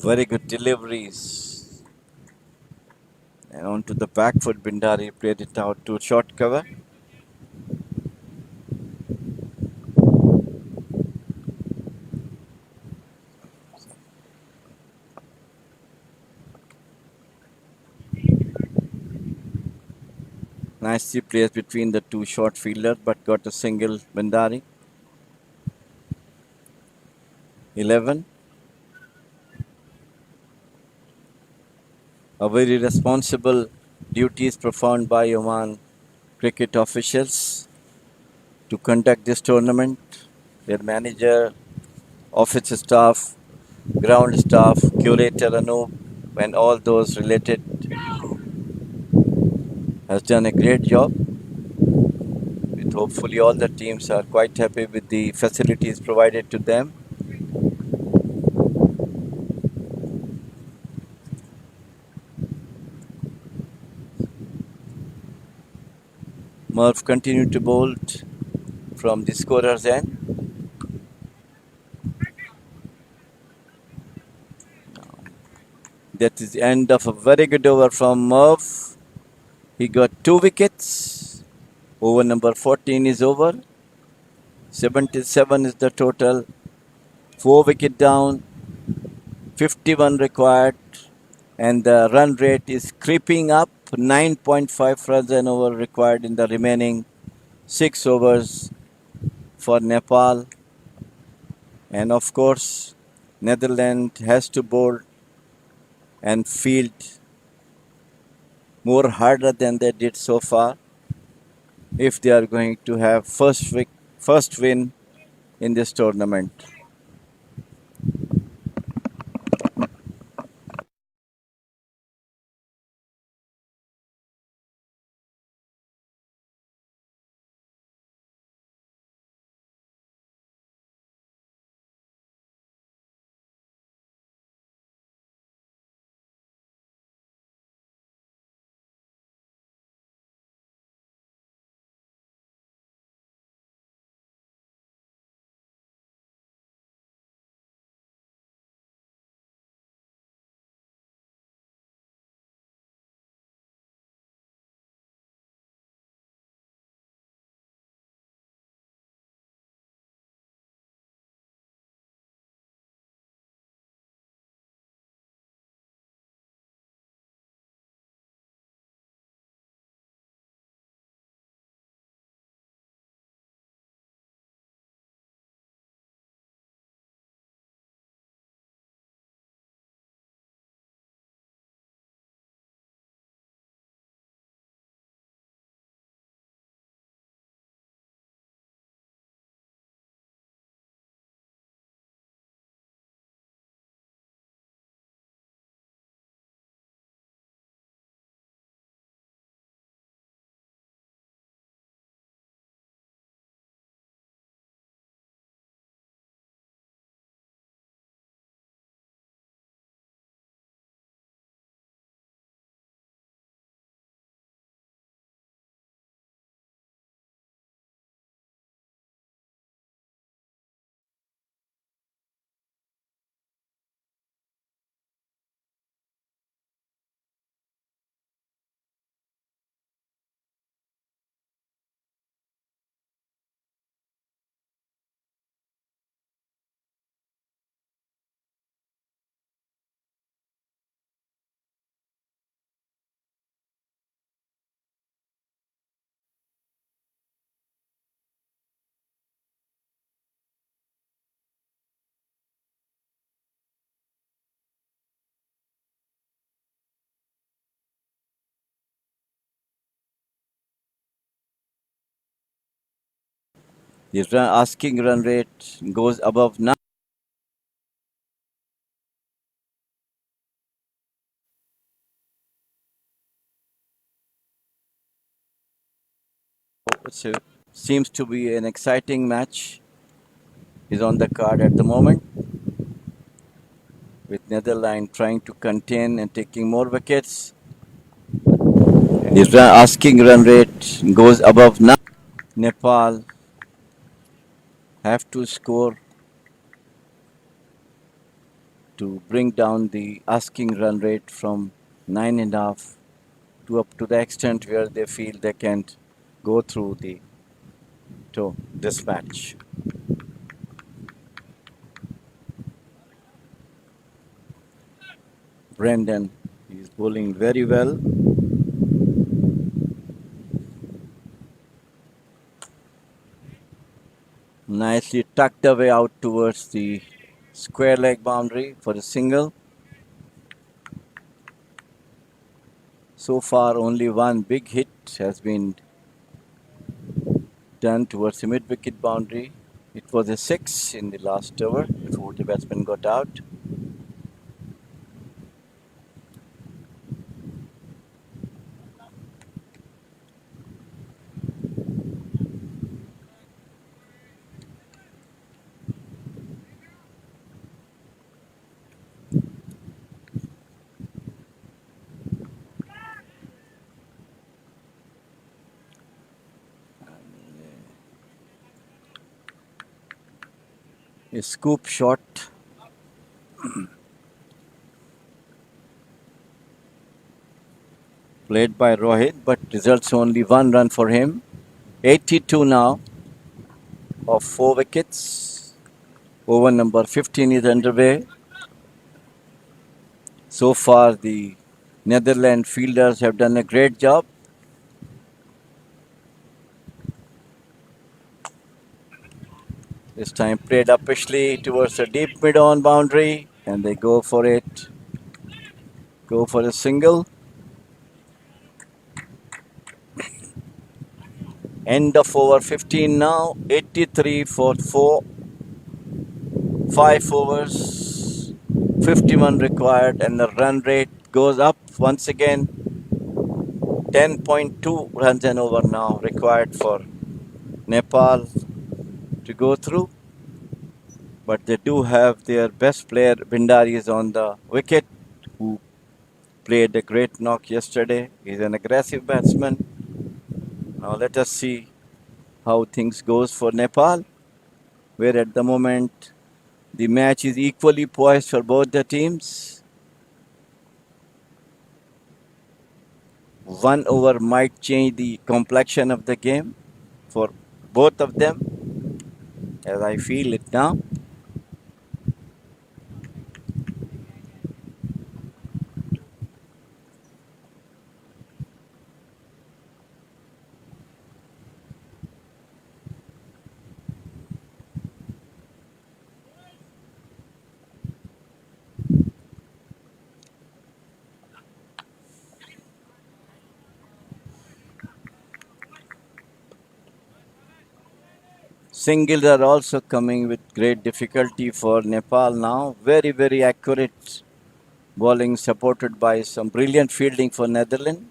Very good deliveries. And onto the back foot, Bhandari played it out to short cover. Nicely placed between the two short fielders, but got a single. Bhandari. 11. A very responsible duties performed by Oman cricket officials to conduct this tournament. Their manager, office staff, ground staff, curator Anup, and all those related has done a great job. With hopefully all the teams are quite happy with the facilities provided to them. Murph continued to bowl from the scorer's end. That is the end of a very good over from Murph. He got 2 wickets. Over number 14 is over. 77 is the total. 4 wicket down. 51 required. And the run rate is creeping up. 9.5 runs an over required in the remaining 6 overs for Nepal. And of course, Netherlands has to bowl and field more harder than they did so far if they are going to have first win in this tournament. The asking run rate goes above 9. So seems to be an exciting match is on the card at the moment, with Netherlands trying to contain and taking more wickets. The asking run rate goes above 9. Nepal have to score to bring down the asking run rate from 9.5 to up to the extent where they feel they can't go through to this match. Brendan is bowling very well. Nicely tucked away out towards the square leg boundary for a single. So far, only one big hit has been done towards the mid wicket boundary. It was a 6 in the last over before the batsman got out. A scoop shot played by Rohit, but results only one run for him. 82 now of 4 wickets. Over number 15 is underway. So far, the Netherlands fielders have done a great job. This time played uppishly towards the deep mid-on boundary, and they go for it. Go for a single. End of over 15 now. 83 for 4. 5 overs. 51 required, and the run rate goes up once again. 10.2 runs and over now required for Nepal to go through. But they do have their best player, Bhandari, is on the wicket, who played a great knock yesterday. He's an aggressive batsman. Now let us see how things goes for Nepal, where at the moment the match is equally poised for both the teams. One over might change the complexion of the game for both of them, as I feel it now. Singles are also coming with great difficulty for Nepal now. Very, very accurate bowling supported by some brilliant fielding for Netherlands.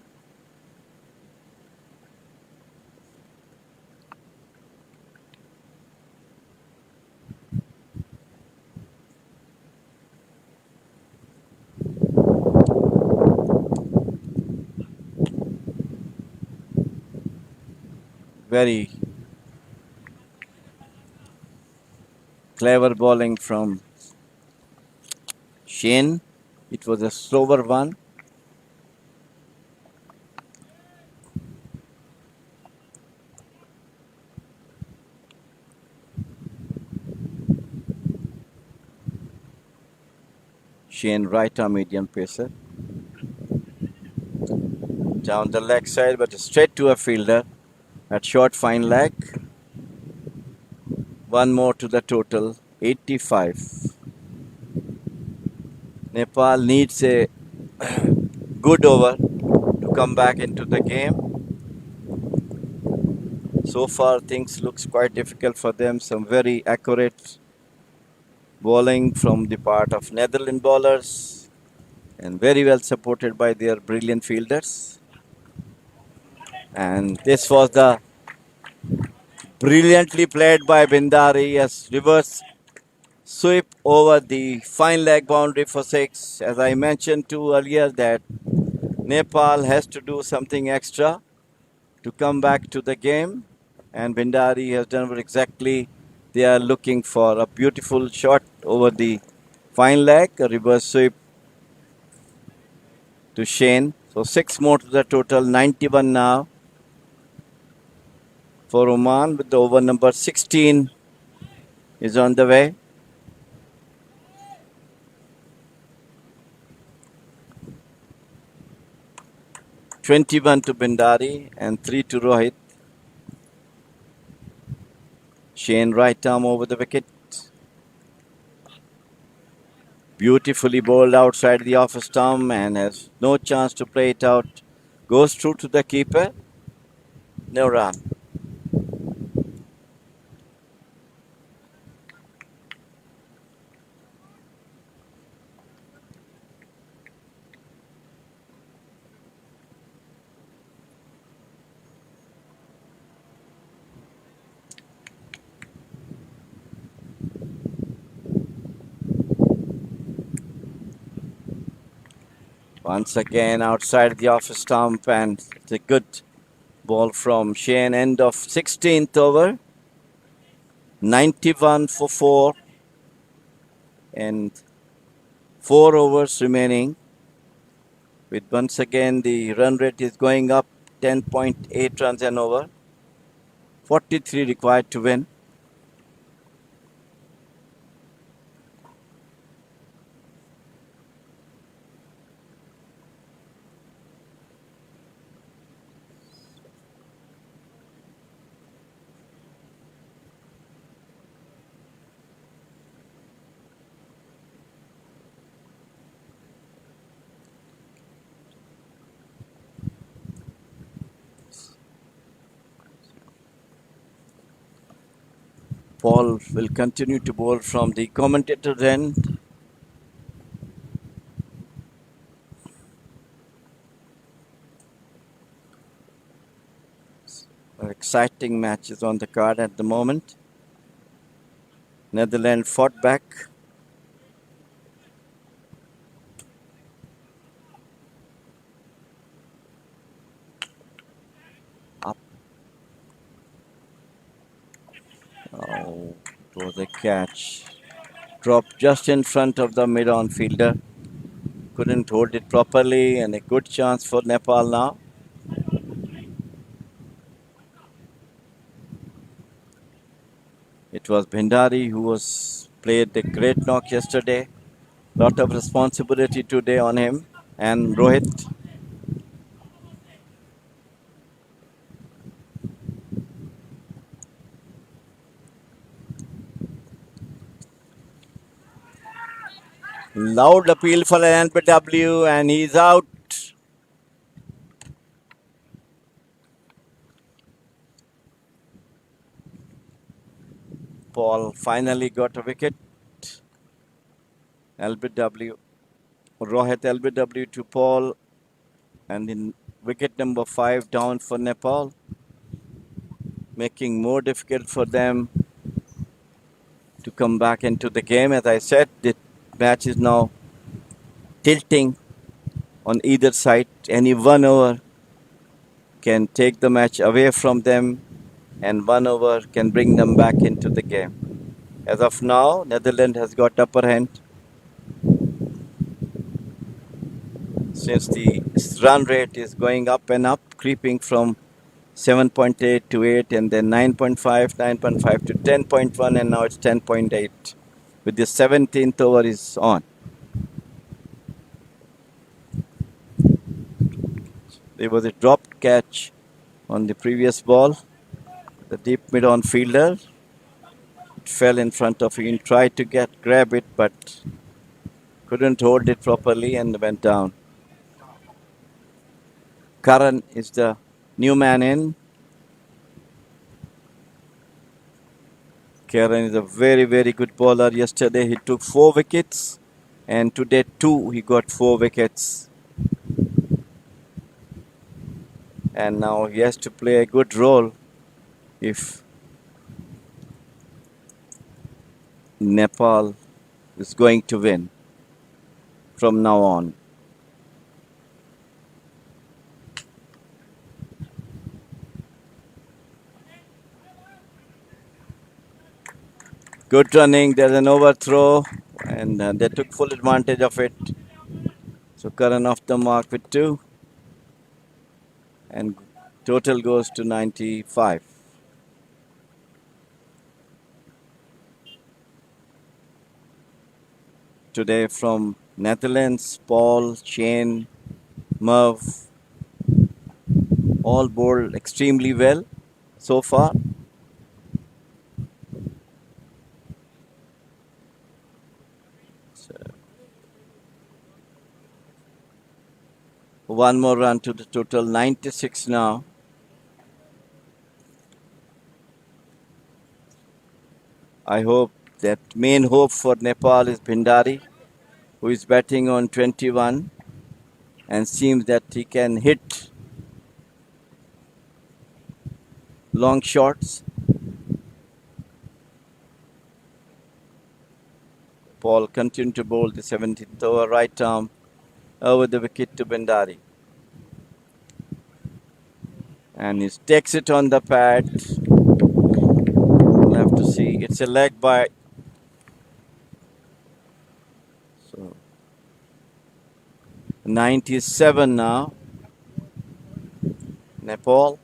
Very clever bowling from Shane. It was a slower one. Shane, right arm medium pacer. Down the leg side, but straight to a fielder at short fine leg. One more to the total, 85. Nepal needs a good over to come back into the game. So far, things looks quite difficult for them. Some very accurate bowling from the part of Netherlands bowlers, and very well supported by their brilliant fielders. And this was the brilliantly played by Bindari as reverse sweep over the fine leg boundary for six. As I mentioned too earlier, that Nepal has to do something extra to come back to the game, and Bindari has done what exactly they are looking for. A beautiful shot over the fine leg, a reverse sweep to Shane. So six more to the total, 91 now for Oman, with the over number 16 is on the way. "21 to Bindari and 3 to Rohit. Shane right arm over the wicket. Beautifully bowled outside the off stump and has no chance to play it out. Goes through to the keeper. No run. Once again outside the off stump, and it's a good ball from Shane. End of 16th over. 91 for 4 and 4 overs remaining. With once again the run rate is going up, 10.8 runs an over. 43 required to win. Paul will continue to bowl from the commentator's end. Exciting matches on the card at the moment. Netherlands fought back. Up. Oh, it was a catch. Dropped just in front of the mid-on fielder. Couldn't hold it properly, and a good chance for Nepal now. It was Bhandari who was played a great knock yesterday. Lot of responsibility today on him and Rohit. Loud appeal for an NPW, and he's out. Paul finally got a wicket. LBW, Rohit LBW to Paul, and in wicket number 5 down for Nepal, making more difficult for them to come back into the game. As I said, the match is now tilting on either side. Any 1 over can take the match away from them, and 1 over can bring them back into the game. As of now, Netherlands has got upper hand, since the run rate is going up and up, creeping from 7.8 to 8, and then 9.5, 9.5 to 10.1, and now it's 10.8. With the 17th over is on. There was a dropped catch on the previous ball. The deep mid-on fielder, it fell in front of him, tried to grab it, but couldn't hold it properly and went down. Karan is the new man in. Karen is a very, very good bowler. Yesterday he took 4 wickets, and today too he got 4 wickets. And now he has to play a good role if Nepal is going to win from now on. Good running. There's an overthrow, and they took full advantage of it. So Karan off the mark with 2, and total goes to 95. Today from Netherlands, Paul, Shane, Merv, all bowled extremely well so far. So, one more run to the total, 96 now. I hope that main hope for Nepal is Bhandari, who is batting on 21 and seems that he can hit long shots. Paul continued to bowl the 17th over, right arm over the wicket to Bhandari. And he takes it on the pad. We'll have to see. It's a leg by. So 97 now. Nepal.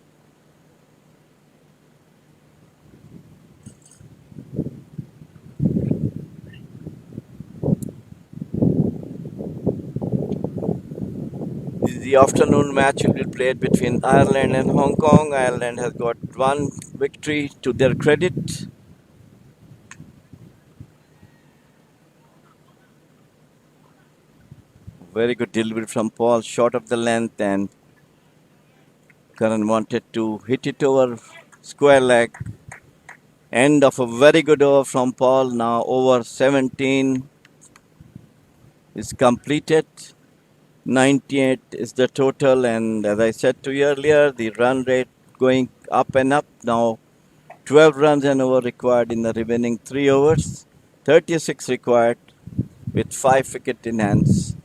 The afternoon match will be played between Ireland and Hong Kong. Ireland has got 1 victory to their credit. Very good delivery from Paul, short of the length, and Karan wanted to hit it over square leg. End of a very good over from Paul. Now over 17 is completed. 98 is the total, and as I said to you earlier, the run rate going up and up. Now 12 runs and over required in the remaining 3 overs. 36 required with 5 wickets in hands.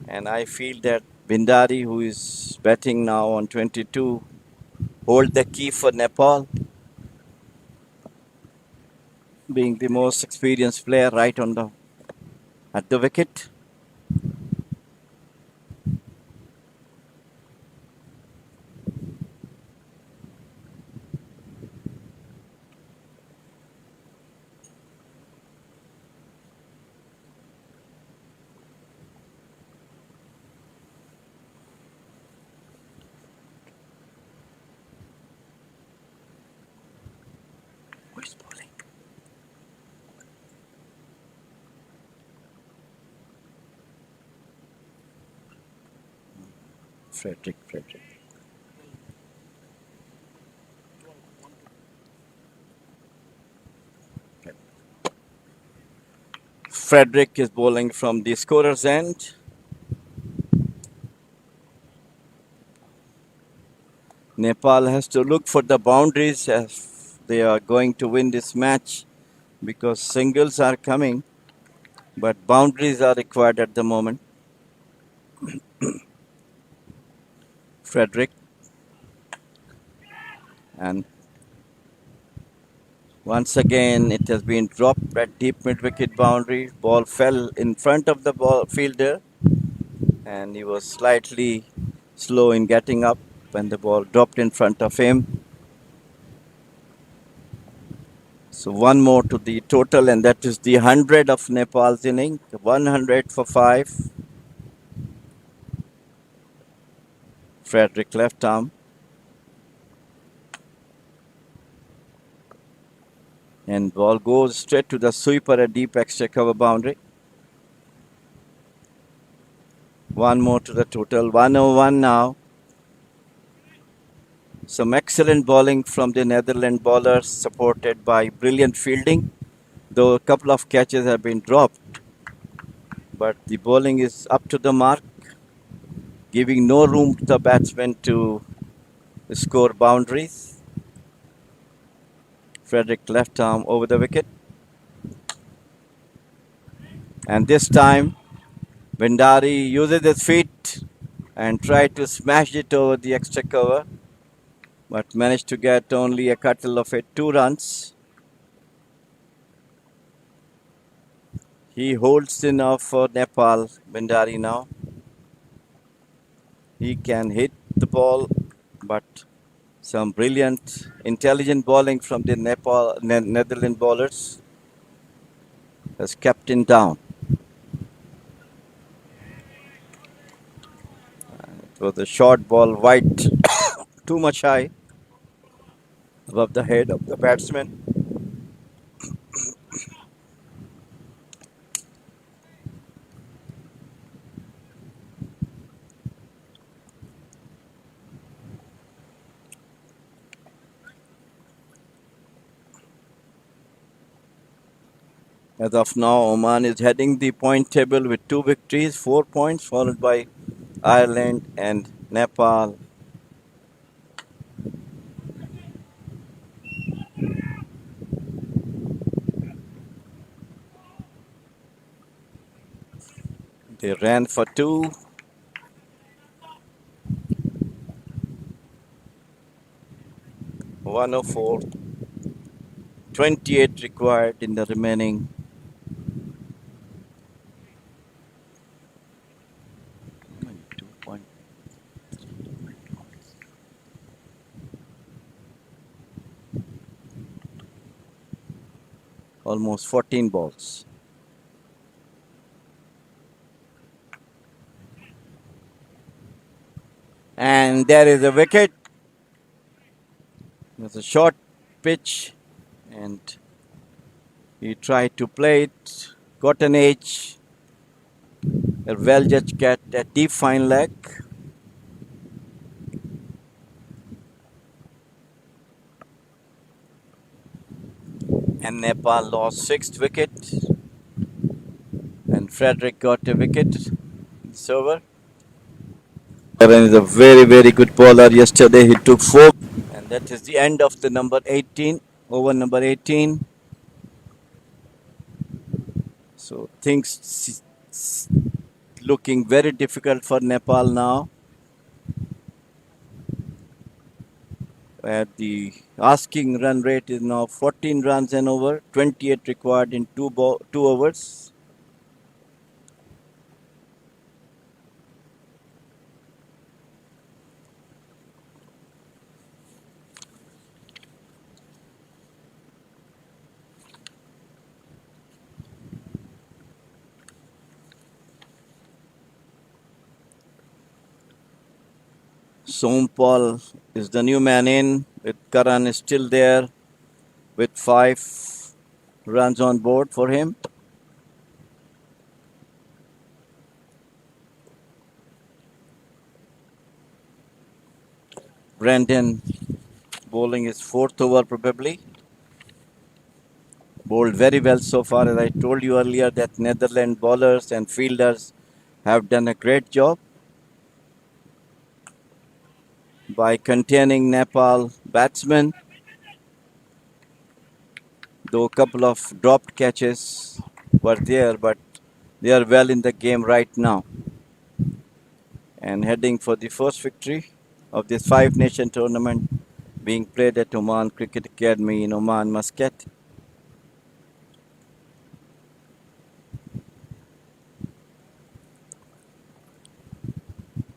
And I feel that Bhandari, who is batting now on 22, hold the key for Nepal, being the most experienced player right on the at the wicket. Who is bowling? Frederick. Frederick is bowling from the scorer's end. Nepal has to look for the boundaries if they are going to win this match, because singles are coming, but boundaries are required at the moment. Frederick, and once again it has been dropped at deep mid-wicket boundary. Ball fell in front of the ball fielder, and he was slightly slow in getting up when the ball dropped in front of him. So one more to the total, and that is the 100 of Nepal's inning. 100 for 5. Frederick left arm. And ball goes straight to the sweeper at deep extra cover boundary. One more to the total. 101 now. Some excellent bowling from the Netherlands bowlers, supported by brilliant fielding. Though a couple of catches have been dropped, but the bowling is up to the mark, giving no room to the batsmen to score boundaries. Frederick left arm over the wicket. And this time, Bhandari uses his feet and tried to smash it over the extra cover, but managed to get only a couple of 2 runs. He holds enough for Nepal, Bhandari now. He can hit the ball, but some brilliant, intelligent bowling from the Netherlands bowlers has kept him down. It was a short ball wide, too much high above the head of the batsman. As of now, Oman is heading the point table with 2 victories, 4 points, followed by Ireland and Nepal. They ran for two. One oh four. 28 required in the remaining. Almost 14 balls. And there is a wicket. It's a short pitch, and he tried to play it. Got an edge. A well judged cat, a deep fine leg. And Nepal lost 6th wicket. And Frederick got a wicket. It's over. Aaron is a very, very good bowler. Yesterday he took 4. And that is the end of the number 18, over number 18. So things looking very difficult for Nepal now. The asking run rate is now 14 runs and over, 28 required in 2 overs. Sompal is the new man in, with Karan is still there with 5 runs on board for him. Brandon bowling his 4th over probably. Bowled very well so far. As I told you earlier, that Netherlands bowlers and fielders have done a great job by containing Nepal batsmen. Though a couple of dropped catches were there, but they are well in the game right now. And heading for the first victory of this 5-nation tournament being played at Oman Cricket Academy in Oman, Muscat.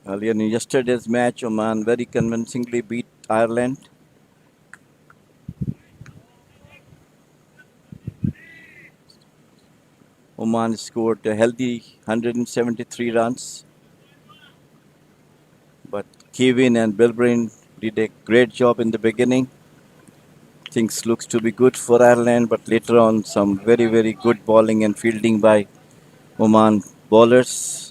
Earlier in yesterday's match, Oman very convincingly beat Ireland. Oman scored a healthy 173 runs. But Kevin and Bilbrin did a great job in the beginning. Things looks to be good for Ireland, but later on some very, very good bowling and fielding by Oman bowlers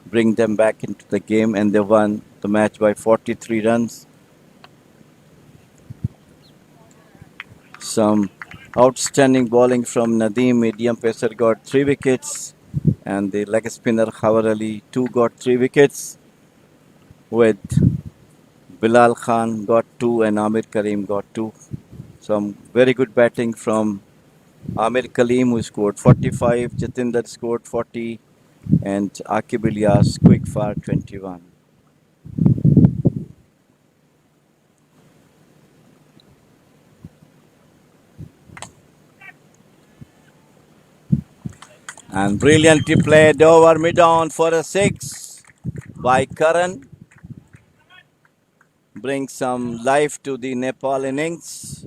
bring them back into the game, and they won the match by 43 runs. Some outstanding bowling from Nadeem. Medium pacer got 3 wickets, and the leg spinner Khawar Ali too got 3 wickets. With Bilal Khan got 2 and Amir Karim got 2. Some very good batting from Amir Kalim, who scored 45, Jatinder scored 40, and Akib Ilyas quick fire 21. And brilliantly played over mid-on for a 6 by Karan. Brings some life to the Nepal innings.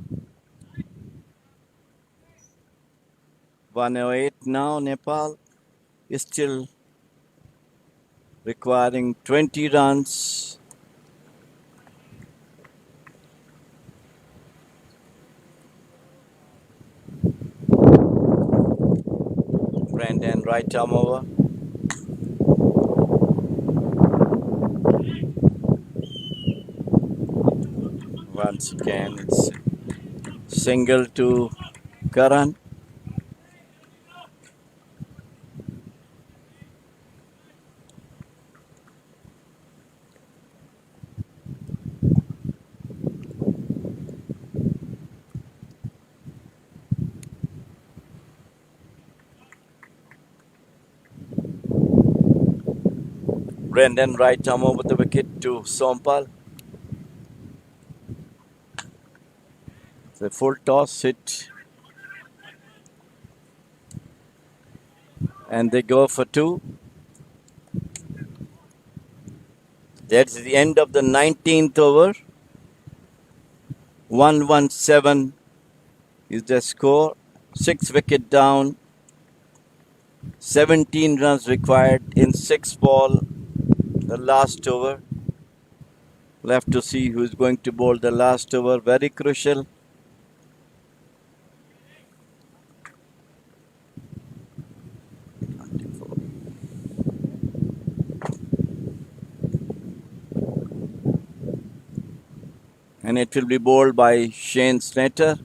108 now. Nepal is still requiring 20 runs. Brandon right arm over. Once again, it's single to Karan. Brendan right arm over the wicket to Sompal. The full toss hit. And they go for 2. That's the end of the 19th over. 117 is the score. 6 wicket down. 17 runs required in 6 ball. The last over. Left to see who is going to bowl the last over. Very crucial. And it will be bowled by Shane Slater.